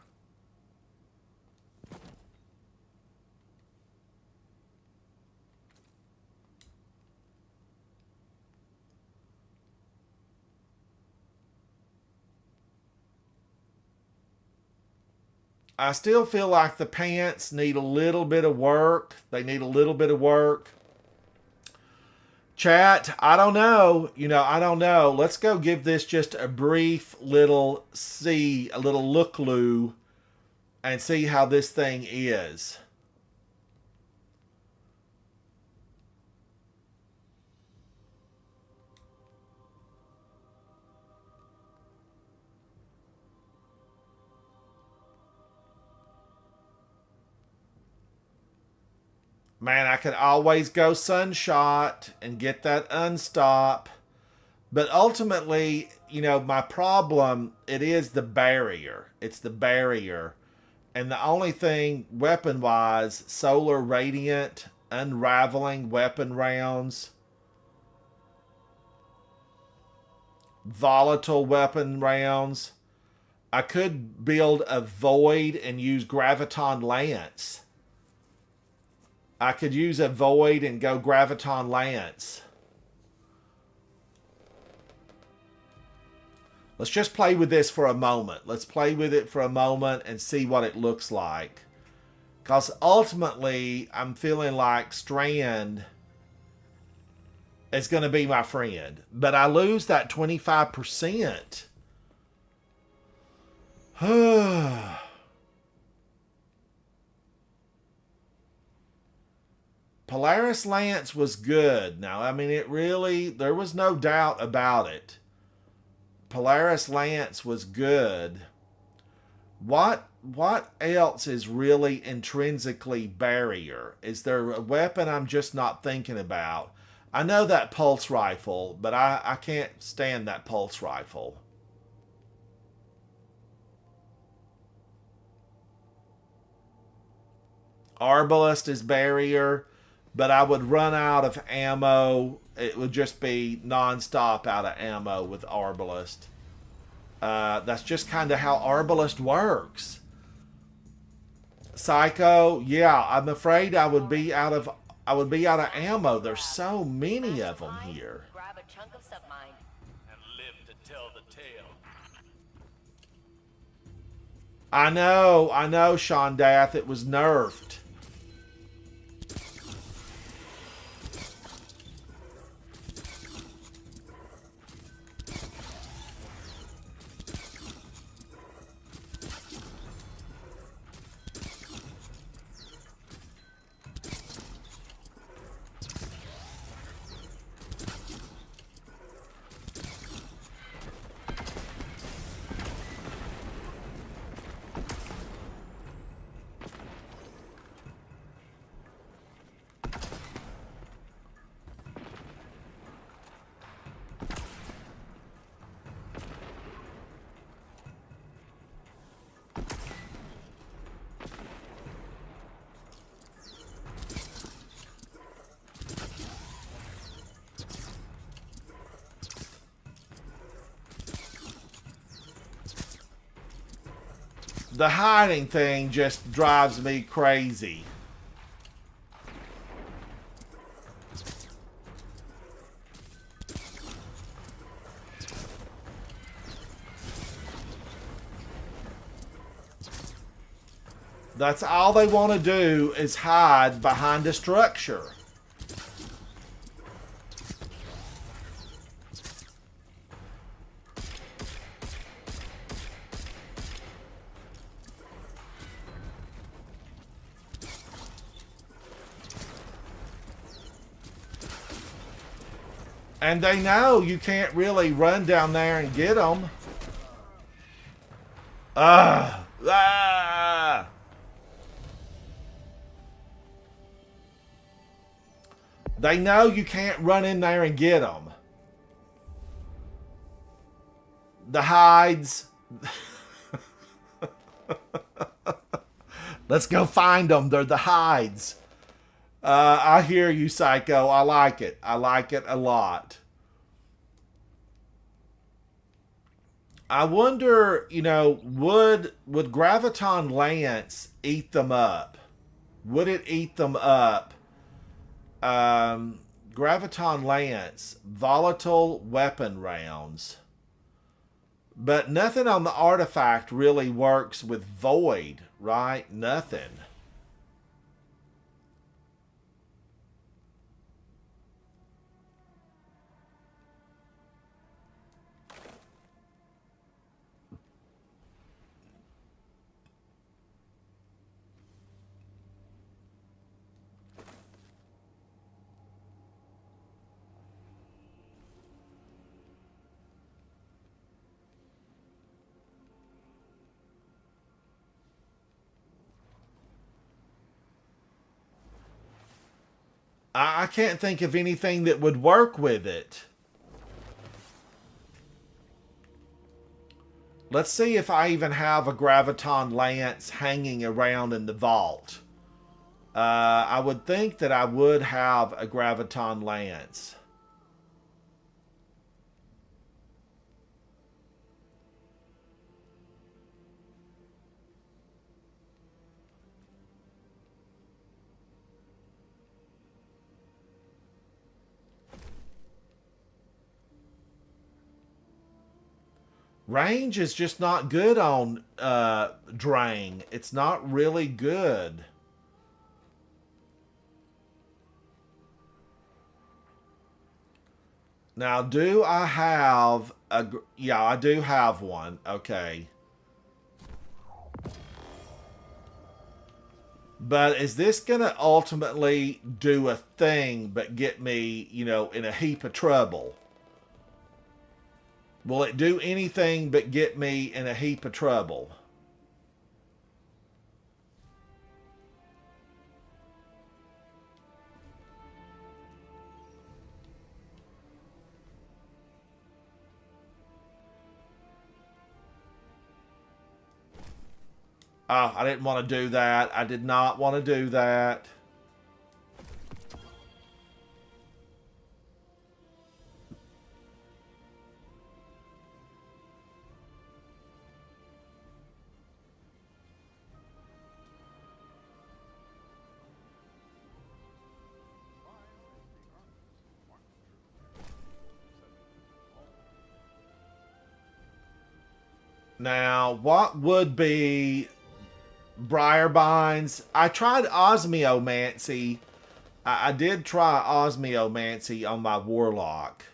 I still feel like the pants need a little bit of work. They need a little bit of work. Chat, I don't know. I don't know. Let's go give this just a brief little a little look-loo and see how this thing is. Man, I could always go Sunshot and get that unstop. But ultimately, my problem, it is the barrier. It's the barrier. And the only thing, weapon-wise, Solar Radiant, unraveling weapon rounds, volatile weapon rounds. I could build a Void and use Graviton Lance. I could use a Void and go Graviton Lance. Let's just play with this for a moment. Let's play with it for a moment and see what it looks like. Because ultimately, I'm feeling like Strand is going to be my friend. But I lose that 25%. Polaris Lance was good. Now, I mean, there was no doubt about it. Polaris Lance was good. What else is really intrinsically barrier? Is there a weapon I'm just not thinking about? I know that pulse rifle, but I can't stand that pulse rifle. Arbalest is barrier. But I would run out of ammo. It would just be non-stop out of ammo with Arbalest. That's just kind of how Arbalest works. Psycho, yeah, I'm afraid I would be out of ammo. There's so many of them here. Grab a chunk of submine. And live to tell the tale. I know, Sean Dath, it was nerfed. The hiding thing just drives me crazy. That's all they want to do is hide behind a structure. And they know you can't really run down there and get them. Ah! They know you can't run in there and get them. The hides. Let's go find them. They're the hides. I hear you, Psycho. I like it. I like it a lot. I wonder, you know, would Graviton Lance eat them up? Would it eat them up? Graviton Lance, volatile weapon rounds. But nothing on the artifact really works with Void, right? Nothing. I can't think of anything that would work with it. Let's see if I even have a Graviton Lance hanging around in the vault. I would think that I would have a Graviton Lance. Range is just not good on Drain. It's not really good. Now, do I have a... Yeah, I do have one. Okay. But is this going to ultimately do a thing but get me, you know, in a heap of trouble? Will it do anything but get me in a heap of trouble? Oh, I didn't want to do that. I did not want to do that. Now, what would be Briarbinds? I tried Osmiomancy. I did try Osmiomancy on my Warlock.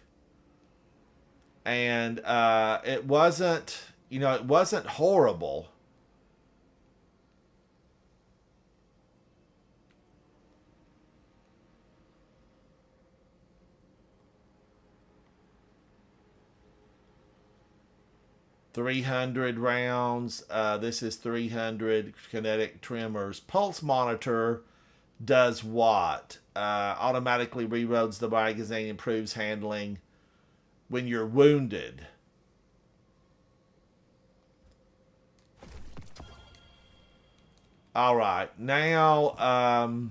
And it wasn't, you know, it wasn't horrible. .300 rounds. This is 300 kinetic tremors. Pulse monitor does what? Automatically reloads the magazine, improves handling when you're wounded. All right, now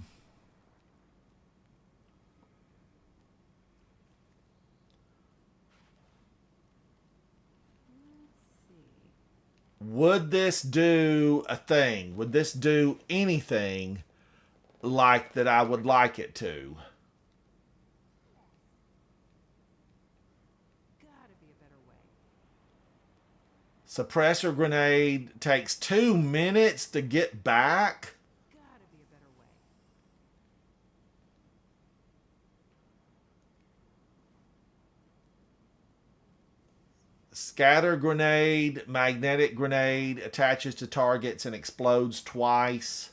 would this do a thing? Would this do anything like that I would like it to? Gotta be a better way. Suppressor grenade takes 2 minutes to get back. Gotta be a better way. Scatter grenade, magnetic grenade, attaches to targets and explodes twice.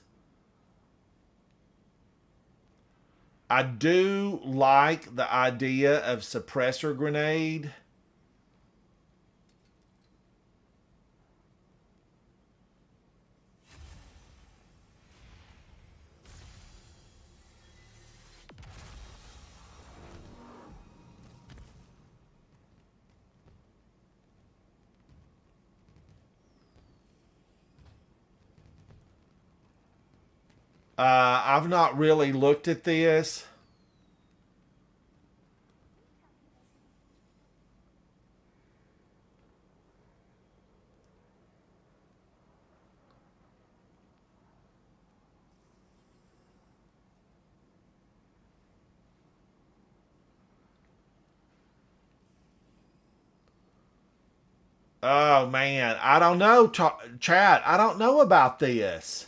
I do like the idea of suppressor grenade. I've not really looked at this. Oh man, I don't know, chat. I don't know about this.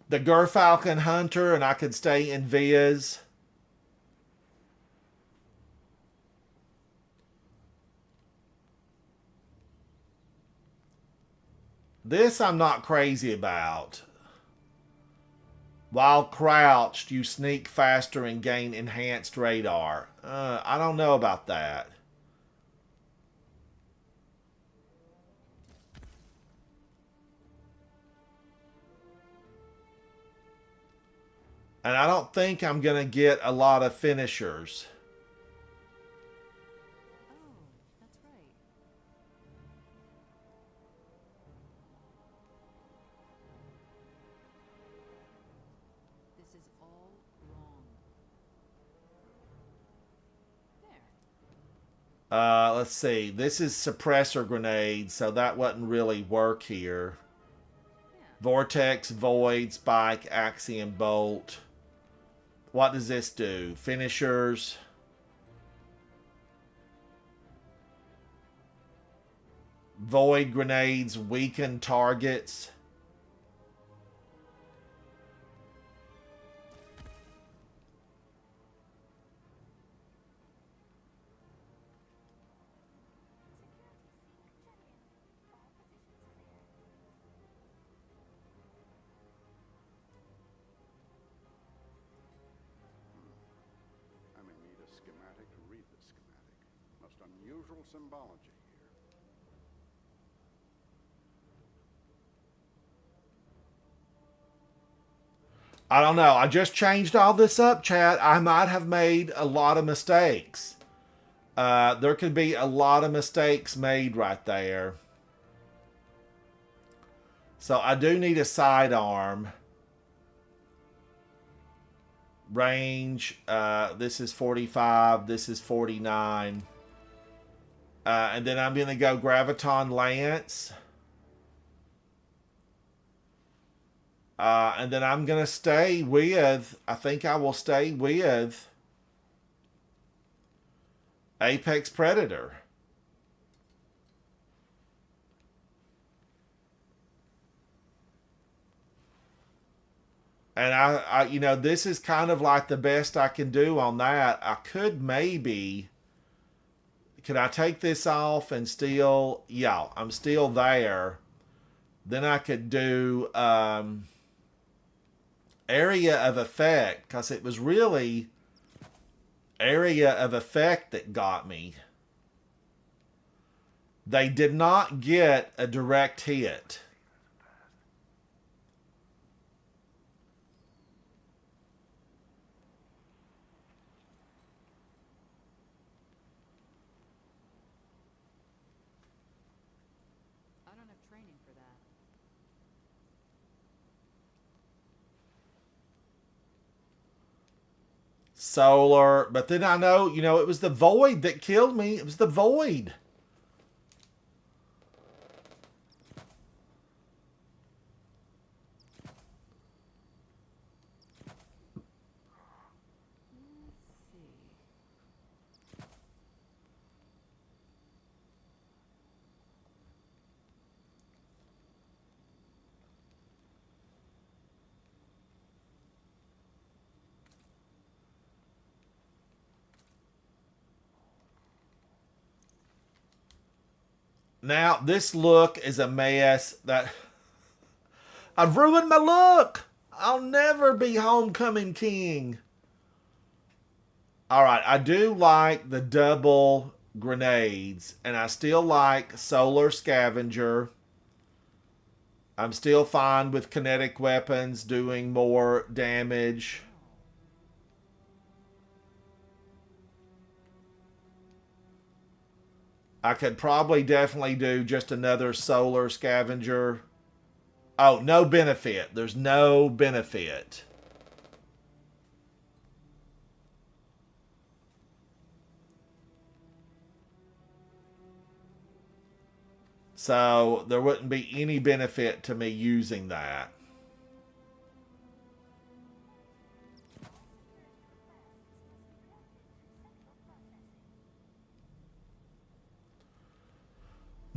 The Gerfalcon Hunter, and I could stay in Viz. This I'm not crazy about. While crouched, you sneak faster and gain enhanced radar. I don't know about that. And I don't think I'm going to get a lot of finishers. Oh, that's right. This is all wrong. There. Let's see. This is suppressor grenade, so that wouldn't really work here. Yeah. Vortex, Void, Spike, Axiom, Bolt. What does this do? Finishers. Void grenades weaken targets. I may need a schematic to read the schematic. Most unusual symbology here. I don't know. I just changed all this up, chat. I might have made a lot of mistakes. There could be a lot of mistakes made right there. So I do need a sidearm. Range. This is 45. This is 49. And then I'm going to go Graviton Lance. And then I'm going to stay with, I think I will stay with Apex Predator. And I, you know, this is kind of like the best I can do on that. I could maybe, could I take this off and still, yeah, I'm still there. Then I could do area of effect, because it was really area of effect that got me. They did not get a direct hit. I don't have training for that. Solar, but then I know, you know, it was the Void that killed me. It was the Void. Now, this look is a mess. That I've ruined my look. I'll never be Homecoming King. Alright, I do like the double grenades, and I still like Solar Scavenger. I'm still fine with kinetic weapons doing more damage. I could probably definitely do just another Solar Scavenger. Oh, no benefit. There's no benefit. So there wouldn't be any benefit to me using that.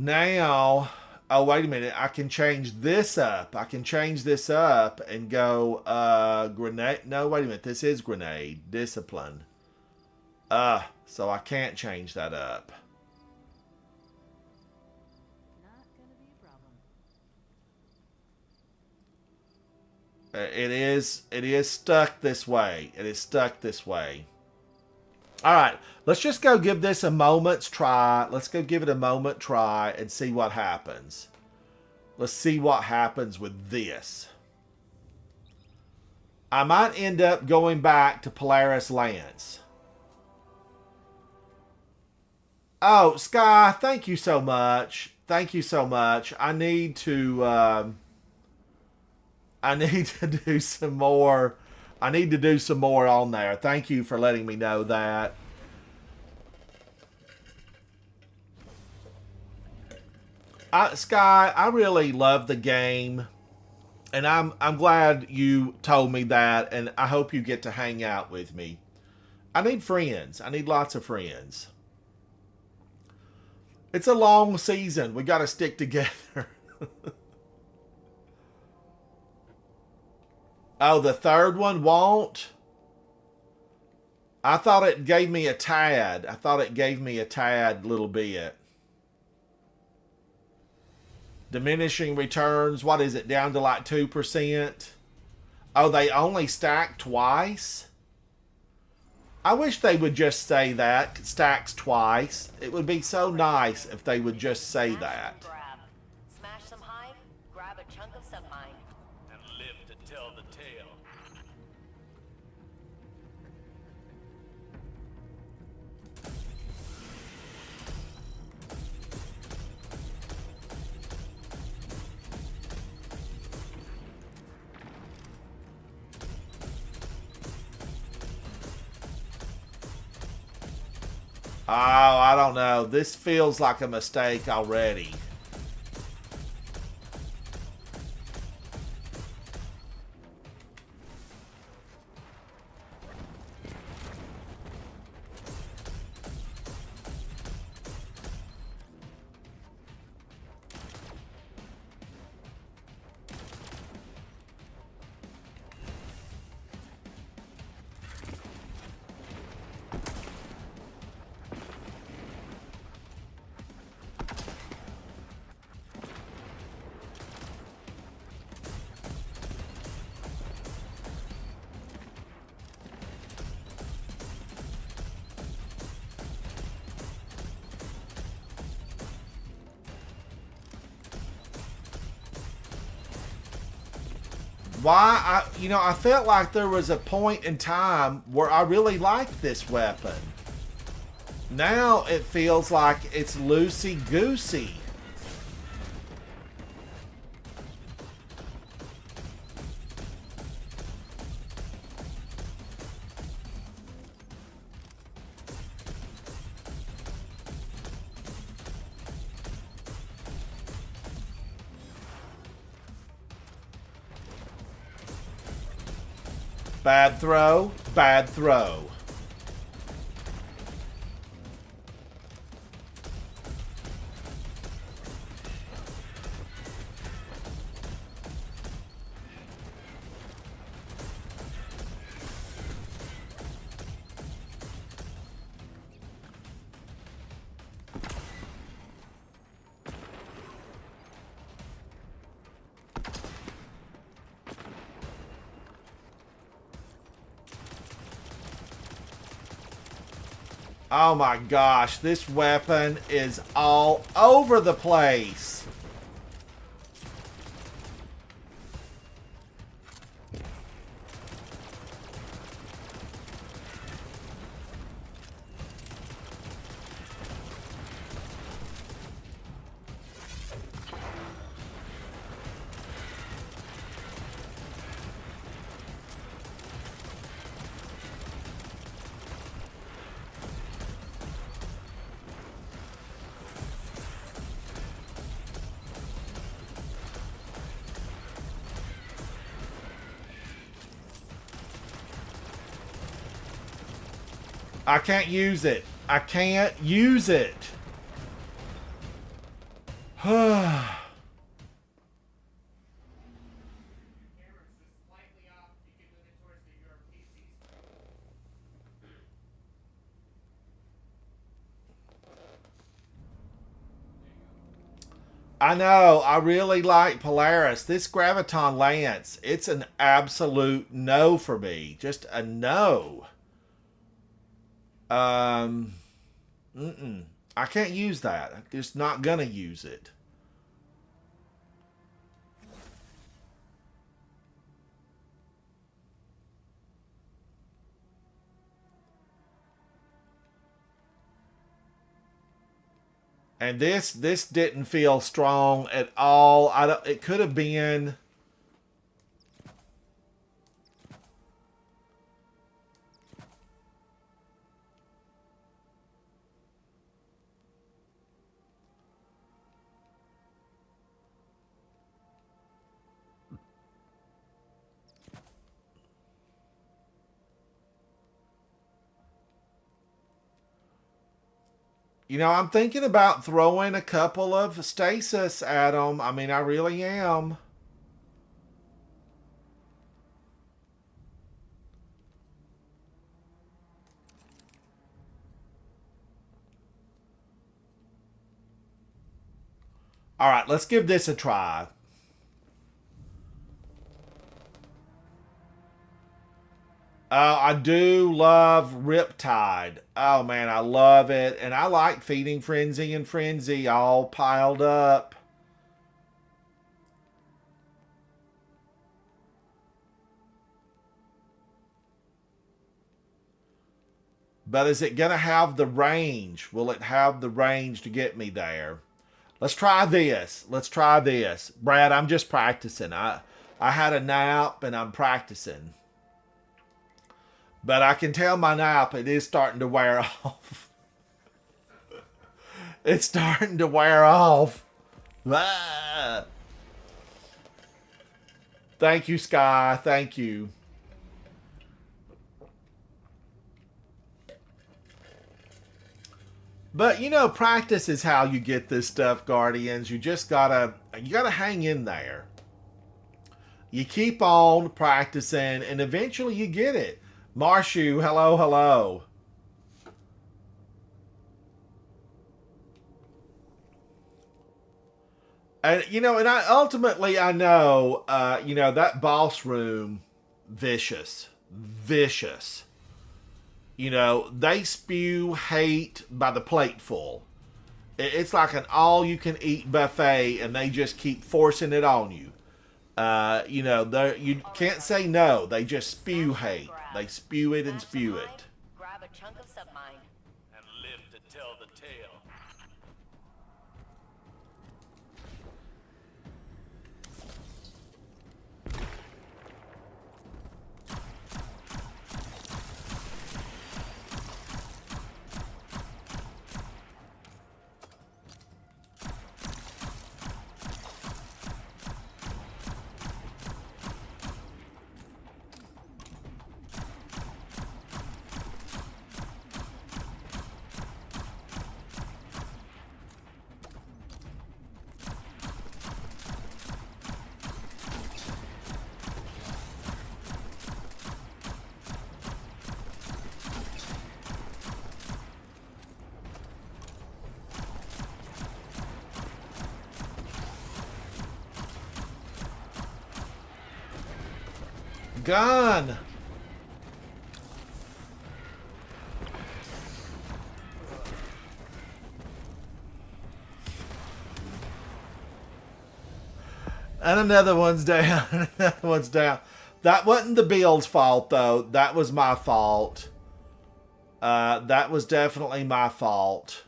Now, oh, wait a minute. I can change this up. I can change this up and go, grenade. No, wait a minute. This is grenade. Discipline. So I can't change that up. Not gonna be a problem. It is stuck this way. It is stuck this way. All right, let's just go give this a moment's try. Let's go give it a moment try and see what happens. Let's see what happens with this. I might end up going back to Polaris Lance. Oh, Sky, thank you so much. Thank you so much. I need to do some more. I need to do some more on there. Thank you for letting me know that. Sky, I really love the game, and I'm glad you told me that, and I hope you get to hang out with me. I need friends. I need lots of friends. It's a long season. We got to stick together. Oh, the third one won't? I thought it gave me a tad. I thought it gave me a tad little bit. Diminishing returns. What is it? Down to like 2%? Oh, they only stack twice? I wish they would just say that. Stacks twice. It would be so nice if they would just say that. Smash some hive, grab a chunk of submine. And live to tell the tale. Oh, I don't know. This feels like a mistake already. Why? I felt like there was a point in time where I really liked this weapon. Now it feels like it's loosey-goosey. Bad throw, bad throw. Oh my gosh, this weapon is all over the place. I can't use it. I can't use it. I know. I really like Polaris. This Graviton Lance, it's an absolute no for me. Just a no. I can't use that. I'm just not gonna use it. And this didn't feel strong at all. It could have been. You know, I'm thinking about throwing a couple of stasis at them. I mean, I really am. All right, let's give this a try. I do love Riptide. Oh man, I love it. And I like Feeding Frenzy and Frenzy all piled up. But is it going to have the range? Will it have the range to get me there? Let's try this. Let's try this. Brad, I'm just practicing. I had a nap and I'm practicing. But I can tell my nap, it is starting to wear off. It's starting to wear off. Ah. Thank you, Sky. Thank you. But, you know, practice is how you get this stuff, Guardians. You just gotta hang in there. You keep on practicing, and eventually you get it. Marshu, hello, hello. And, you know, and I know, you know, that boss room, vicious. Vicious. You know, they spew hate by the plateful. It's like an all-you-can-eat buffet, and they just keep forcing it on you. You know, you can't say no. They just spew hate. They spew it and spew it. Grab a chunk of submine. And live to tell the tale. Gone. And another one's down. Another one's down. That wasn't the build's fault, though. That was my fault. That was definitely my fault.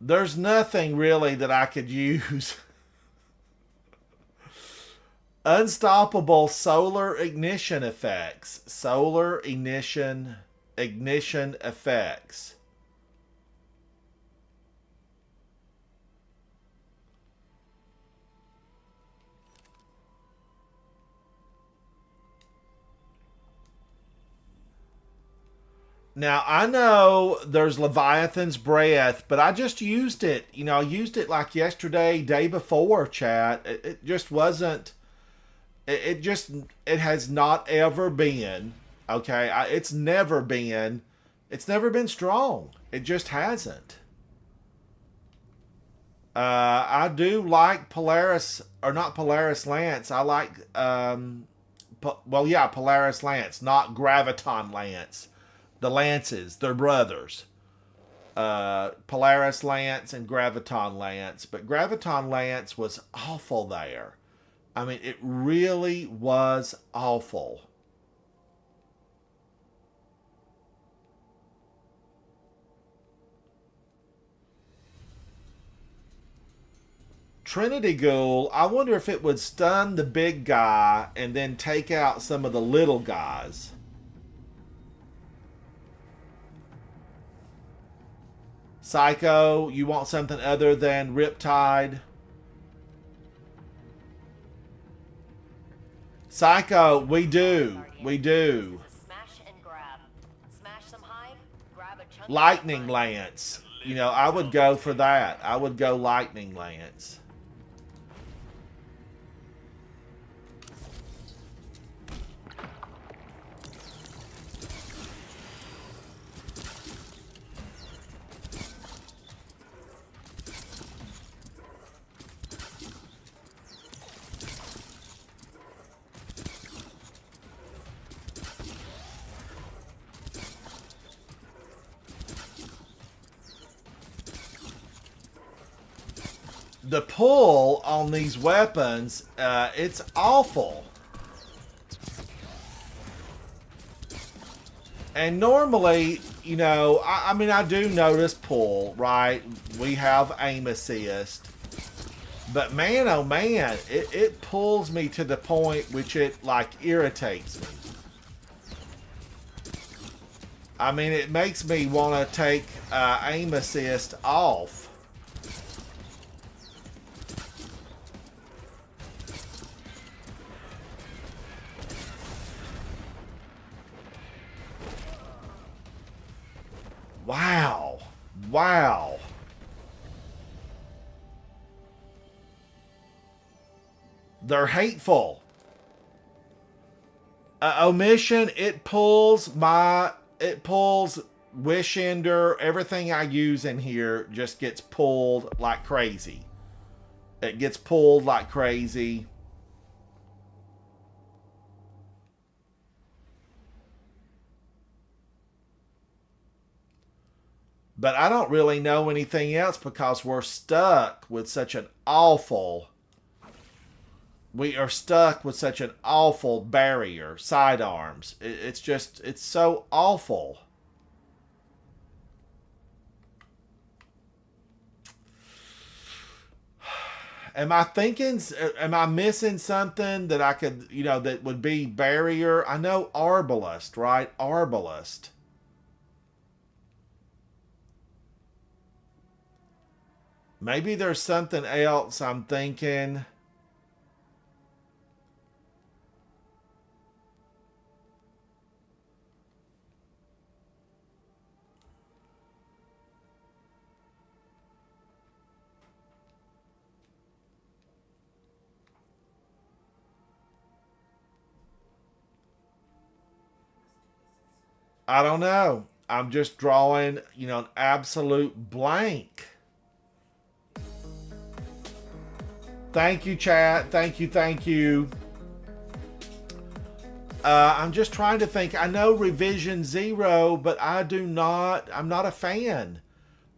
There's nothing really that I could use. Unstoppable solar ignition effects. Solar ignition effects. Now, I know there's Leviathan's Breath, but I just used it. You know, I used it like yesterday, day before, chat. It just wasn't. It has not ever been. Okay, it's never been. It's never been strong. It just hasn't. I do like Polaris, or not Polaris Lance. I like, Polaris Lance, not Graviton Lance. The Lances, they're brothers. Polaris Lance and Graviton Lance. But Graviton Lance was awful there. I mean, it really was awful. Trinity Ghoul, I wonder if it would stun the big guy and then take out some of the little guys. Psycho, you want something other than Riptide? Psycho, we do. We do. Smash and grab. Smash some hive, grab a chunk. Lightning Lance. You know, I would go for that. I would go Lightning Lance. The pull on these weapons, it's awful. And normally, you know, I mean, I do notice pull, right? We have aim assist. But man, oh man, it pulls me to the point which it, like, irritates me. I mean, it makes me want to take aim assist off. Wow. Wow. They're hateful. Omission, it pulls Wish Ender, everything I use in here just gets pulled like crazy. It gets pulled like crazy. But I don't really know anything else because we're stuck with such an awful... We are stuck with such an awful barrier. Sidearms. It's just... It's so awful. Am I thinking... Am I missing something that I could... You know, that would be barrier? I know Arbalest, right? Arbalest. Maybe there's something else I'm thinking. I don't know. I'm just drawing, an absolute blank. Thank you, chat. Thank you, thank you. I'm just trying to think. I know Revision Zero, but I'm not a fan.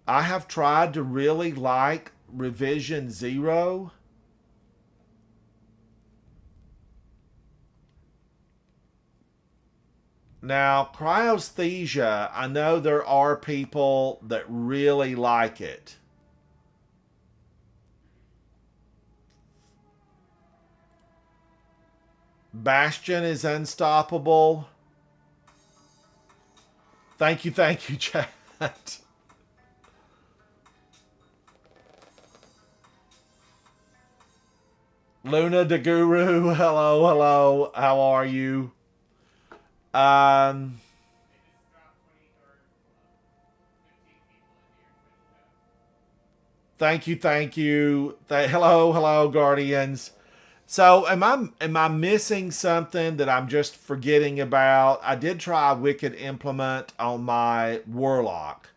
I have tried to really like Revision Zero. Now, Cryosthesia, I know there are people that really like it. Bastion is unstoppable. Thank you, chat. Luna the Guru, hello. How are you? Thank you. Hello, Guardians. So am I missing something that I'm just forgetting about? I did try Wicked Implement on my Warlock.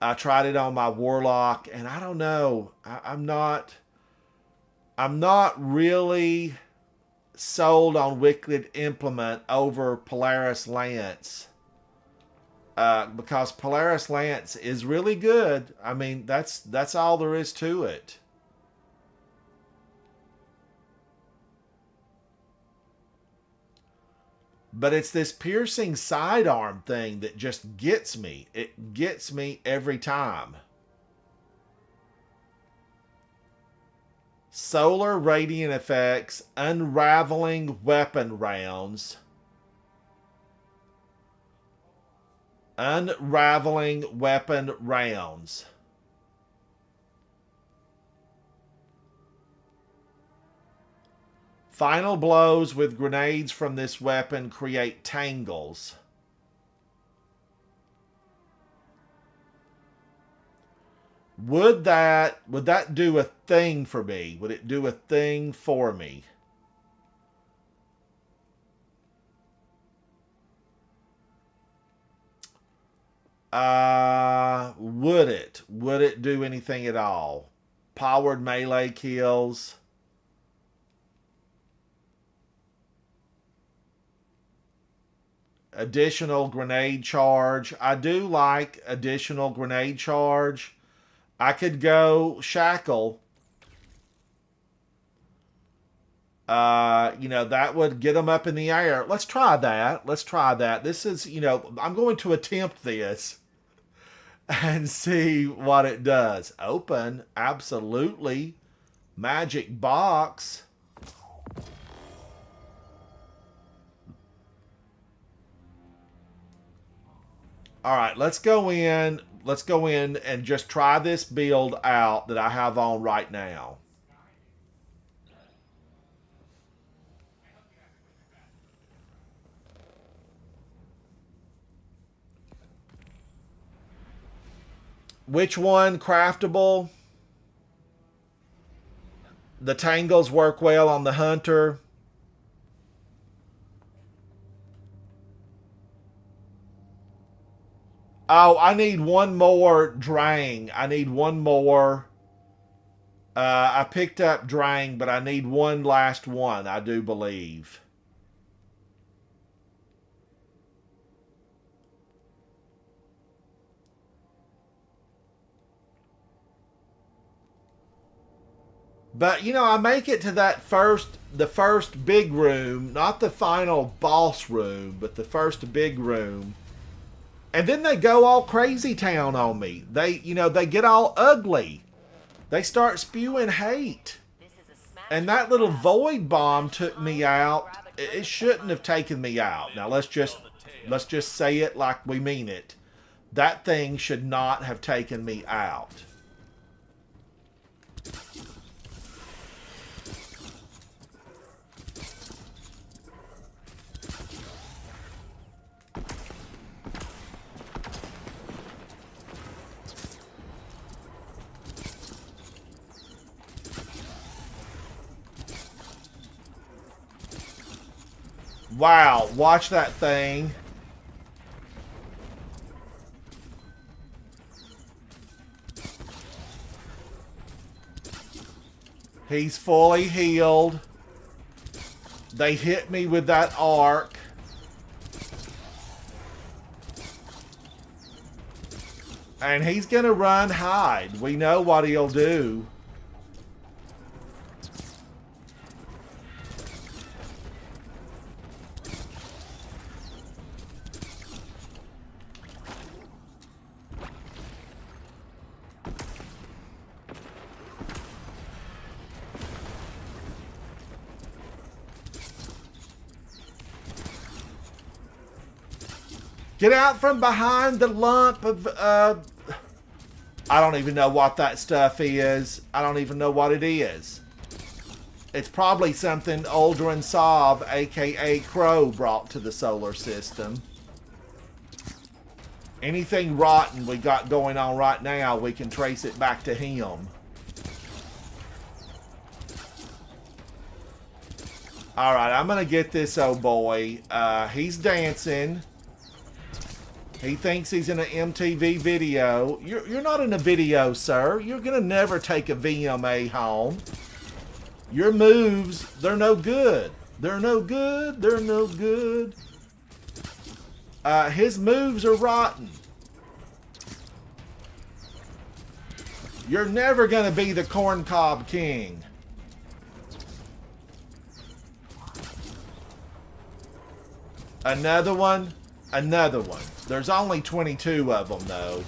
I tried it on my Warlock, and I don't know. I'm not really sold on Wicked Implement over Polaris Lance. Because Polaris Lance is really good. I mean, that's all there is to it. But it's this piercing sidearm thing that just gets me. It gets me every time. Solar radiant effects, unraveling weapon rounds. Unraveling weapon rounds. Final blows with grenades from this weapon create tangles. Would that do a thing for me? Would it do a thing for me? Would it? Would it do anything at all? Powered melee kills. Additional grenade charge. I do like additional grenade charge. I could go shackle. That would get them up in the air. Let's try that. This is, I'm going to attempt this and see what it does. Open. Absolutely. Magic box. All right, let's go in and just try this build out that I have on right now. Which one craftable? The tangles work well on the hunter. Oh, I need one more Drang. I need one more. I picked up Drang, but I need one last one, I do believe. But, I make it to the first big room, not the final boss room, but the first big room. And then they go all crazy town on me. They get all ugly. They start spewing hate. And that little void bomb took me out. It shouldn't have taken me out. Now let's just say it like we mean it. That thing should not have taken me out. Wow, watch that thing. He's fully healed. They hit me with that arc. And he's gonna run hide. We know what he'll do. Get out from behind the lump of, I don't even know what that stuff is. I don't even know what it is. It's probably something Uldren Sov, aka Crow, brought to the solar system. Anything rotten we got going on right now, we can trace it back to him. Alright, I'm gonna get this old boy. He's dancing. He thinks he's in an MTV video. You're not in a video, sir. You're gonna never take a VMA home. Your moves, they're no good. They're no good. They're no good. His moves are rotten. You're never gonna be the Corncob King. Another one. Another one. There's only 22 of them, though.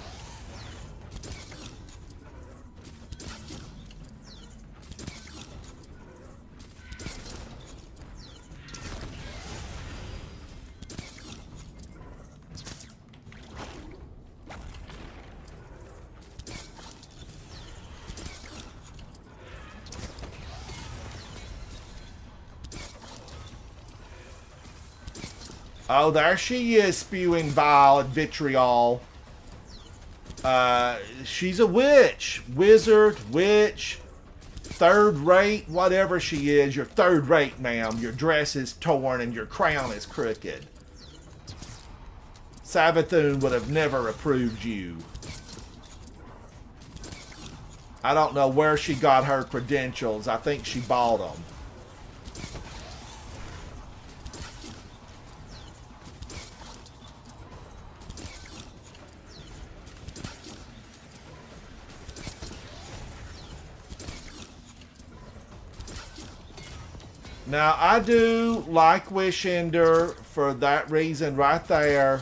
Oh, there she is, spewing vile and vitriol. She's a witch. Wizard, witch, third rate, whatever she is. You're third rate, ma'am. Your dress is torn and your crown is crooked. Savathun would have never approved you. I don't know where she got her credentials. I think she bought them. Now, I do like Wishender for that reason right there.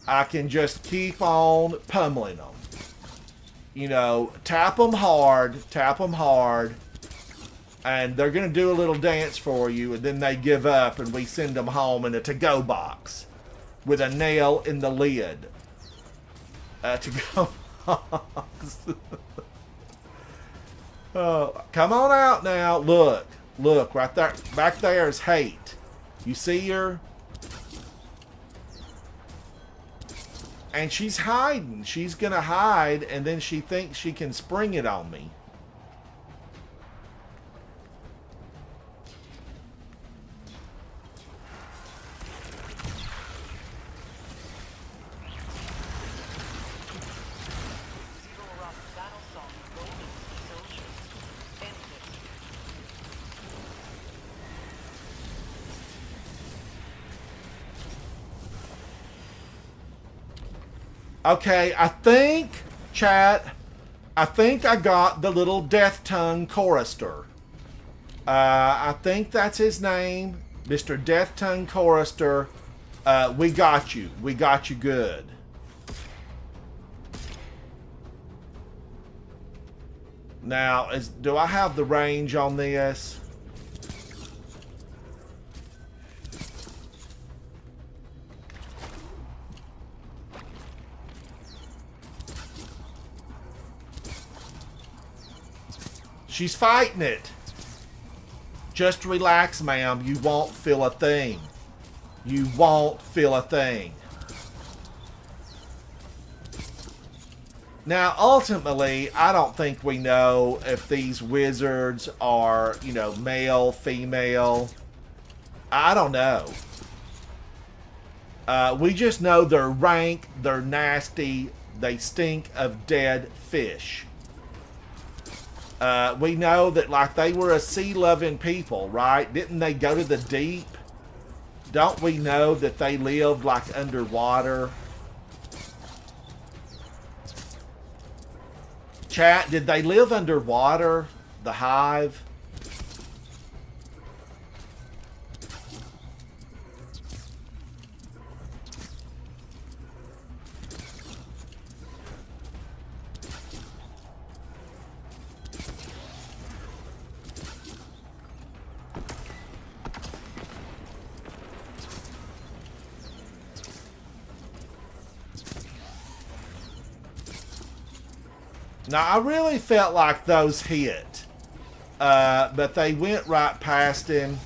I can just keep on pummeling them. You know, tap them hard, and they're going to do a little dance for you, and then they give up, and we send them home in a to-go box with a nail in the lid. To-go box. Oh, come on out now. Look, right there, back there is hate. You see her? And she's hiding. She's gonna hide, and then she thinks she can spring it on me. Okay, I think, chat, I got the little Death Tongue chorister. I think that's his name, Mr. Death Tongue Chorister. We got you. We got you good. Now, do I have the range on this? She's fighting it. Just relax, ma'am. You won't feel a thing. You won't feel a thing. Now, ultimately, I don't think we know if these wizards are, you know, male, female. I don't know. We just know they're rank, they're nasty, they stink of dead fish. We know that like they were a sea-loving people, right? Didn't they go to the deep? Don't we know that they lived like underwater? Chat, did they live underwater? The Hive? Now, I really felt like those hit. But they went right past him.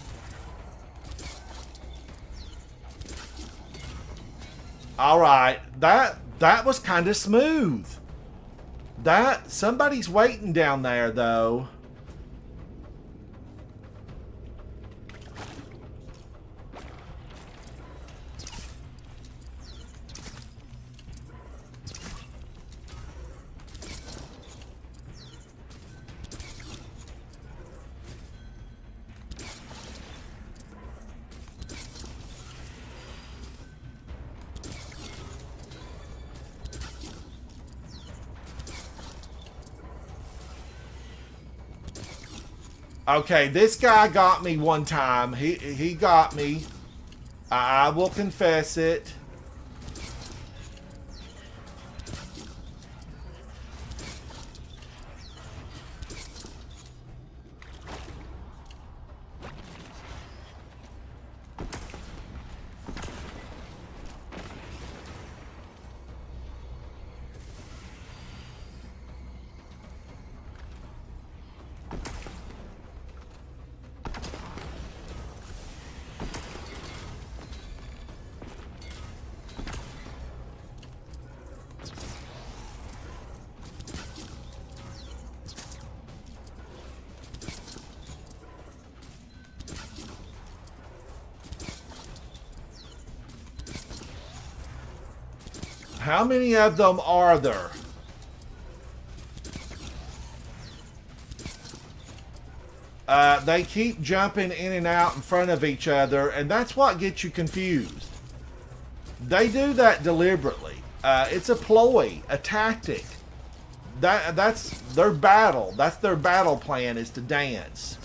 Alright, that was kind of smooth. Somebody's waiting down there, though. Okay, this guy got me one time. He got me. I will confess it. How many of them are there? They keep jumping in and out in front of each other, and that's what gets you confused. They do that deliberately. It's a ploy, a tactic. That's their battle. That's their battle plan, is to dance.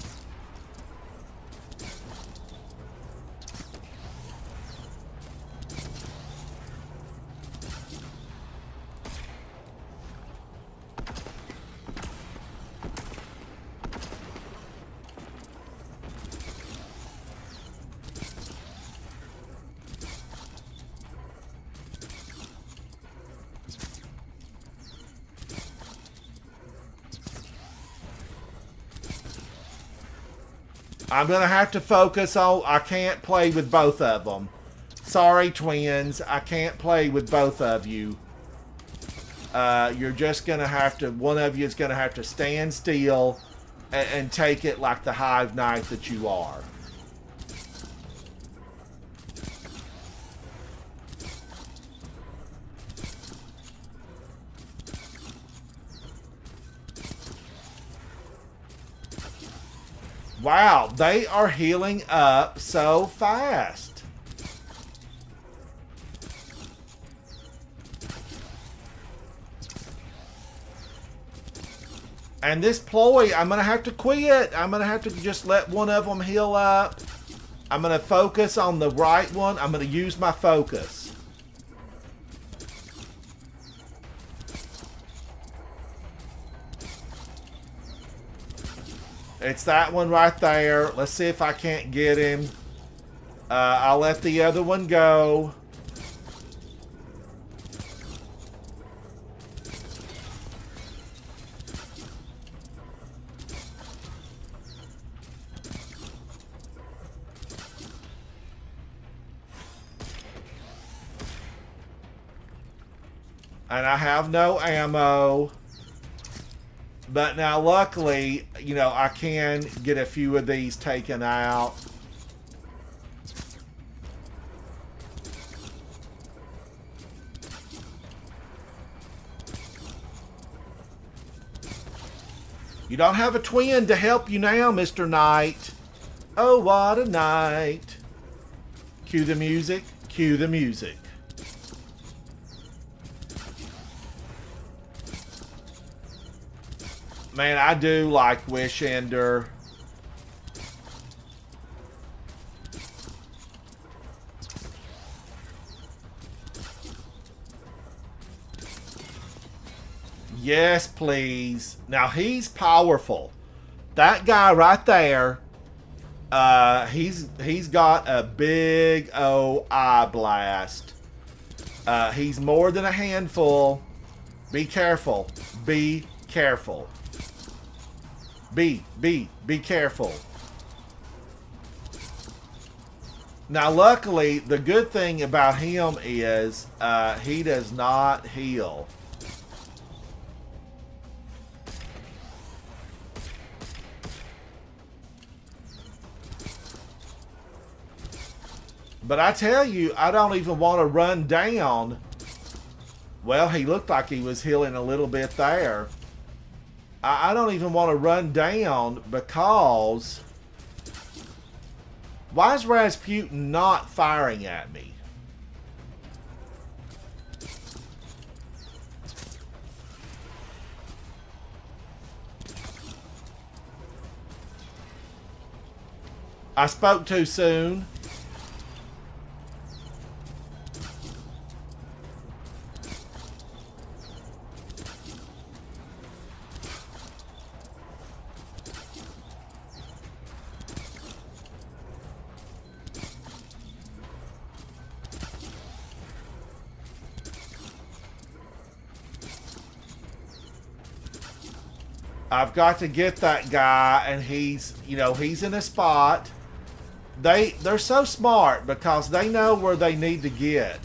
I'm going to have to focus on... I can't play with both of them. Sorry, twins. I can't play with both of you. You're just going to have to... One of you is going to have to stand still and take it like the Hive Knight that you are. Wow, they are healing up so fast. And this ploy, I'm going to have to quit. I'm going to have to just let one of them heal up. I'm going to focus on the right one. I'm going to use my focus. It's that one right there. Let's see if I can't get him. I'll let the other one go. And I have no ammo. But now, luckily, you know, I can get a few of these taken out. You don't have a twin to help you now, Mr. Knight. Oh, what a night. Cue the music. Cue the music. Man, I do like Wish Ender. Yes, please. Now, he's powerful. That guy right there, he's got a big old eye blast. He's more than a handful. Be careful. Be careful. Be careful. Now, luckily, the good thing about him is he does not heal. But I tell you, I don't even want to run down. Well, he looked like he was healing a little bit there. I don't even want to run down because... Why is Rasputin not firing at me? I spoke too soon. I've got to get that guy, and he's, you know, he's in a spot. They're so smart because they know where they need to get.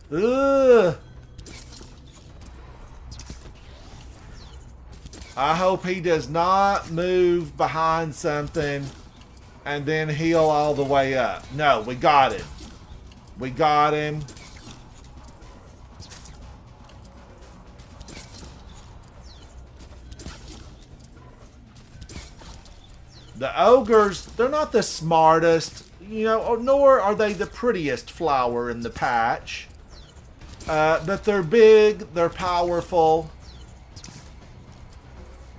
Ugh. I hope he does not move behind something and then heal all the way up. No, we got him. We got him. The ogres, they're not the smartest, you know, nor are they the prettiest flower in the patch. But they're big, they're powerful.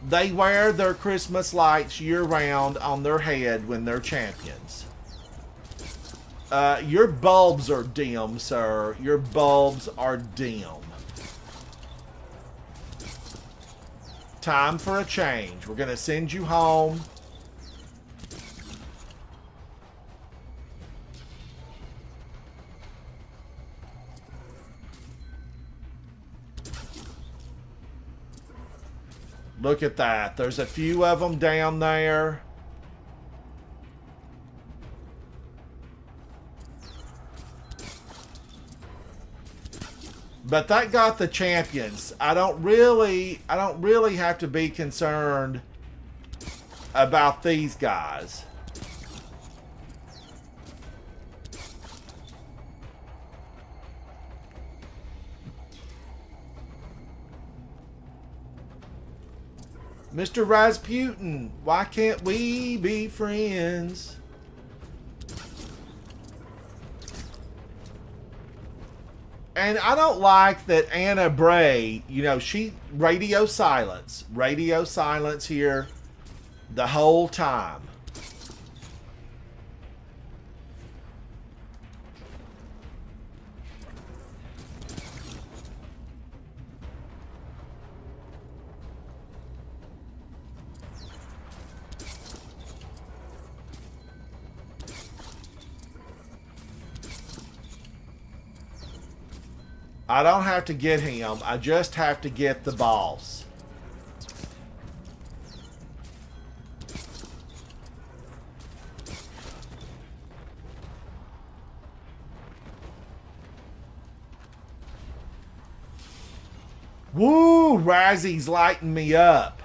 They wear their Christmas lights year-round on their head when they're champions. Your bulbs are dim, sir. Your bulbs are dim. Time for a change. We're going to send you home. Look at that. There's a few of them down there. But that got the champions. I don't really have to be concerned about these guys. Mr. Rasputin, why can't we be friends? And I don't like that Anna Bray, you know, she radio silence here the whole time. I don't have to get him. I just have to get the boss. Woo! Razzy's lighting me up.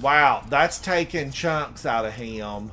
Wow, that's taking chunks out of him.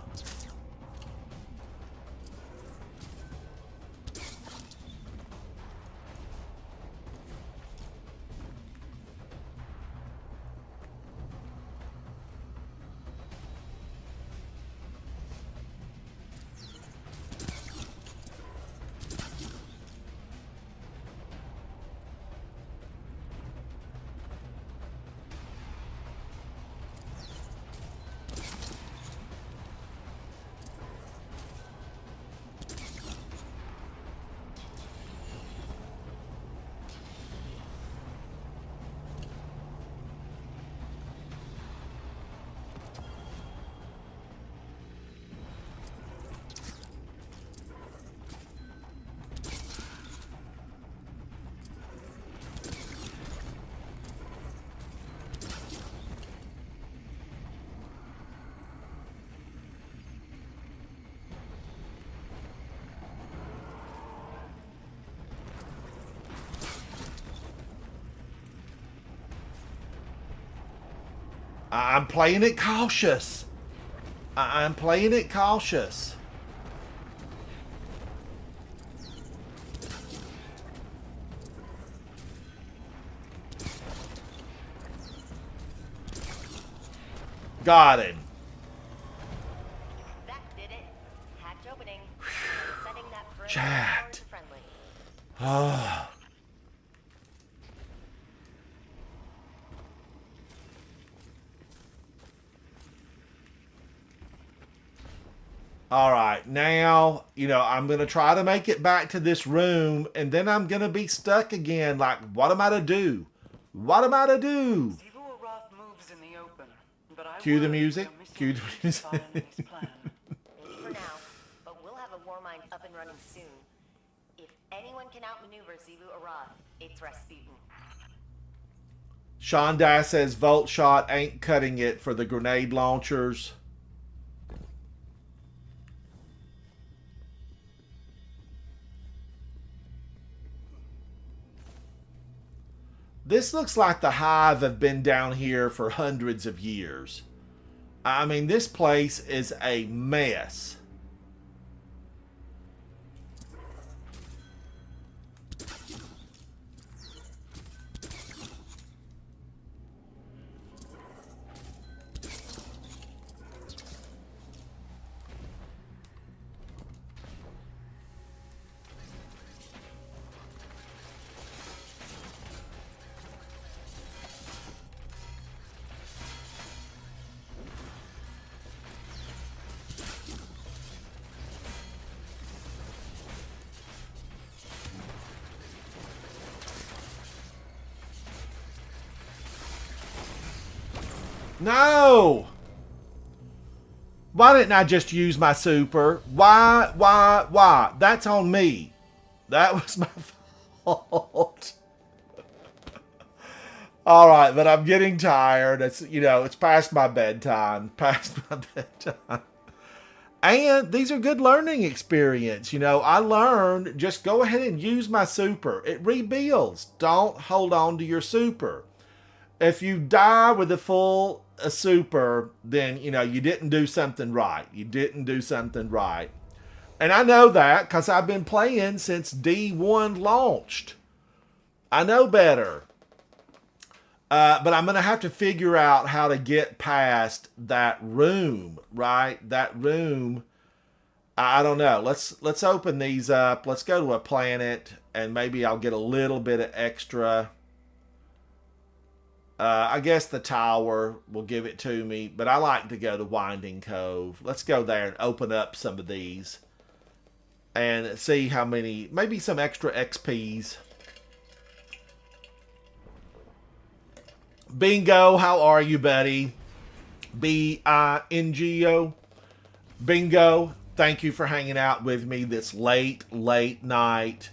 I'm playing it cautious. I'm playing it cautious. Got him. That did it. Hatch opening. And setting that perimeter Chat. tower to friendly. Oh. All right, now, I'm going to try to make it back to this room, and then I'm going to be stuck again. Like, what am I to do? What am I to do? Sivu Arath moves in the open, but I Cue the worry music. you're Cue the music. misunderstanding his plan. Maybe for now, but we'll have a Warmind up and running soon. If anyone can outmaneuver Sivu Arath, it's Rasputin. Shondai says Volt Shot ain't cutting it for the grenade launchers. This looks like the Hive have been down here for hundreds of years. I mean, this place is a mess. No! Why didn't I just use my super? Why? That's on me. That was my fault. All right, but I'm getting tired. It's past my bedtime. Past my bedtime. And these are good learning experience. I learned just go ahead and use my super. It rebuilds. Don't hold on to your super. If you die with a full super, then, you didn't do something right. You didn't do something right. And I know that because I've been playing since D1 launched. I know better. But I'm going to have to figure out how to get past that room, right? That room. I don't know. Let's open these up. Let's go to a planet, and maybe I'll get a little bit of extra. I guess the tower will give it to me, but I like to go to Winding Cove. Let's go there and open up some of these and see how many, maybe some extra XPs. Bingo, how are you, buddy? Bingo. Bingo, thank you for hanging out with me this late night.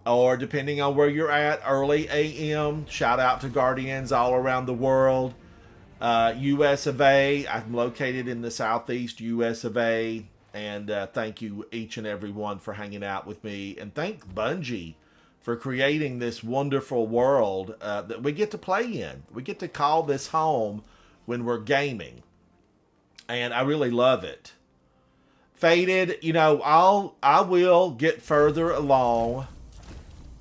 or depending on where you're at, early AM. Shout out to Guardians all around the world. US of A. I'm located in the southeast US of A. And thank you each and every one for hanging out with me. And thank Bungie for creating this wonderful world that we get to play in. We get to call this home when we're gaming. And I really love it. Faded, you know, I will get further along.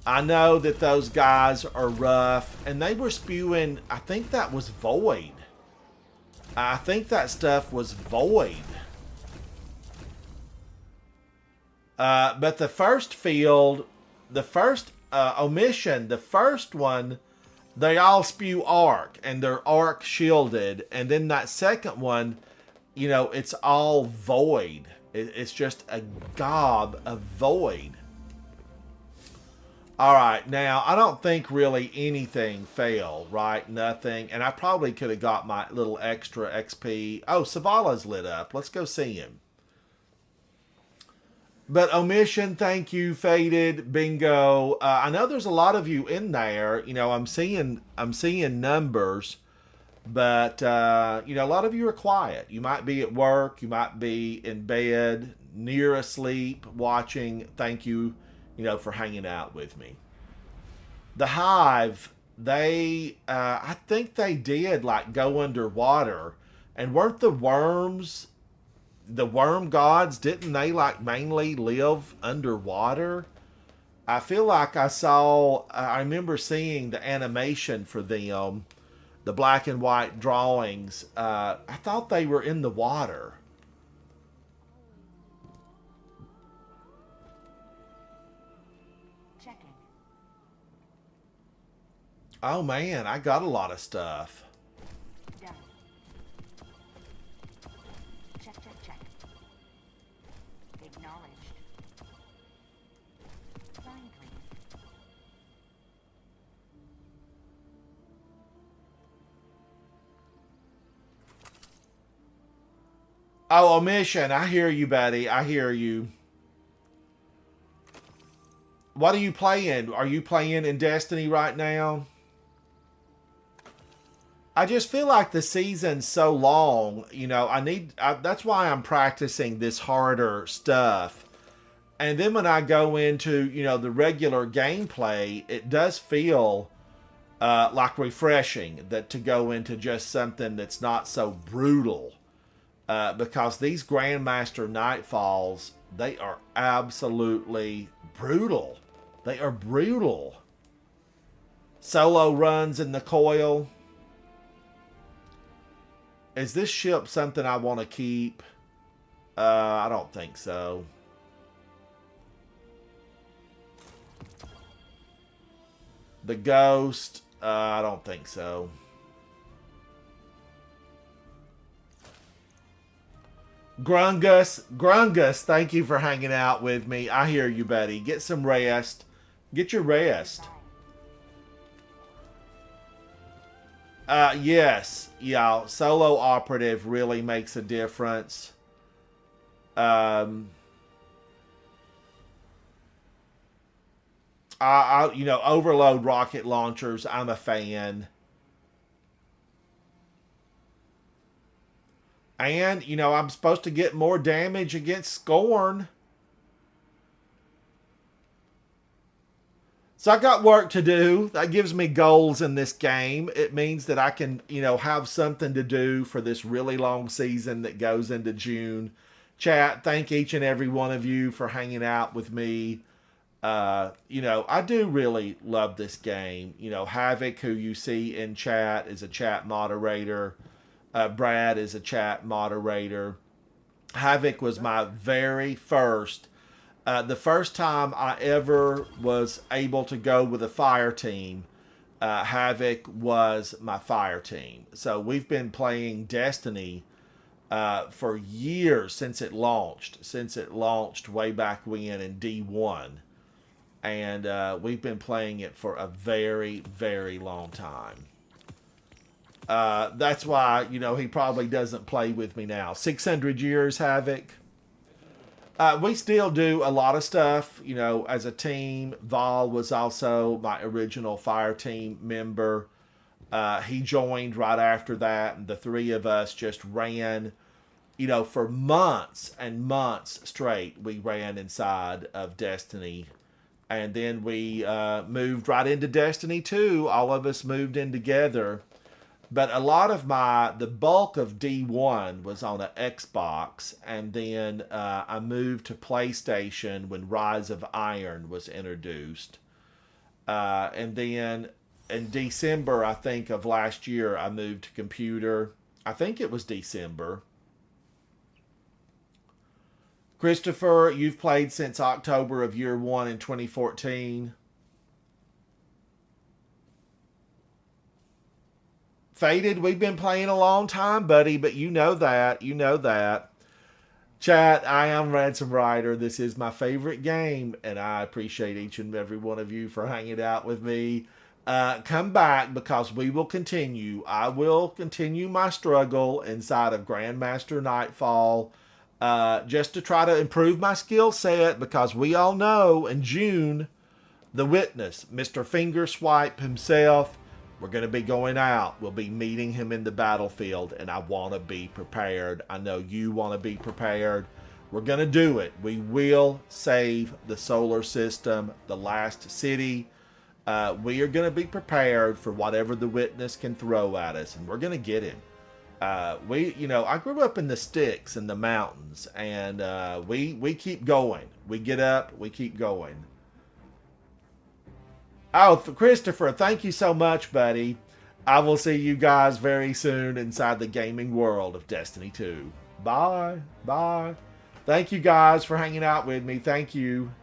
I know that those guys are rough. And they were spewing, I think that was Void. I think that stuff was Void. But the first field, the first omission, the first one, they all spew arc, and they're arc shielded. And then that second one, you know, it's all void. It's just a gob of void. All right, now, I don't think really anything failed, right? Nothing. And I probably could have got my little extra XP. Oh, Savala's lit up. Let's go see him. But omission, thank you, Faded, bingo. I know there's a lot of you in there. You know, I'm seeing numbers, but you know, a lot of you are quiet. You might be at work, you might be in bed, near asleep, watching. Thank you, you know, for hanging out with me. The Hive, they, I think they did like go underwater, and weren't the worms? The worm gods, didn't they like mainly live underwater? I feel like I remember seeing the animation for them, the black and white drawings. I thought they were in the water. Checking. Oh man, I got a lot of stuff. Done. Check, check, check. Acknowledged. Sign, please. Oh, omission. I hear you, buddy. I hear you. What are you playing? Are you playing in Destiny right now? I just feel like the season's so long, you know, that's why I'm practicing this harder stuff. And then when I go into, you know, the regular gameplay, it does feel like refreshing to go into just something that's not so brutal. Because these Grandmaster Nightfalls, they are absolutely brutal. They are brutal. Solo runs in the coil. Is this ship something I want to keep? I don't think so. The Ghost, I don't think so. Grungus, thank you for hanging out with me. I hear you, buddy. Get some rest. Get your rest. Yes. Yeah, solo operative really makes a difference. You know, overload rocket launchers, I'm a fan. And, you know, I'm supposed to get more damage against Scorn. So I got work to do. That gives me goals in this game. It means that I can, you know, have something to do for this really long season that goes into June. Chat, thank each and every one of you for hanging out with me. You know, I do really love this game. You know, Havoc, who you see in chat, is a chat moderator. Brad is a chat moderator. Havoc was my very first, the first time I ever was able to go with a fire team. Havoc was my fire team. So we've been playing Destiny for years since it launched way back when in D1. And we've been playing it for a very, very long time. That's why, you know, he probably doesn't play with me now. 600 years, Havoc. We still do a lot of stuff, you know, as a team. Vol was also my original fire team member. He joined right after that, and the three of us just ran, you know, for months and months straight. We ran inside of Destiny. And then we moved right into Destiny 2. All of us moved in together. But a lot of the bulk of D1 was on an Xbox, and then I moved to PlayStation when Rise of Iron was introduced. And then in December, I think, of last year, I moved to computer. I think it was December. Christopher, you've played since October of year 1 in 2014. Faded, we've been playing a long time, buddy, but you know that. You know that. Chat, I am Ransom Rider. This is my favorite game, and I appreciate each and every one of you for hanging out with me. Come back, because we will continue. I will continue my struggle inside of Grandmaster Nightfall, just to try to improve my skill set, because we all know in June, the Witness, Mr. Fingerswipe himself, we're going to be going out. We'll be meeting him in the battlefield, and I want to be prepared. I know you want to be prepared. We're going to do it. We will save the solar system, the last city. We are going to be prepared for whatever the Witness can throw at us, and we're going to get him. I grew up in the sticks and the mountains, and we keep going. We get up, we keep going. Oh, Christopher, thank you so much, buddy. I will see you guys very soon inside the gaming world of Destiny 2. Bye. Bye. Thank you guys for hanging out with me. Thank you.